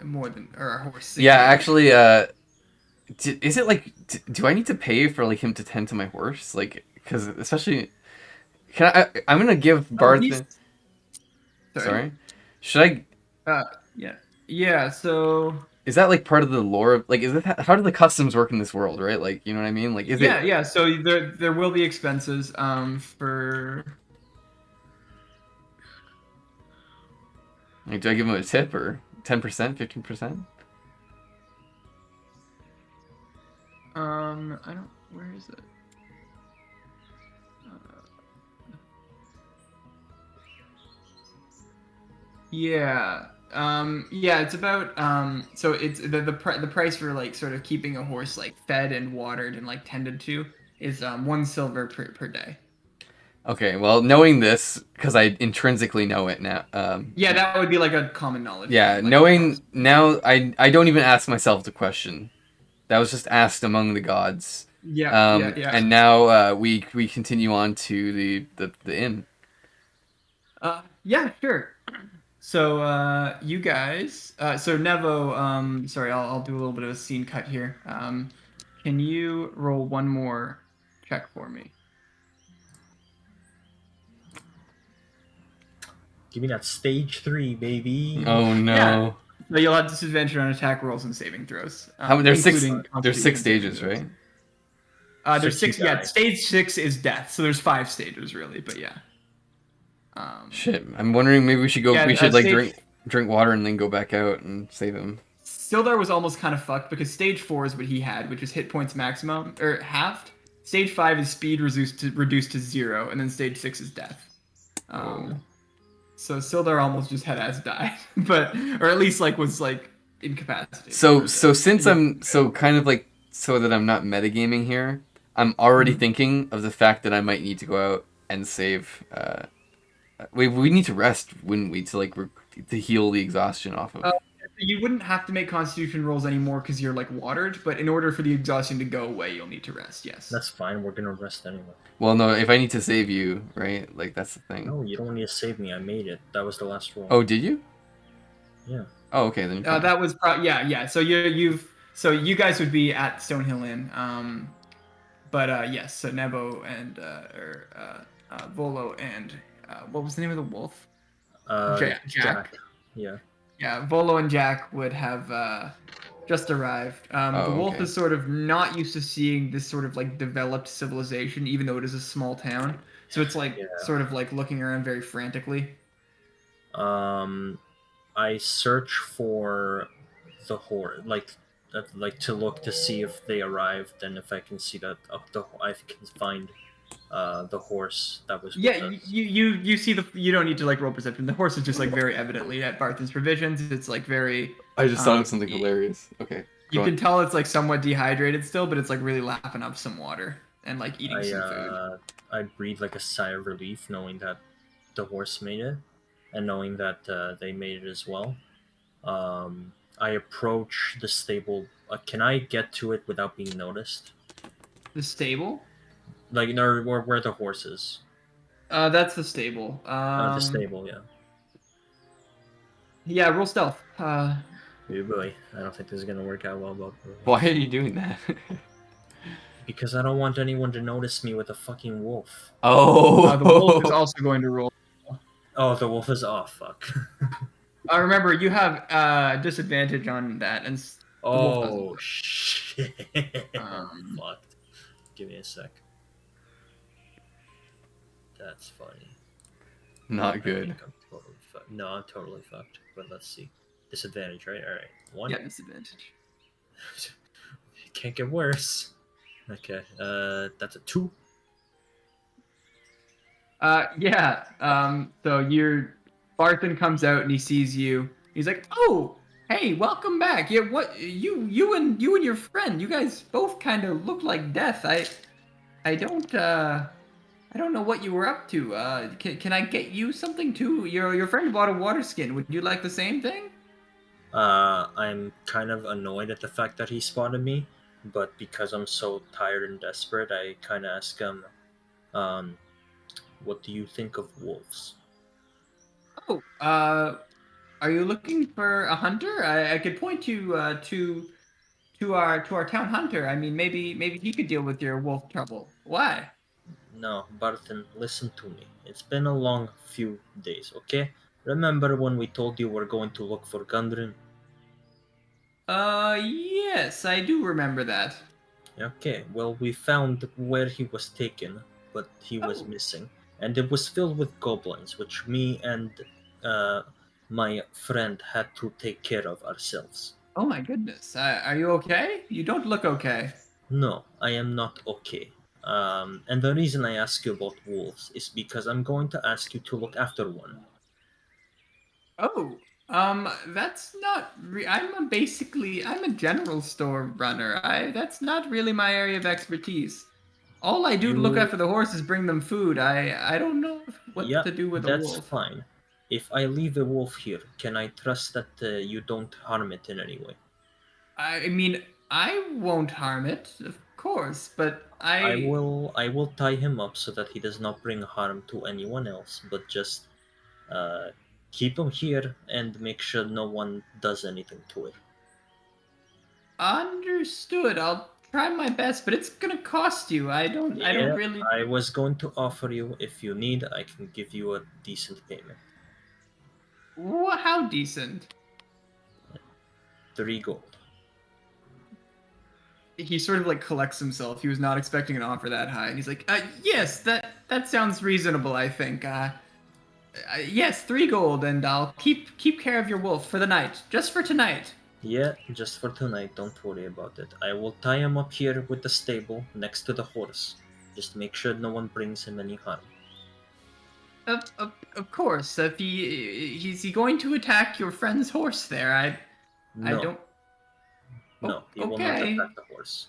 more than or our horse. Yeah, actually, is it like, do I need to pay for like him to tend to my horse? Like, because especially, I'm gonna give Barthen. Sorry. Should I? Yeah. So. Is that like part of the lore of like? Is it how do the customs work in this world? Right? Like, you know what I mean? Like, is it? Yeah. So there will be expenses for. Like, do I give him a tip or 10%, 15%? I don't. Where is it? Yeah. Yeah, it's about so it's the price for like sort of keeping a horse like fed and watered and like tended to is 1 silver per day. Okay, well, knowing this because I intrinsically know it now. Yeah, that would be like a common knowledge. Yeah, like, knowing now, I don't even ask myself the question. That was just asked among the gods. Yeah. And now we continue on to the inn. Yeah, sure. So you guys, so Nevo, sorry, I'll do a little bit of a scene cut here. Can you roll one more check for me? Give me that stage 3, baby. Oh no! Yeah. So you'll have disadvantage on attack rolls and saving throws. There's including there's 6 stages, right? There's 6. you Yeah, die. stage 6 is death. So there's 5 stages really, but yeah. Shit, I'm wondering maybe we should go. Yeah, we should like stage- drink water and then go back out and save him. Sildar was almost kind of fucked because stage 4 is what he had, which is hit points maximum or halved. Stage 5 is speed reduced to 0, and then stage 6 is death. So Sildar almost just had as died, but or at least like was like incapacitated. So since I'm so kind of like so that I'm not metagaming here, I'm already thinking of the fact that I might need to go out and save. We need to rest, wouldn't we, to like to heal the exhaustion off of. You wouldn't have to make Constitution rolls anymore because you're like watered, but in order for the exhaustion to go away, you'll need to rest. Yes. That's fine. We're gonna rest anyway. Well, no, if I need to save you, right? Like that's the thing. No, you don't need to save me. I made it. That was the last roll. Oh, did you? Yeah. Oh, okay then. That was yeah. So you guys would be at Stonehill Inn. But yes. So Nebo and Volo and what was the name of the wolf? Jack. Yeah. Yeah, Volo and Jack would have just arrived. The wolf okay. is sort of not used to seeing this sort of like developed civilization, even though it is a small town. So it's like sort of like looking around very frantically. I search for the horse, like to look to see if they arrived and if I can see that I can find the horse that was with us. You see you don't need to like roll perception. The horse is just like very evidently at Barthen's provisions. It's like very. I just thought of something hilarious. Okay. You can tell it's like somewhat dehydrated still, but it's like really lapping up some water and like eating some food. I breathe like a sigh of relief knowing that the horse made it, and knowing that they made it as well. I approach the stable. Can I get to it without being noticed? The stable? Like, no, where the horse is. That's the stable. The stable, yeah. Yeah, roll stealth. Oh boy, I don't think this is gonna work out well, but why are you doing that? because I don't want anyone to notice me with a fucking wolf. Oh, the wolf is also going to roll. Oh, the wolf is off. Fuck. Remember, you have disadvantage on that, and oh shit! I'm fucked. Give me a sec. That's funny. Not good. I think I'm totally fucked. No, I'm totally fucked. But let's see. Disadvantage, right? All right. 1. Yeah, disadvantage. It can't get worse. Okay. That's a 2. Yeah. So your Barthen comes out and he sees you. He's like, "Oh, hey, welcome back. Yeah, what you and your friend, you guys both kind of look like death. I don't know what you were up to. Can I get you something too? Your friend bought a water skin. Would you like the same thing? I'm kind of annoyed at the fact that he spotted me, but because I'm so tired and desperate, I kind of ask him, um, what do you think of wolves? Oh, are you looking for a hunter? I could point you to our town hunter. I mean, maybe he could deal with your wolf trouble. Why? No, Barton, listen to me. It's been a long few days, okay? Remember when we told you we're going to look for Gundren? Yes, I do remember that. Okay, well, we found where he was taken, but he was Oh, missing. And it was filled with goblins, which me and uh, my friend had to take care of ourselves. oh my goodness. Are you okay? You don't look okay. No, I am not okay. And the reason I ask you about wolves is because I'm going to ask you to look after one. Oh, that's not. I'm a general store runner. That's not really my area of expertise. All I do to look You after the horse is bring them food. I don't know what Yeah, to do with a that's wolf. fine. If I leave a wolf here, can I trust that you don't harm it in any way? I mean, I won't harm it, of course, but I will tie him up so that he does not bring harm to anyone else, but just uh, keep him here and make sure no one does anything to it. understood. I'll try my best, but it's gonna cost you. I don't Yeah, really. I was going to offer you, if you need, I can give you a decent payment. How decent? 3 gold. He sort of like collects himself. He was not expecting an offer that high, and he's like, yes, that sounds reasonable. I think. Yes, 3 gold, and I'll keep care of your wolf for the night, just for tonight. Yeah, just for tonight, don't worry about it. I will tie him up here with the stable next to the horse. Just make sure no one brings him any harm. Of course. If is he going to attack your friend's horse there? I No, don't. no, he will not Okay. attack the horse.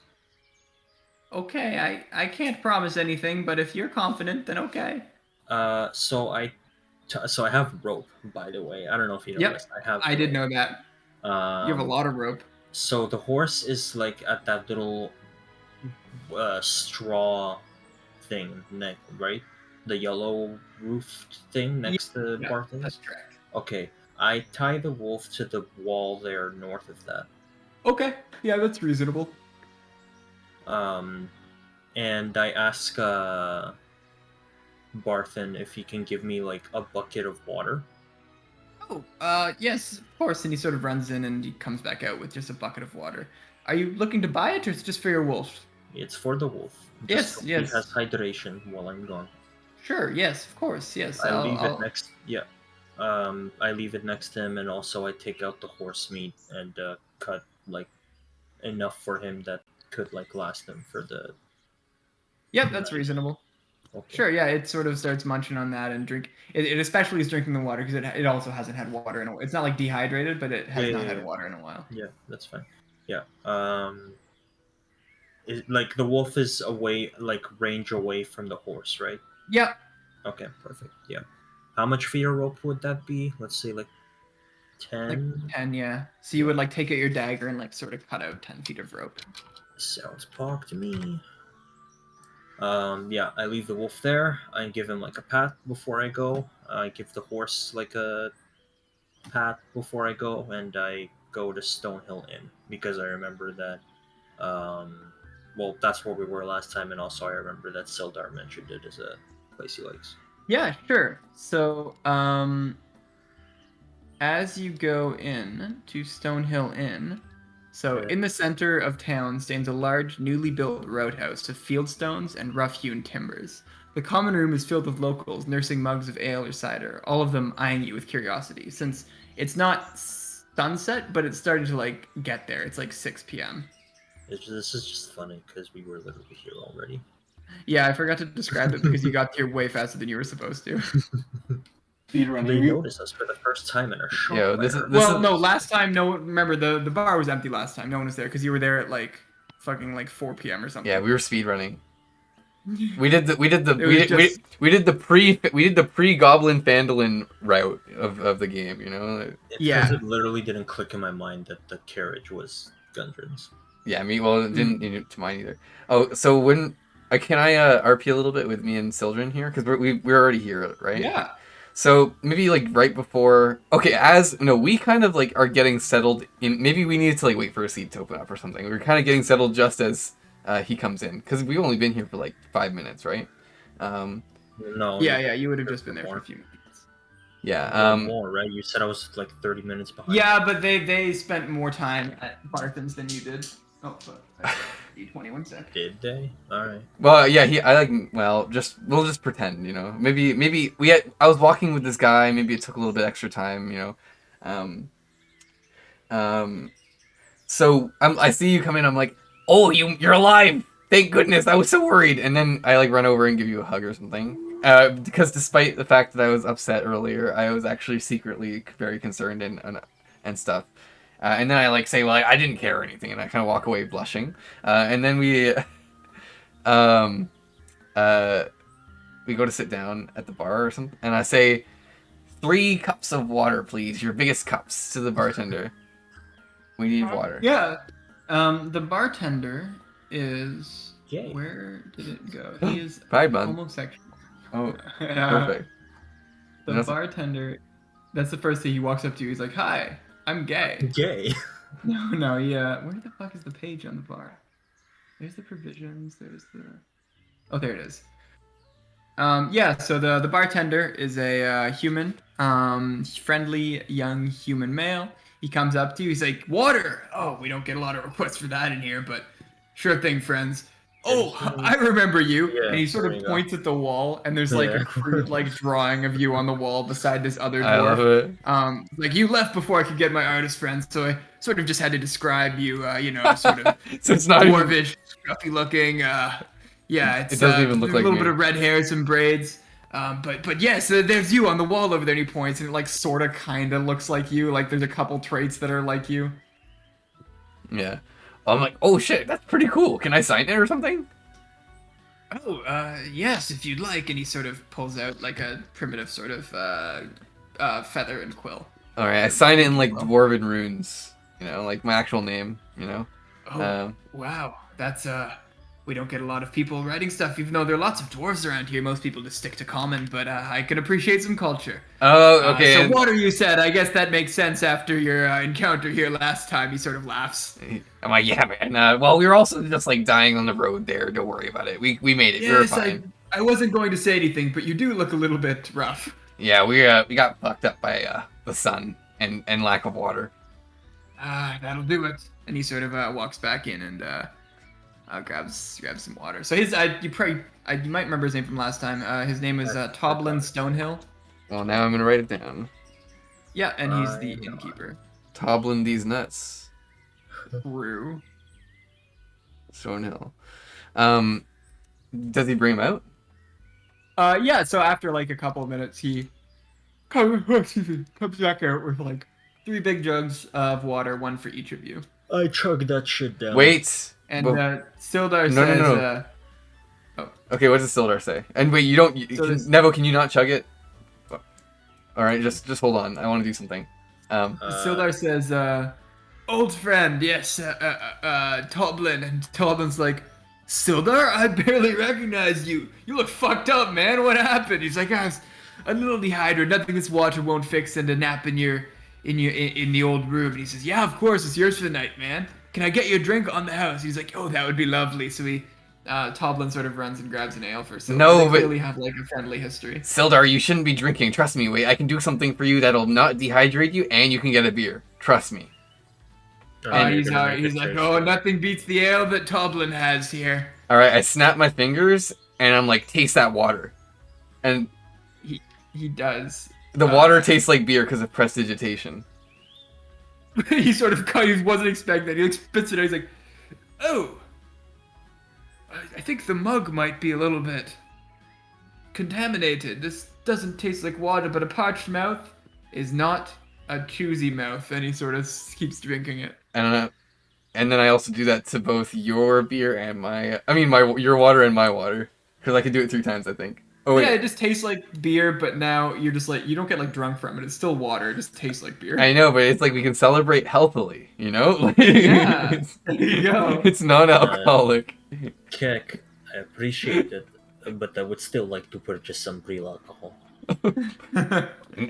Okay. I can't promise anything, but if you're confident, then okay. So I have rope, by the way. I don't know if you Yep. noticed. I have I did rope. know that. You have a Um, lot of rope. so the horse is like at that little straw thing, right? The yellow roofed thing Yeah, next to yeah, that's Barton's. correct. Okay, I tie the wolf to the wall there north of that. Okay. Yeah, that's reasonable. Um, and I ask Barthen if he can give me like a bucket of water. Oh, yes, of course. And he sort of runs in and he comes back out with just a bucket of water. Are you looking to buy it, or is it just for your wolf? It's for the wolf, just Yes, so he has yes. hydration while I'm gone. Sure, yes, of course, yes. I leave it I'll next. Yeah, I leave it next to him, and also I take out the horse meat and cut like enough for him that could like last him for the Yep, that's night. reasonable. Okay. Sure, yeah, it sort of starts munching on that and drink. It especially is drinking the water because it also hasn't had water in a while. It's not like dehydrated, but it Yeah, has yeah, not had yeah. water in a while. Yeah, that's fine. Yeah. Like the wolf is away, like range away from the horse, right? Yep, Okay, perfect. Yeah. How much feeder rope would that be? Let's say like like 10. 10, yeah. So you Yeah. would like take out your dagger and like sort of cut out 10 feet of rope. Sounds pog to me. Yeah, I leave the wolf there. I give him like a pat before I go. I give the horse like a pat before I go, and I go to Stonehill Inn because I remember that. Well, that's where we were last time, and also I remember that Sildar mentioned it as a place he likes. Yeah, sure. So, as you go in to Stonehill Inn, so Okay. in the center of town stands a large, newly built roadhouse of fieldstones and rough-hewn timbers. The common room is filled with locals nursing mugs of ale or cider, all of them eyeing you with curiosity, since it's not sunset, but it's starting to like get there. It's like 6 p.m. This is just funny because we were literally here already. Yeah, I forgot to describe it because you got here way faster than you were supposed to. Speed They running. noticed us for the first time in a short Yo, this is manner. this Well, is no, last time no one remember the bar was empty last time. No one was there because you were there at like fucking like 4 p.m. or yeah, something. we were speed running. We did the It was just- we did the pre-Goblin Phandalin route of the game, you know? It's Yeah. because it literally didn't click in my mind that the carriage was Gundren's. Yeah, it didn't to mine either. Oh, so when can I RP a little bit with me and Sildren here, because we're already here, right? Yeah. So maybe like right before, we kind of like are getting settled in. Maybe we needed to like wait for a seat to open up or something. We're kind of getting settled just as he comes in, because we've only been here for like 5 minutes, right? No. Yeah, you would have just been there for a few minutes. Yeah. More, right? You said I was like 30 minutes behind. Yeah, but they spent more time at Barthen's than you did. Oh, fuck. D20, 1 sec. Did they? All right. Well, yeah, we'll just pretend, you know. Maybe I was walking with this guy. Maybe it took a little bit extra time, you know. So I see you come in. I'm like, oh, you're alive! Thank goodness. I was so worried. And then I like run over and give you a hug or something. Because despite the fact that I was upset earlier, I was actually secretly very concerned and stuff. And then I like say, well, I didn't care or anything, and I kind of walk away blushing. And then we go to sit down at the bar or something, and I say, 3 cups of water, please. Your biggest cups, to the bartender. We need water. Yeah. The bartender is... Yay. Where did it go? He is Bye, bud. homosexual. Oh, perfect. The bartender, that's the first thing he walks up to you. He's like, hi, I'm gay. Yay. No, yeah. Where the fuck is the page on the bar? There's the provisions, there's the... Oh, there it is. Yeah, so the bartender is a human, friendly young human male. He comes up to you, he's like, water! Oh, we don't get a lot of requests for that in here, but sure thing, friends. Oh, I remember you. Yeah, and he sort there of you go. points at the wall, and there's like Yeah. a crude like drawing of you on the wall beside this other I love dwarf. it. Like you left before I could get my artist friends, so I sort of just had to describe you, sort of So it's not even... dwarvish, scruffy looking. Yeah, it's It doesn't even look a like little me. bit of red hair, some braids. But yes, there's you on the wall over there. And he points, and it like sort of kind of looks like you. Like there's a couple traits that are like you. Yeah. I'm like, oh shit, that's pretty cool. Can I sign it or something? Oh, yes, if you'd like. And he sort of pulls out like a primitive sort of feather and quill. All right, I sign it in like dwarven runes. You know, like my actual name. You know. Oh, wow, that's we don't get a lot of people writing stuff, even though there are lots of dwarves around here. Most people just stick to common, but I can appreciate some culture. Oh, okay. So water, you said. I guess that makes sense after your encounter here last time. He sort of laughs. I'm like, yeah, man. Well, we were also just like dying on the road there. Don't worry about it. We made it. We were Yes, fine. I wasn't going to say anything, but you do look a little bit rough. Yeah, we got fucked up by the sun and lack of water. That'll do it. And he sort of walks back in and grabs some water. So his you might remember his name from last time. His name is Toblin Stonehill. Well, now I'm gonna write it down. Yeah, and he's the innkeeper. Toblin these nuts. Rue. Stonehill. Does he bring him out? Yeah. So after like a couple of minutes, he comes back out with like 3 big jugs of water, 1 for each of you. I chug that shit down. Wait. And Well, Sildar no, says, no. Okay, what does Sildar say? And wait, you don't... Nevo, can you not chug it? Alright, just hold on. I want to do something. Sildar says, old friend, yes, Toblin. And Toblin's like, Sildar, I barely recognize you. You look fucked up, man. What happened? He's like, I was a little dehydrated. Nothing this water won't fix, and a nap in the old room. And he says, yeah, of course, it's yours for the night, man. Can I get you a drink on the house? He's like, oh, that would be lovely. So Toblin sort of runs and grabs an ale for Sildar. No, they but- clearly have like a friendly history. Sildar, you shouldn't be drinking. Trust me. Wait, I can do something for you that'll not dehydrate you, and you can get a beer. Trust me. He's like, oh, nothing beats the ale that Toblin has here. Alright, I snap my fingers, and I'm like, taste that water. And He does. the water tastes like beer because of prestidigitation. He sort of he wasn't expecting that. He like spits it out. He's like, oh, I think the mug might be a little bit contaminated. This doesn't taste like water, but a parched mouth is not a choosy mouth. And he sort of keeps drinking it. And then I also do that to both your beer and your water and my water. Because I could do it 3 times, I think. Oh wait. Yeah, it just tastes like beer, but now you're just like you don't get like drunk from it. It's still water. It just tastes like beer. I know, but it's like we can celebrate healthily, you know? Like, Yeah. it's, There you go. it's non-alcoholic. Kek, I appreciate it, but I would still like to purchase some real alcohol.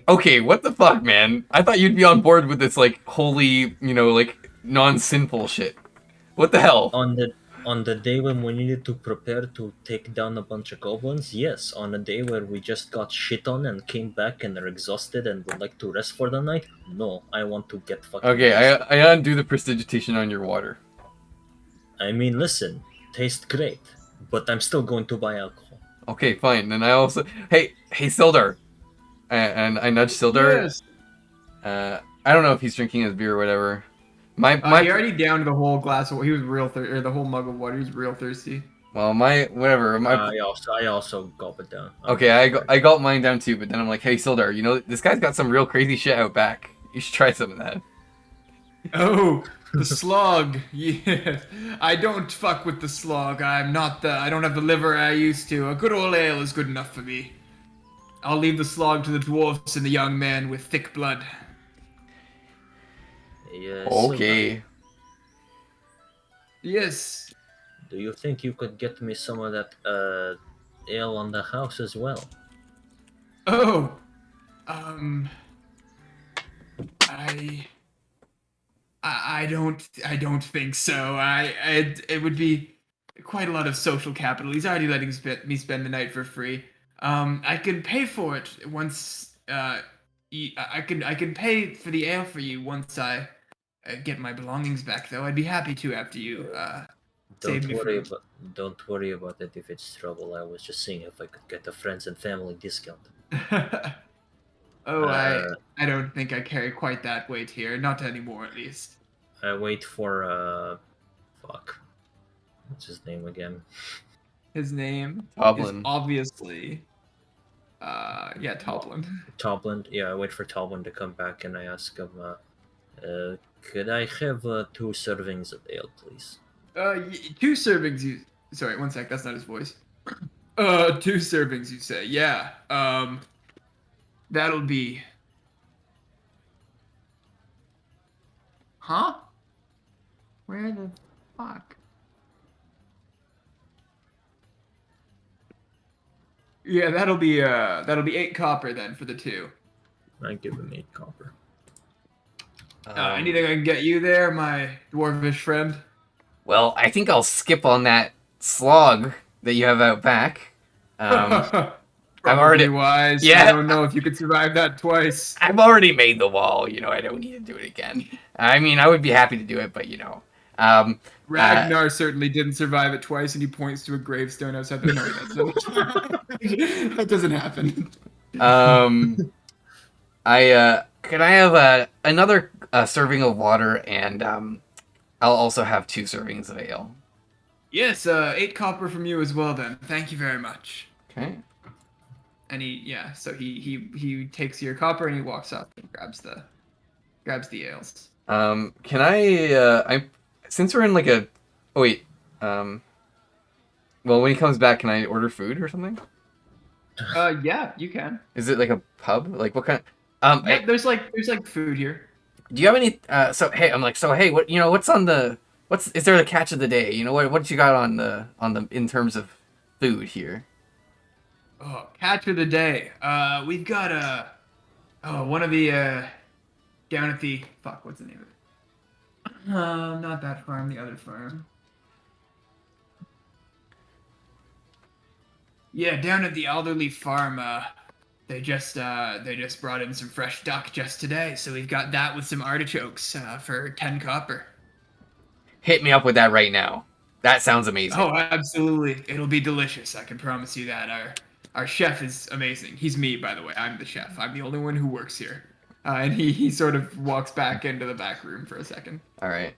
Okay, what the fuck, man? I thought you'd be on board with this, like, holy, you know, like, non-sinful shit. What the hell? On the day when we needed to prepare to take down a bunch of goblins, yes. On a day where we just got shit on and came back and are exhausted and would like to rest for the night, no, I want to get fucking Okay, wasted. I undo the prestidigitation on your water. I mean, listen, tastes great, but I'm still going to buy alcohol. Okay, fine. Then I also... Hey, Sildar. And I nudge Sildar. Yes. I don't know if he's drinking his beer or whatever. He already downed the whole glass of. He was real thirsty, or the whole mug of water. He was real thirsty. Well, whatever. I also gulp it down. Okay, I got mine down too, but then I'm like, hey, Sildar, you know, this guy's got some real crazy shit out back. You should try some of that. Oh, the slog. Yes. I don't fuck with the slog. I don't have the liver I used to. A good old ale is good enough for me. I'll leave the slog to the dwarves and the young man with thick blood. Yes. Okay. Yes. Do you think you could get me some of that ale on the house as well? Oh. I don't think so. It would be quite a lot of social capital. He's already letting me spend the night for free. I can pay for it once. I can pay for the ale for you once I get my belongings back. Though I'd be happy to after you save me from. Don't worry about it if it's trouble. I was just seeing if I could get a friends and family discount. Oh, I don't think I carry quite that weight here. Not anymore, at least. I wait for fuck. What's his name again? His name Toblin. is obviously, yeah, Toblin. Toblin. Yeah, I wait for Toblin to come back and I ask him, could I have 2 servings of ale, please? 2 servings. Sorry, one sec. That's not his voice. 2 servings, you say? Yeah. That'll be. Huh? Where the fuck? Yeah, that'll be 8 copper then for the 2. I give him 8 copper. Anything I can get you there, my dwarvish friend? Well, I think I'll skip on that slog that you have out back. I'm already- wise. Yeah. I don't know if you could survive that twice. I've already made the wall, you know, I don't need to do it again. I mean, I would be happy to do it, but you know. Ragnar certainly didn't survive it twice, and he points to a gravestone outside the. No, that doesn't happen. Could I have another serving of water, and I'll also have 2 servings of ale. Yes, 8 copper from you as well. Then, thank you very much. Okay. And so he takes your copper and he walks up and grabs the ales. Can I since we're in like a, oh wait, well, when he comes back, can I order food or something? Yeah, you can. Is it like a pub? Like what kind? Yeah, there's like food here. Do you have any? So hey, what is there the catch of the day? You know what you got on the in terms of food here? Oh, catch of the day. We've got one of the down at the what's the name of it? Not that farm, the other farm. Yeah, down at the elderly farm. They just brought in some fresh duck just today, so we've got that with some artichokes for 10 copper. Hit me up with that right now. That sounds amazing. Oh, absolutely. It'll be delicious. I can promise you that. Our chef is amazing. He's me, by the way. I'm the chef. I'm the only one who works here. And he sort of walks back into the back room for a second. All right.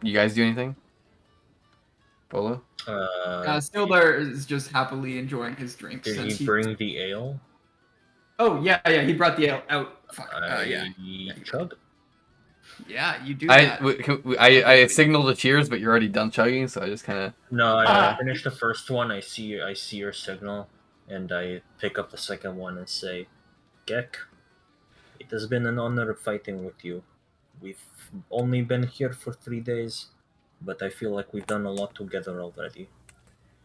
You guys do anything? Volo? Sildar is just happily enjoying his drink. Did he bring the ale? Oh, yeah, he brought the ale out. Fuck. I chug. Yeah, you do I, that. I signaled the cheers, but you're already done chugging, so I just kind of. No, I Ah. finished the first one. I see your signal, and I pick up the second one and say, Gek, it has been an honor fighting with you. We've only been here for 3 days, but I feel like we've done a lot together already.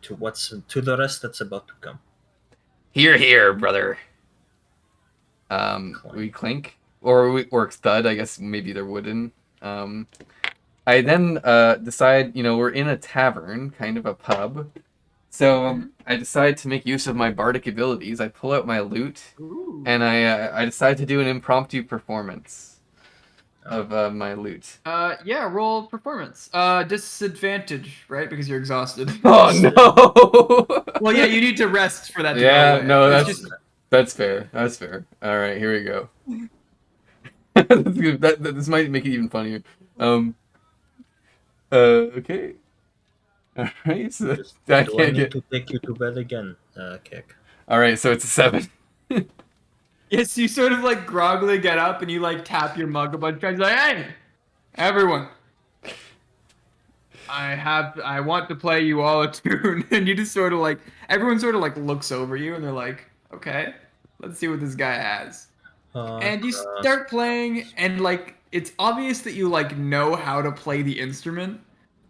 To the rest that's about to come. Here, here, brother. We Clank. clink, or thud. I guess maybe they're wooden. I then decide, we're in a tavern, kind of a pub. So I decide to make use of my bardic abilities. I pull out my lute, Ooh. and I decide to do an impromptu performance of my lute. Yeah, roll performance. Disadvantage, right? Because you're exhausted. Oh no! Well, yeah, you need to rest for that to go Yeah, away. no, It's that's just that's fair. That's fair. All right, here we go. This might make it even funnier. Okay. All right. So I Do I can't need get. to take you to bed again, Kek? All right, so it's a 7. yes, you sort of like groggily get up and you like tap your mug a bunch of times, like, hey, everyone. I want to play you all a tune, and you just sort of like everyone sort of like looks over you and they're like, okay, let's see what this guy has. And you start playing, and like it's obvious that you like know how to play the instrument,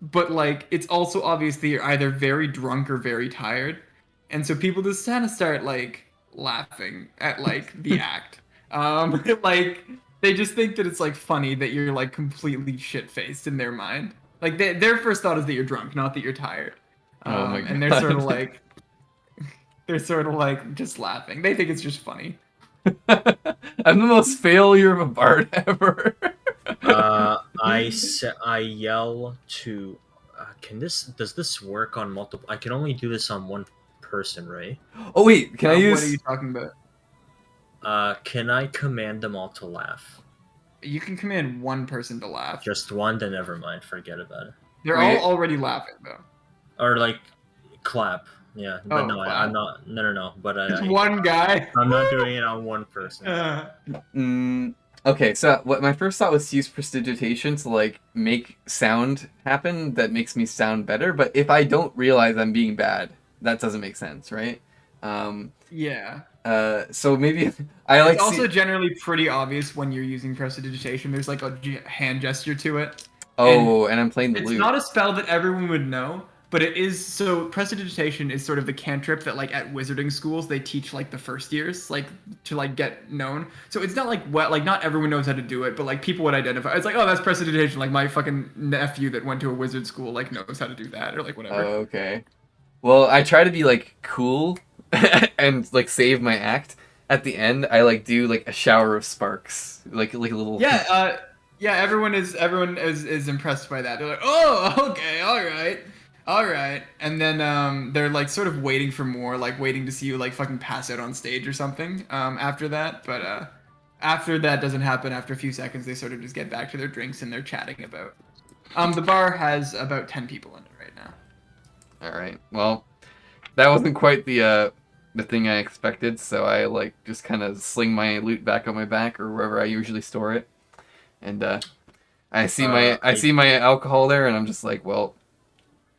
but like it's also obvious that you're either very drunk or very tired, and so people just kind of start like laughing at like the act. Like they just think that it's like funny that you're like completely shit faced in their mind. Like their first thought is that you're drunk, not that you're tired. Oh my And they're sort of god. like just laughing. They think it's just funny. I'm the most failure of a bard ever. I yell to. Does this work on multiple? I can only do this on one person, right? Oh wait, can I What are use? you talking about? Can I command them all to laugh? You can command one person to laugh. Just one, then never mind. Forget about it. They're Wait. all already laughing though. Or like, clap. Yeah, but Oh, no, clap. I'm not. No. But Just one guy. I'm not doing it on one person. Okay, so what my first thought was to use prestidigitation to like make sound happen that makes me sound better. But if I don't realize I'm being bad, that doesn't make sense, right? Yeah. So maybe I like. It's also generally pretty obvious when you're using prestidigitation. There's like a hand gesture to it. Oh, and I'm playing the It's lute. not a spell that everyone would know, but it is. So prestidigitation is sort of the cantrip that like at wizarding schools they teach like the first years, like to like get known. So it's not like not everyone knows how to do it, but like people would identify. It's like, oh, that's prestidigitation. Like my fucking nephew that went to a wizard school like knows how to do that or like whatever. Oh, okay. Well, I try to be like cool and like save my act. At the end, I like do like a shower of sparks, like a little. Yeah, yeah. Everyone is impressed by that. They're like, oh, okay, all right. And then they're like sort of waiting for more, like waiting to see you like fucking pass out on stage or something. After that, but after that doesn't happen, after a few seconds, they sort of just get back to their drinks and they're chatting about. The bar has about 10 people in it right now. All right. Well, that wasn't quite the thing I expected, so I like just kind of sling my loot back on my back or wherever I usually store it, and I see my alcohol there, and I'm just like, well,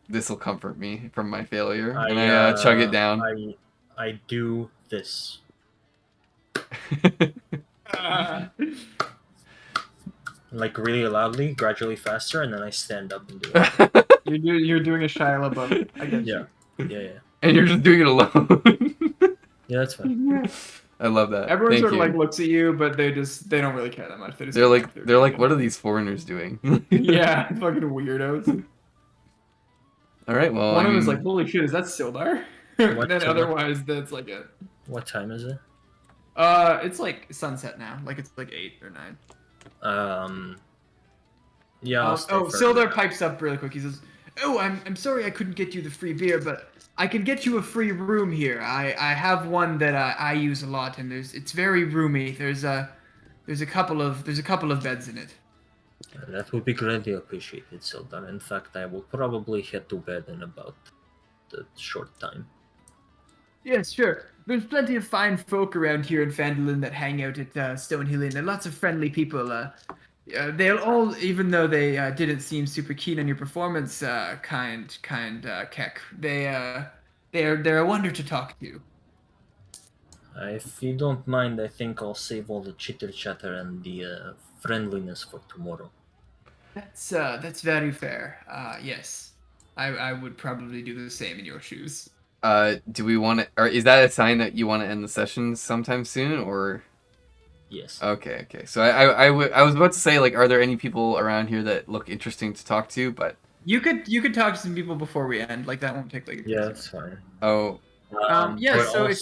this will comfort me from my failure, and I chug it down. I do this. Like really loudly, gradually faster, and then I stand up and do it. You're doing a Shia LaBeouf. I get you. Yeah. And you're just doing it alone. Yeah, that's fine. I love that. Everyone Thank sort of you. like looks at you, but they don't really care that much. They're like, what are these foreigners doing? Yeah, fucking weirdos. All right, well, One of them is like, holy shit, is that Sildar? What Then time? otherwise, that's like it. What time is it? It's like sunset now. Like it's like 8 or 9. Yeah. I'll stay for Sildar pipes up really quick. He says, "Oh, I'm sorry I couldn't get you the free beer, but I can get you a free room here. I have one that I use a lot, and it's very roomy. There's a couple of beds in it." That would be greatly appreciated, Sildar. In fact, I will probably head to bed in about a short time. Yes, sure. There's plenty of fine folk around here in Phandalin that hang out at Stonehill Inn, and lots of friendly people. They'll all, even though they didn't seem super keen on your performance, kind Keck. They're a wonder to talk to. If you don't mind, I think I'll save all the chitter chatter and the friendliness for tomorrow. That's very fair. Yes, I would probably do the same in your shoes. Do we want to, or is that a sign that you want to end the session sometime soon, or? Yes. Okay. So I was about to say, like, are there any people around here that look interesting to talk to? But You could talk to some people before we end. Like that won't take like a Yeah, crazy that's fine. oh, Yeah, But so if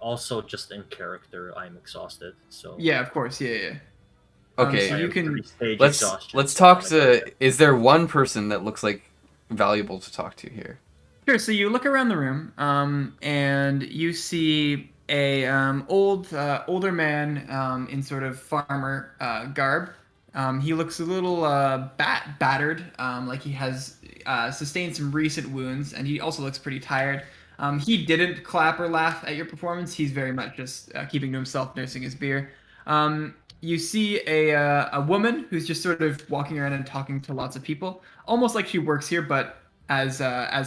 also just in character, I'm exhausted. So yeah, of course, yeah. okay. So I you have can 3 stage Let's exhaustion. let's talk I to. gotta- Is there one person that looks like valuable to talk to here? sure. So you look around the room, and you see a older man, in sort of farmer garb. He looks a little battered, like he has sustained some recent wounds, and he also looks pretty tired. He didn't clap or laugh at your performance. He's very much just keeping to himself, nursing his beer. You see a woman who's just sort of walking around and talking to lots of people, almost like she works here, but as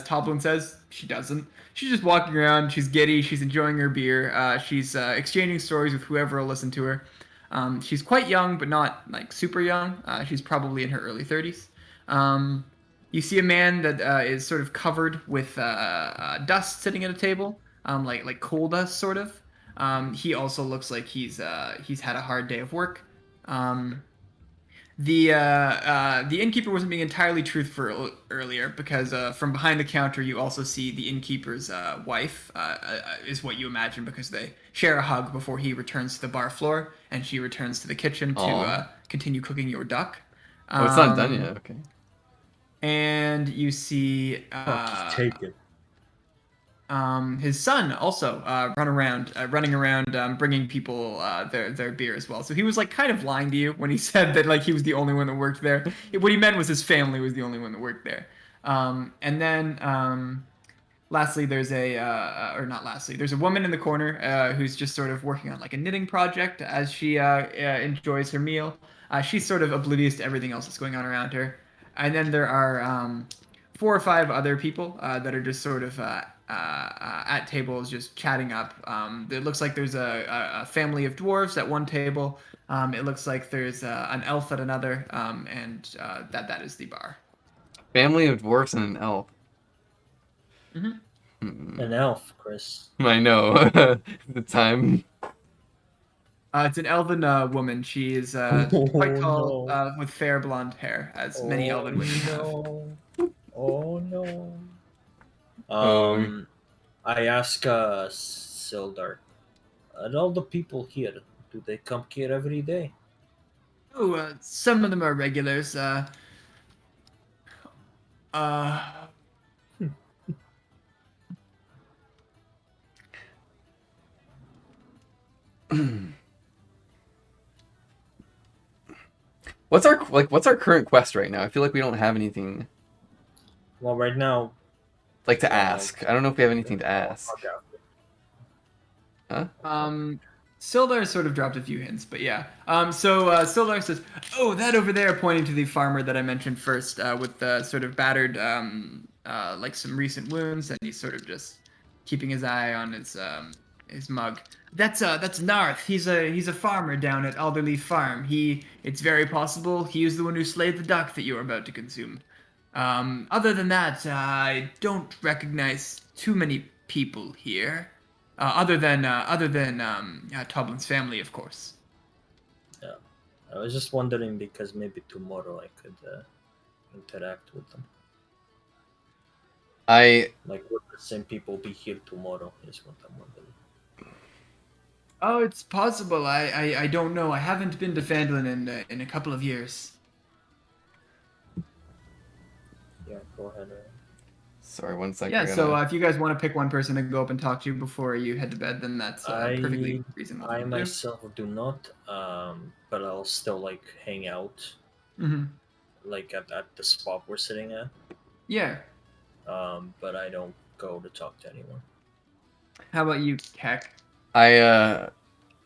Toblin says, she doesn't. She's just walking around. She's giddy. She's enjoying her beer. She's exchanging stories with whoever will listen to her. She's quite young, but not like super young. She's probably in her early 30s. Um, you see a man that is sort of covered with dust sitting at a table, like coal dust, sort of. He also looks like he's had a hard day of work. Um, the innkeeper wasn't being entirely truthful earlier because from behind the counter you also see the innkeeper's wife is what you imagine because they share a hug before he returns to the bar floor and she returns to the kitchen to Aw. continue cooking your duck. Oh, it's not done Um, yet. Okay. and you see Fuck, take it. his son also running around, bringing people their beer as well. So he was like kind of lying to you when he said that like he was the only one that worked there. What he meant was his family was the only one that worked there. And then lastly, or not lastly, there's a woman in the corner who's just sort of working on like a knitting project as she enjoys her meal. She's sort of oblivious to everything else that's going on around her. And then there are 4 or 5 other people that are just sort of at tables just chatting up. It looks like there's a family of dwarves at one table. It looks like there's an elf at another, and that is the bar. Family of dwarfs and an elf. Mhm. An elf, Chris. I know. The time. It's an elven woman. She is quite tall, no. with fair blonde hair, as many Oh elven women have. no. Oh no. Oh. I ask Sildar, and all the people here, do they come here every day? Oh, some of them are regulars. Uh, What's our current quest right now? I feel like we don't have anything Well, right now, like to ask. I don't know if we have anything to ask. Huh? Sildar sort of dropped a few hints, but yeah. So Sildar says, "Oh, that over there," pointing to the farmer that I mentioned first, with the sort of battered, like some recent wounds, and he's sort of just keeping his eye on his mug. That's Narth. He's a farmer down at Alderleaf Farm. It's very possible he was the one who slayed the duck that you are about to consume. Other than that, I don't recognize too many people here. Other than Toblin's family, of course. Yeah, I was just wondering because maybe tomorrow I could interact with them. I Like, would the same people be here tomorrow? Is what I'm wondering. Oh, it's possible. I don't know. I haven't been to Phandalin in a couple of years. Yeah, go ahead. sorry, one second. Yeah. I So gotta- if you guys want to pick one person to go up and talk to before you head to bed, then that's perfectly reasonable. I to do. myself do not, but I'll still like hang out, Mhm. like at the spot we're sitting at. Yeah. But I don't go to talk to anyone. How about you, Khek? I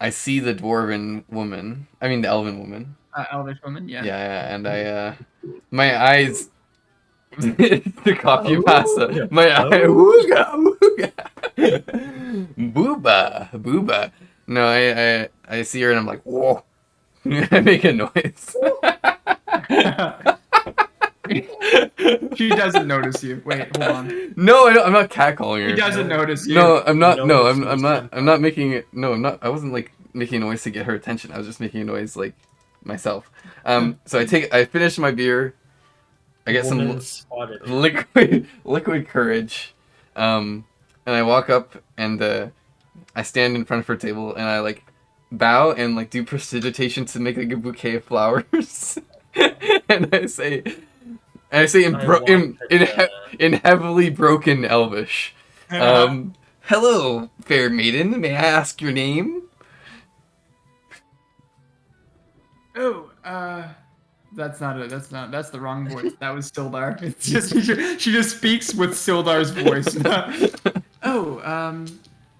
I see the dwarven woman. I mean the elven woman. Elvish woman. Yeah. Yeah, and I my eyes the copy pasta. My eye wooga wooga. Booba. No, I see her and I'm like, whoa. I make a noise. She doesn't notice you. Wait, hold on. No, I'm not catcalling her. She doesn't notice you. No, I'm not. No, Notice I'm you not. said I'm not making it. No, I'm not. I wasn't like making a noise to get her attention. I was just making a noise like myself. So I finish my beer. I get some Woman spotted. liquid courage, and I walk up and I stand in front of her table and I like bow and like do prestidigitation to make like a bouquet of flowers, and I say in heavily broken Elvish, hello, fair maiden. May I ask your name? Oh, that's the wrong voice. That was Sildar. It's just she just speaks with Sildar's voice.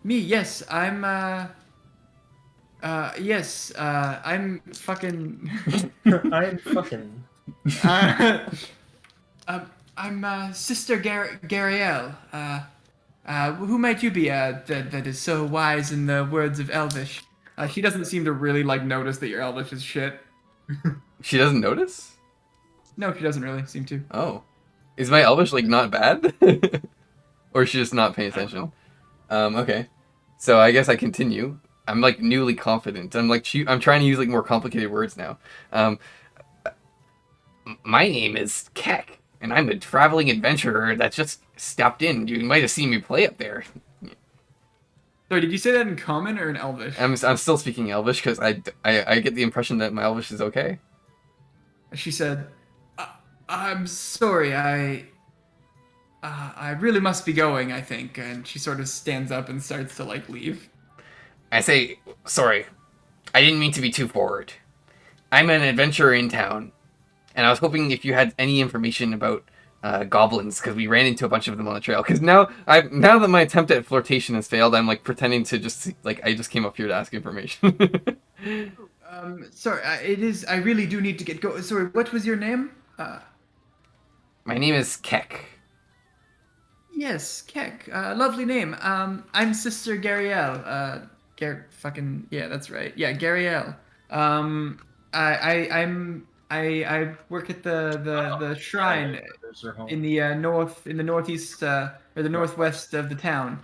Me. Yes, I'm I'm fucking I'm fucking. I'm Sister Gariel. Who might you be? That is so wise in the words of Elvish. She doesn't seem to really like notice that your Elvish is shit. She doesn't notice? No, she doesn't really seem to. Oh. Is my Elvish, like, not bad? Or is she just not paying attention? Okay. So I guess I continue. I'm, like, newly confident. I'm trying to use, like, more complicated words now. My name is Khek, and I'm a traveling adventurer that just stopped in. You might have seen me play up there. Sorry, did you say that in Common or in Elvish? I'm still speaking Elvish because I get the impression that my Elvish is okay. She said, "I'm sorry, I really must be going, I think." And she sort of stands up and starts to like leave. I say, sorry, I didn't mean to be too forward. I'm an adventurer in town, and I was hoping if you had any information about goblins, because we ran into a bunch of them on the trail. Because now that my attempt at flirtation has failed, I'm like pretending to just like I just came up here to ask information. Sorry, I really do need to get go. Sorry, what was your name? My name is Khek. Yes, Khek. Lovely name. I'm Sister Gariel. Yeah, that's right. Yeah, Gariel. I work at the shrine in the northeast or the northwest of the town.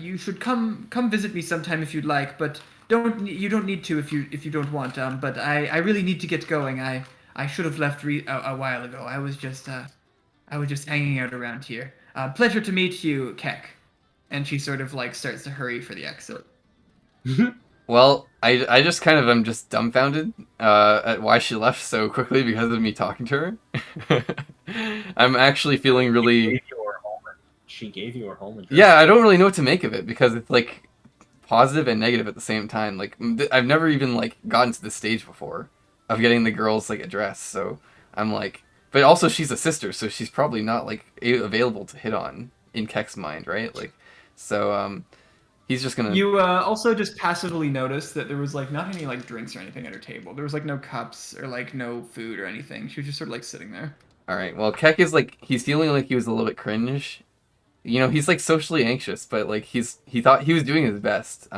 You should come visit me sometime if you'd like, but you don't need to if you don't want. But I really need to get going. I should have left a while ago. I was just hanging out around here. Pleasure to meet you, Khek. And she sort of like starts to hurry for the exit. Well, I just kind of am just dumbfounded at why she left so quickly because of me talking to her. I'm actually feeling really... She gave you her home address. Yeah, I don't really know what to make of it because it's like positive and negative at the same time. Like I've never even like gotten to this stage before of getting the girl's like address. So I'm like, but also she's a sister, so she's probably not like available to hit on in Khek's mind, right? Like, so he's just gonna. You also just passively noticed that there was like not any like drinks or anything at her table. There was like no cups or like no food or anything. She was just sort of like sitting there. All right. Well, Khek is like he's feeling like he was a little bit cringe. You know, he's like socially anxious, but like he thought he was doing his best.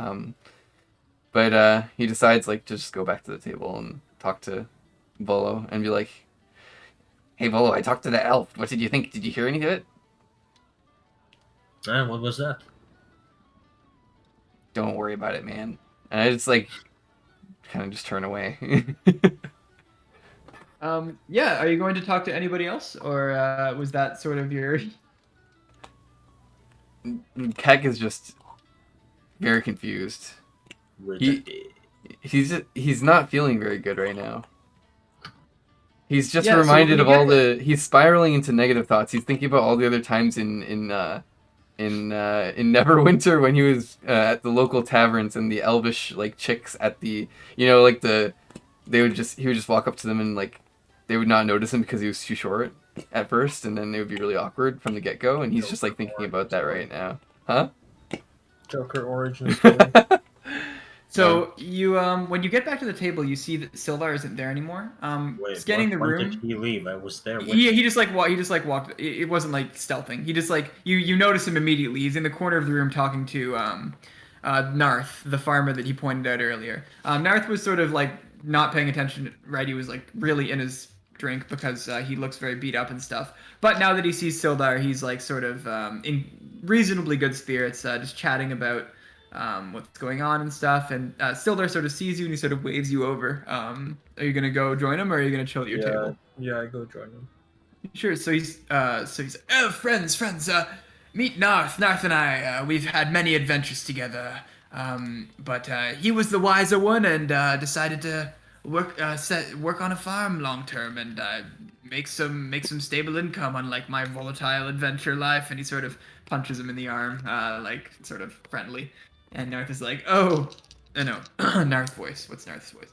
But he decides like to just go back to the table and talk to Volo and be like, "Hey Volo, I talked to the elf. What did you think? Did you hear any of it?" What was that? Don't worry about it, man. And I just like kind of just turn away. Yeah, are you going to talk to anybody else, or was that sort of your? Khek is just very confused. He's not feeling very good right now. He's just reminded of all he's spiraling into negative thoughts. He's thinking about all the other times in Neverwinter when he was at the local taverns and the elvish like chicks at the like he would just walk up to them and like they would not notice him because he was too short at first, and then they would be really awkward from the get-go, and he's just like thinking about that right now. Huh? Joker origin story. So you when you get back to the table, you see that Sildar isn't there anymore. Wait, Scanning the when room. did he leave? I was there. When... Yeah, he just like walked. It wasn't like stealthing. He just like you notice him immediately. He's in the corner of the room talking to Narth, the farmer that he pointed out earlier. Narth was sort of like not paying attention. Right, he was like really in his drink because he looks very beat up and stuff. But now that he sees Sildar, he's like sort of in reasonably good spirits, just chatting about what's going on and stuff. And Sildar sort of sees you and he sort of waves you over. Are you gonna go join him or are you gonna chill at your table? Yeah, I go join him. Sure. So he's oh, friends, meet Narth. Narth and I, we've had many adventures together. But he was the wiser one and decided to work on a farm long term and make some stable income, unlike my volatile adventure life. And he sort of punches him in the arm, like sort of friendly. And Narth is like, oh, no, Narth voice. What's Narth's voice?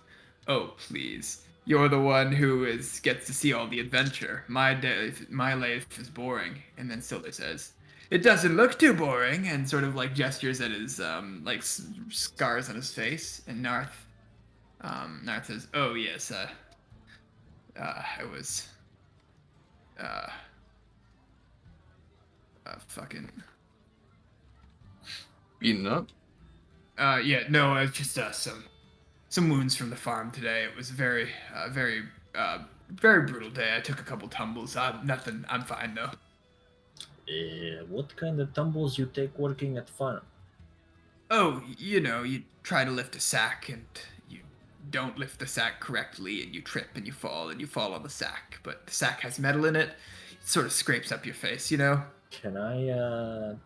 Oh, please. You're the one who gets to see all the adventure. My life is boring. And then Sildar says, "It doesn't look too boring," and sort of like gestures at his like scars on his face. And Narth says, "Oh yes, I was, fucking, Beaten up. yeah, no, it's just some wounds from the farm today. It was a very brutal day. I took a couple tumbles. Nothing. I'm fine though." What kind of tumbles you take working at farm? Oh, you know, you try to lift a sack and you don't lift the sack correctly and you trip and you fall on the sack, but the sack has metal in it. It sort of scrapes up your face, you know? Can I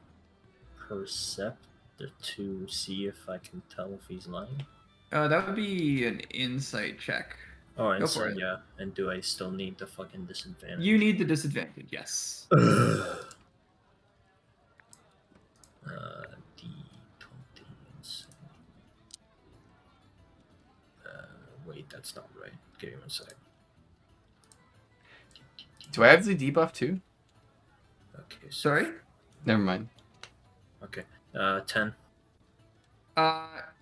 percept to see if I can tell if he's lying? That would be an insight check. Oh, Go and for it. yeah. And do I still need the fucking disadvantage? You need the disadvantage, yes. D20 insane. Wait, that's not right. Give me one sec. Do I have the debuff too? Okay, so, Sorry? Never mind. okay. 10.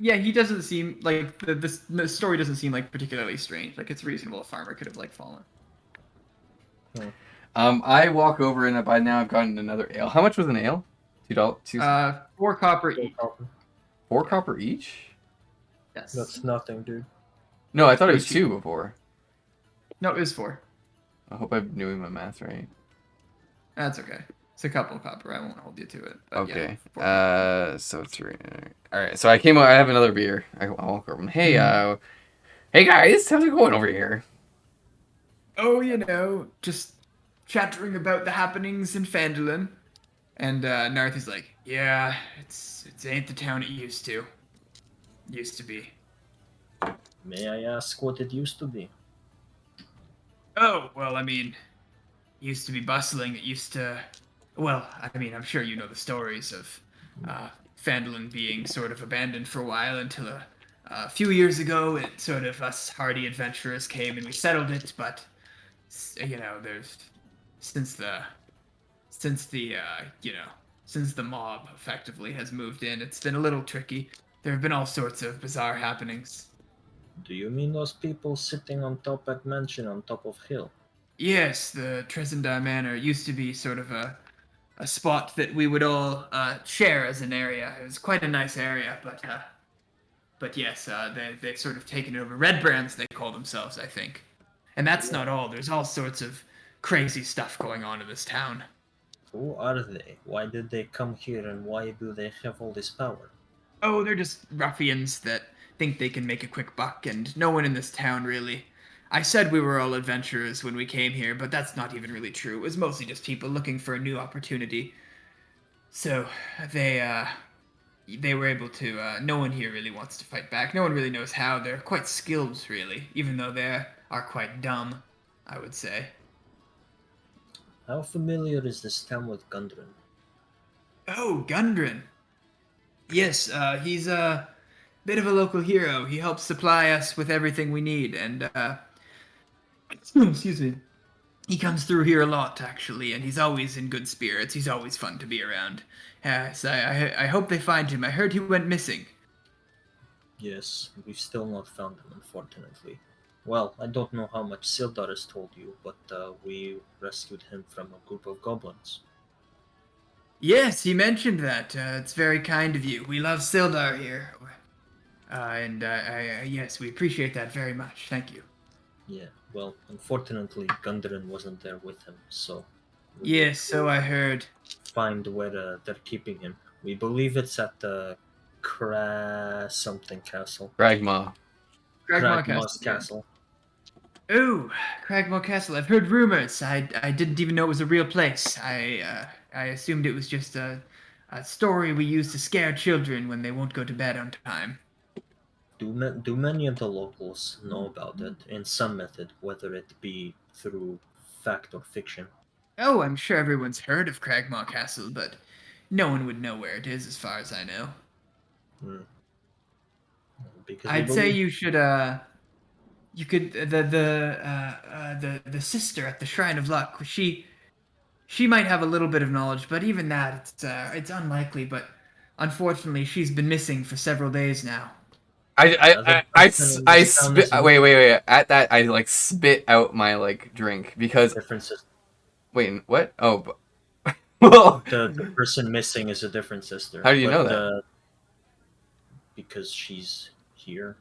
Yeah, he doesn't seem like the story doesn't seem like particularly strange. Like it's reasonable a farmer could have like fallen. I walk over and by now I've gotten another ale. How much was an ale? $2. 4 copper each. Four copper each? Yes. That's nothing, dude. No, I thought it was 2 before. No, it was 4. I hope I'm doing my math right. That's okay. It's a couple of copper. I won't hold you to it. But Okay. Yeah, 4 So 3. All right. So I came. I have another beer. I walk over. Hey, hey guys, how's it going over here? Oh, you know, just chattering about the happenings in Phandalin. And Narth is like, yeah, it's ain't the town it used to. Used to be. May I ask what it used to be? Oh, well, I mean, used to be bustling. It used to. Well, I mean, I'm sure you know the stories of Phandalin being sort of abandoned for a while until a few years ago, it sort of us hardy adventurers came and we settled it. But you know, there's since the mob effectively has moved in, it's been a little tricky. There have been all sorts of bizarre happenings. Do you mean those people sitting on top at mansion on top of hill? Yes, the Tresendar Manor used to be sort of a spot that we would all share as an area. It was quite a nice area, but yes, they've sort of taken it over. Red Brands, they call themselves, I think. And that's not all. There's all sorts of crazy stuff going on in this town. Who are they? Why did they come here and why do they have all this power? Oh, they're just ruffians that think they can make a quick buck, and no one in this town really. I said we were all adventurers when we came here, but that's not even really true. It was mostly just people looking for a new opportunity. So they were able to. No one here really wants to fight back. No one really knows how. They're quite skilled, really, even though they are quite dumb, I would say. How familiar is this town with Gundren? Oh, Gundren. Yes, he's a bit of a local hero. He helps supply us with everything we need, and excuse me. He comes through here a lot, actually, and he's always in good spirits. He's always fun to be around. So I hope they find him. I heard he went missing. Yes, we've still not found him, unfortunately. Well, I don't know how much Sildar has told you, but we rescued him from a group of goblins. Yes, he mentioned that. It's very kind of you. We love Sildar here. Yes, we appreciate that very much. Thank you. Yeah, well, unfortunately, Gundren wasn't there with him, so... we Yes, need so to I heard. find where they're keeping him. We believe it's at the something castle. Cragmaw. Cragmaw Cragma's Castle. castle. Ooh, Cragmaw Castle. I've heard rumors. I didn't even know it was a real place. I assumed it was just a story we use to scare children when they won't go to bed on time. Do many of the locals know about it in some method, whether it be through fact or fiction? Oh, I'm sure everyone's heard of Cragmaw Castle, but no one would know where it is as far as I know. Hmm. Because I'd say you should you could the sister at the Shrine of Luck. She might have a little bit of knowledge, but even that it's unlikely. But unfortunately, she's been missing for several days now. I spit. Wait. At that, I like spit out my like drink because. Differences. Wait, what? Oh, well. The person missing is a different sister. How do you know that? Because she's here.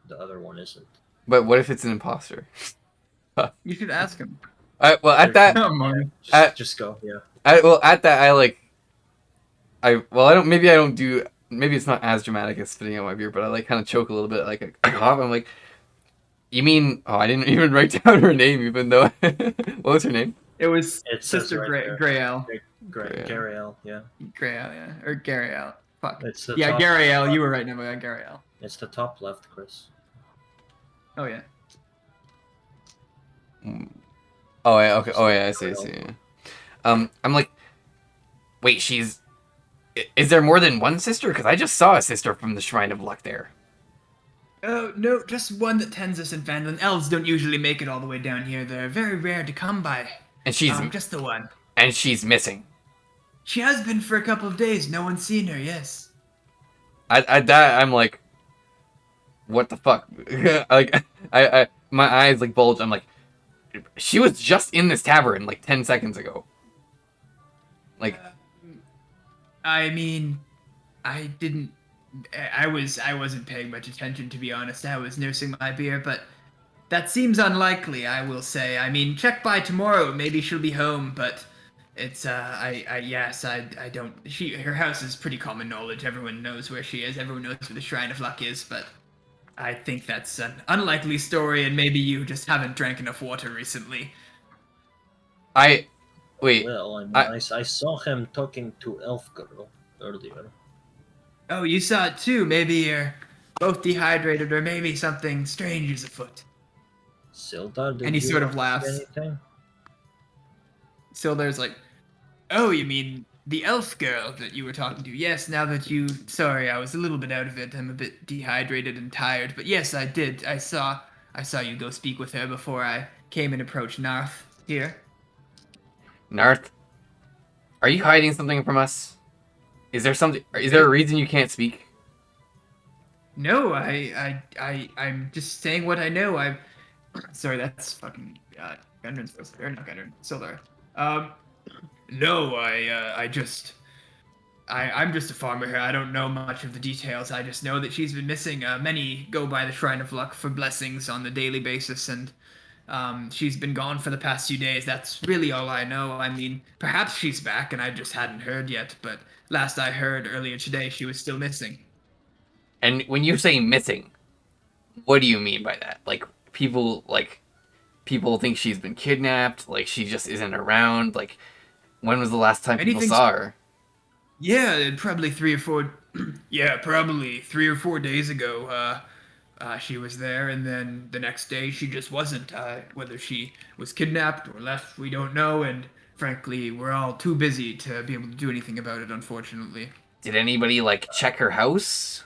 The other one isn't. But what if it's an imposter? You should ask him. Well, at that, Come on. Just go. Yeah. at that, I don't. Maybe I don't do. Maybe it's not as dramatic as spitting out my beer, but I like kind of choke a little bit, like a cough. I'm like, you mean? Oh, I didn't even write down her name, even though. What was her name? It was It says Sister right Grayle. Gariel, yeah. Grayle, yeah. Or Gariel. Fuck. It's the Yeah, top, Gariel. You were right, no, Gariel. It's the top left, Chris. Oh, yeah. Oh yeah, okay. Oh yeah, I see. Yeah. I'm like, wait, is there more than one sister? Because I just saw a sister from the Shrine of Luck there. Oh, no, just one that tends us in Phandalin. Elves don't usually make it all the way down here. They're very rare to come by. And she's just the one. And she's missing. She has been for a couple of days. No one's seen her, yes. I'm like, what the fuck? Like, my eyes like bulge. I'm like, she was just in this tavern like 10 seconds ago. Like, I mean, I wasn't paying much attention, to be honest. I was nursing my beer, but that seems unlikely, I will say. I mean, check by tomorrow. Maybe she'll be home, but it's, I don't, her house is pretty common knowledge. Everyone knows where she is. Everyone knows where the Shrine of Luck is, but I think that's an unlikely story, and maybe you just haven't drank enough water recently. Well, I mean, I saw him talking to Elf Girl earlier. Oh, you saw it too. Maybe you're both dehydrated, or maybe something strange is afoot. Sildar, did And he you sort of see laughs. anything? Sildar's like, oh, you mean the elf girl that you were talking to? Yes, now that you... Sorry, I was a little bit out of it. I'm a bit dehydrated and tired. But yes, I did. I saw you go speak with her before I came and approached Narth here. Narth, are you hiding something from us? Is there a reason you can't speak? No, I'm just saying what I know. Sorry, that's fucking Gundren's voice. Or not Gundren, Sildar. No, I'm just a farmer here. I don't know much of the details. I just know that she's been missing. Many go by the Shrine of Luck for blessings on the daily basis, and she's been gone for the past few days. That's really all I know. I mean, perhaps she's back and I just hadn't heard yet, but last I heard earlier today, she was still missing. And when you say missing, what do you mean by that? Like, people think she's been kidnapped, like she just isn't around, like, when was the last time people saw her? Yeah, probably 3 or 4 days ago. She was there, and then the next day she just wasn't. Whether she was kidnapped or left, we don't know, and frankly, we're all too busy to be able to do anything about it, unfortunately. Did anybody, like, check her house?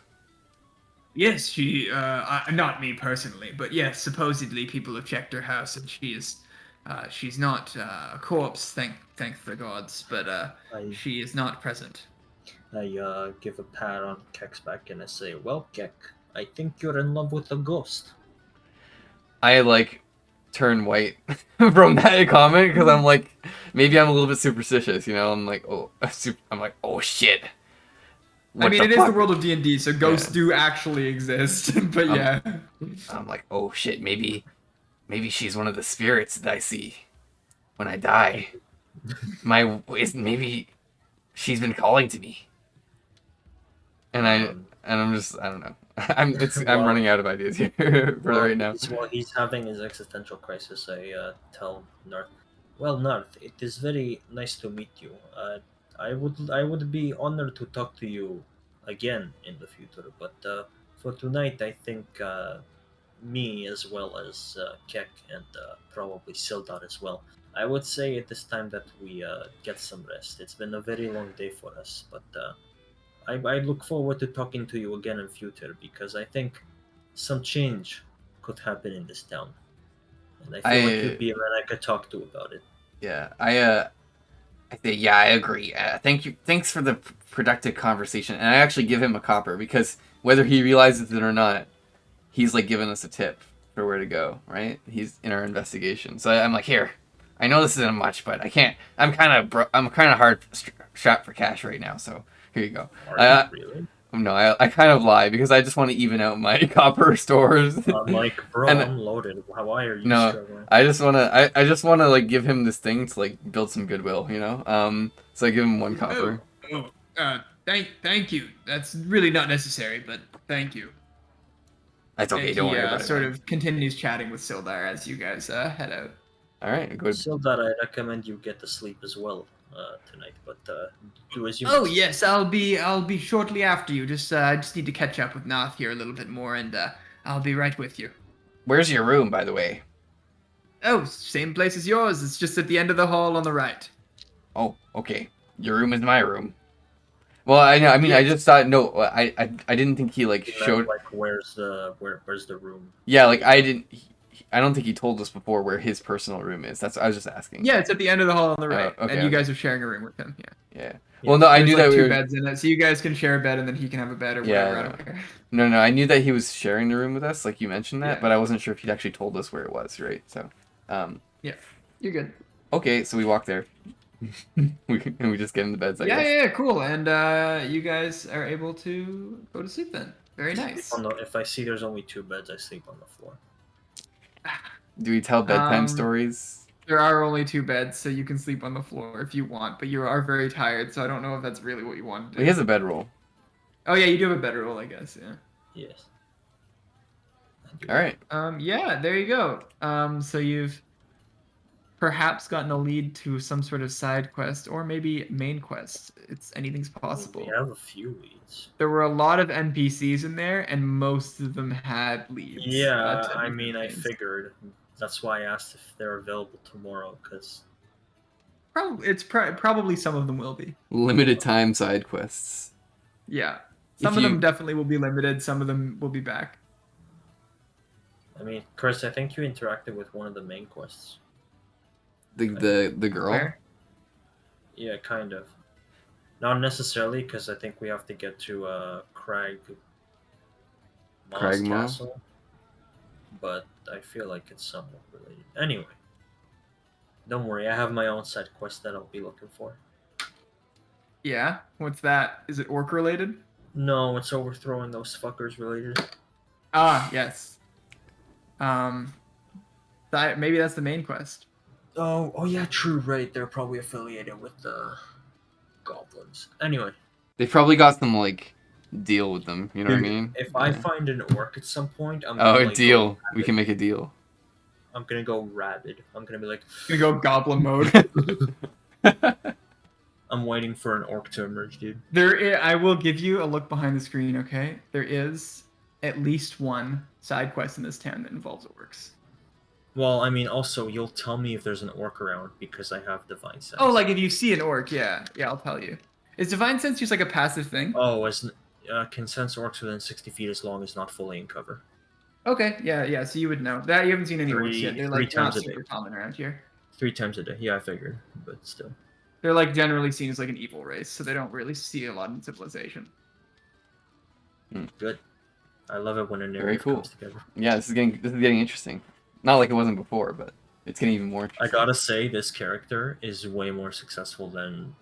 Yes, she, not me personally, but yes, supposedly people have checked her house, and she is She's not a corpse, thank the gods, but I she is not present. give a pat on Kek's back and I say, "Well, Kek, I think you're in love with a ghost." I like turn white from that comment because I'm like, maybe I'm a little bit superstitious, you know. I'm like, I'm like, oh shit. I What mean, the it is fuck? the world of D&D, so ghosts do actually exist. But yeah, I'm like, oh shit, maybe she's one of the spirits that I see when I die. Maybe she's been calling to me, and I don't know. I'm Well, running out of ideas here for right now. while he's having his existential crisis, I tell North, "Well, North, it is very nice to meet you. I would be honored to talk to you again in the future, but for tonight, I think me as well as Kek and probably Sildar as well. I would say it is time that we get some rest. It's been a very long day for us, but I look forward to talking to you again in future because I think some change could happen in this town, and I feel like you'd I be a man I could talk to about it." Yeah, I say yeah, I agree. Thank you, thanks for the productive conversation, and I actually give him a copper because whether he realizes it or not, he's like giving us a tip for where to go. Right? He's in our investigation, so I'm like, here. I know this isn't much, but I can't. I'm kind of hard strapped for cash right now, so here you go. Are you really? No, I kind of lie because I just want to even out my copper stores. I'm like, bro, And I'm loaded. Why are you no, struggling? I just wanna like give him this thing to like build some goodwill, you know. So I give him one copper. thank you. That's really not necessary, but thank you. That's okay. And Don't he worry about sort it. of continues chatting with Sildar as you guys head out. All right, good. So that I recommend you get to sleep as well tonight, but do as you Oh must. yes, I'll be shortly after you. I just need to catch up with Nath here a little bit more, and I'll be right with you. Where's your room, by the way? Oh, same place as yours. It's just at the end of the hall on the right. Oh, okay. Your room is my room. Well, I know. I mean, I Yes. just thought no. I didn't think he like You meant, showed. like, where's the room? Yeah, like I didn't. I don't think he told us before where his personal room is. That's I was just asking. Yeah, it's at the end of the hall on the right, okay, and you okay. guys are sharing a room with him. Yeah. Yeah. Well, no, I There's knew like that we two were. beds in it, so you guys can share a bed, and then he can have a bed or whatever. I don't care. No, I knew that he was sharing the room with us, like you mentioned that, Yeah. but I wasn't sure if he'd actually told us where it was, right? So, Yeah, you're good. okay, so we walk there. we just get in the beds, I guess. Yeah, cool. And you guys are able to go to sleep then. Very nice. Oh no! If I see there's only two beds, I sleep on the floor. Do we tell bedtime Um, stories? There are only two beds, so you can sleep on the floor if you want, but you are very tired, so I don't know if that's really what you want to do. He has a bedroll. Oh yeah, you do have a bedroll, I guess, yeah. Yes. All right. Yeah, there you go. So you've perhaps gotten a lead to some sort of side quest or maybe main quest. Anything's possible. We have a few leads. There were a lot of NPCs in there, and most of them had leads. Yeah, to I mean, I different things. figured. That's why I asked if they're available tomorrow, because Probably some of them will be. Limited time side quests. Yeah. Some of them definitely will be limited, some of them will be back. I mean, Chris, I think you interacted with one of the main quests. The girl. Where? Yeah, kind of. Not necessarily, because I think we have to get to Cragmaw Castle, but I feel like it's somewhat related. Anyway, don't worry, I have my own side quest that I'll be looking for. Yeah? What's that? Is it orc related? No, it's overthrowing those fuckers related. Ah, yes. Maybe that's the main quest. Oh yeah, true, right. They're probably affiliated with the goblins. Anyway. They probably got some, like, deal with them, you know what I mean? If I find an orc at some point, I'm gonna, gonna, like, deal. We can make a deal. I'm gonna go rabid. I'm gonna be like... Gonna go goblin mode. I'm waiting for an orc to emerge, dude. I will give you a look behind the screen, okay? There is at least one side quest in this town that involves orcs. Well, I mean, also, you'll tell me if there's an orc around, because I have Divine Sense. Oh, like if you see an orc, yeah. Yeah, I'll tell you. Is Divine Sense just like a passive thing? Oh, can sense orcs within 60 feet as long as not fully in cover. Okay, yeah, so you would know. That you haven't seen any orcs yet. They're like not times a super day. common around here. 3 times a day. Yeah, I figured, but still. They're like generally seen as like an evil race, so they don't really see a lot in civilization. Good. I love it when a Very narrative cool. comes together. Yeah, this is getting interesting. Not like it wasn't before, but it's getting even more I interesting. gotta say, this character is way more successful than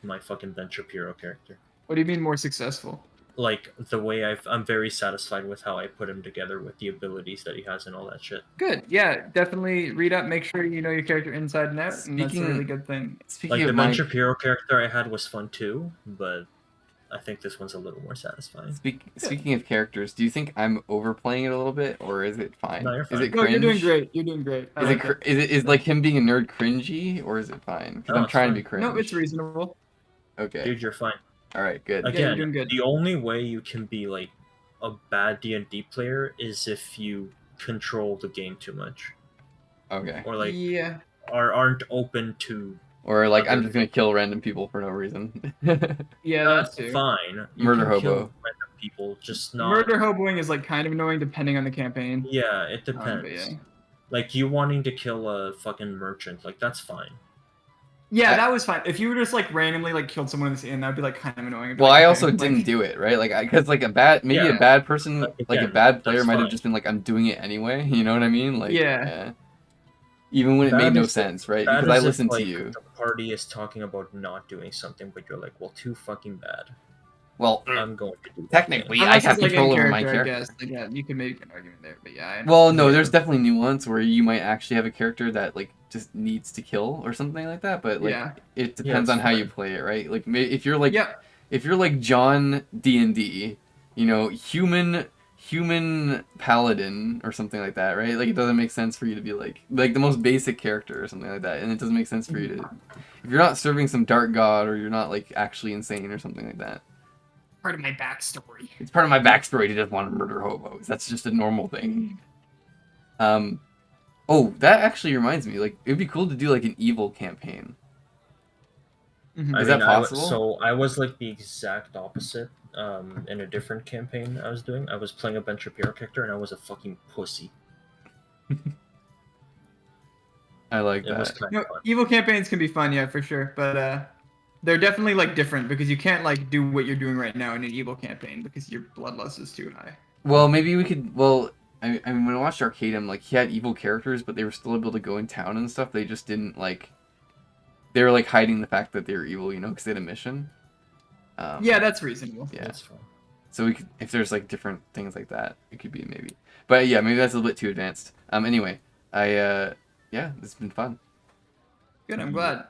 my fucking Ben Shapiro character. What do you mean more successful? Like, the way I'm very satisfied with how I put him together with the abilities that he has and all that shit. Good. Yeah, definitely read up. Make sure you know your character inside and out, and that's a really good thing. Speaking Like, of the my Ben Shapiro character I had was fun too, but I think this one's a little more satisfying. speaking of characters, do you think I'm overplaying it a little bit, or is it fine? No, you're fine. Is it No, cringe? you're doing great. You're doing great. I Is like it is like him being a nerd cringy, or is it fine? Because No, I'm it's trying to fine. be cringe. No, it's reasonable. Okay. Dude, you're fine. All right. Good. Like, you're Again, doing good. the only way you can be like a bad D&D player is if you control the game too much, Okay. or like Yeah. aren't open to. Or like I'm Other just gonna kill random people for no reason. Yeah, that's That's too. fine. You Murder can kill hobo. random people, just not. Murder hoboing is like kind of annoying depending on the campaign. Yeah, it But depends. yeah. Like you wanting to kill a fucking merchant, like that's fine. Yeah, I- that was fine. If you were just like randomly like killed someone in this inn, that'd be like kind of annoying. I'd be Well, like, I okay, also like- didn't do it, right? Like, because like a bad Yeah. bad person, Like, like a again, bad player that's might have fine. just been like, I'm doing it anyway. You know what I mean? Like, Yeah. even when it Bad made no is- sense, right? Bad Because I is if, listened like, to you. The party is talking about not doing something, but you're like, well, too fucking bad. Well, I'm going to do that technically, thing. I Unless have it's, like, in control over my I character. guess. Like, yeah, you can make an argument there, but yeah. I Well, no, Yeah. there's definitely nuance where you might actually have a character that like just needs to kill or something like that. But like, Yeah. it depends it's on how you fine. play it, right? Like, if you're like Yep. if you're like John D&D, you know, human paladin or something like that, right? Like it doesn't make sense for you to be like the most basic character or something like that, and it doesn't make sense for you to if you're not serving some dark god or you're not like actually insane or something like that. Part of my backstory. It's part of my backstory to just want to murder hobos. That's just a normal thing. Oh, that actually reminds me. Like, it'd be cool to do like an evil campaign. Mhm. Is that possible? So I was like the exact opposite. In a different campaign I was doing, I was playing a Ben Shapiro character, and I was a fucking pussy. I like It was that. kind No, of fun. evil campaigns can be fun, yeah, for sure. But they're definitely like different because you can't like do what you're doing right now in an evil campaign because your bloodlust is too high. Well, maybe we could. Well, I mean, when I watched Arcadum, like he had evil characters, but they were still able to go in town and stuff. They just didn't like. They were like hiding the fact that they were evil, you know, because they had a mission. Yeah, that's reasonable. Yeah. That's fun. So we could, if there's like different things like that, it could be maybe. But yeah, maybe that's a little bit too advanced. Anyway, yeah, this has been fun. Good, I'm glad.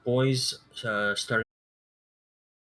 Boys started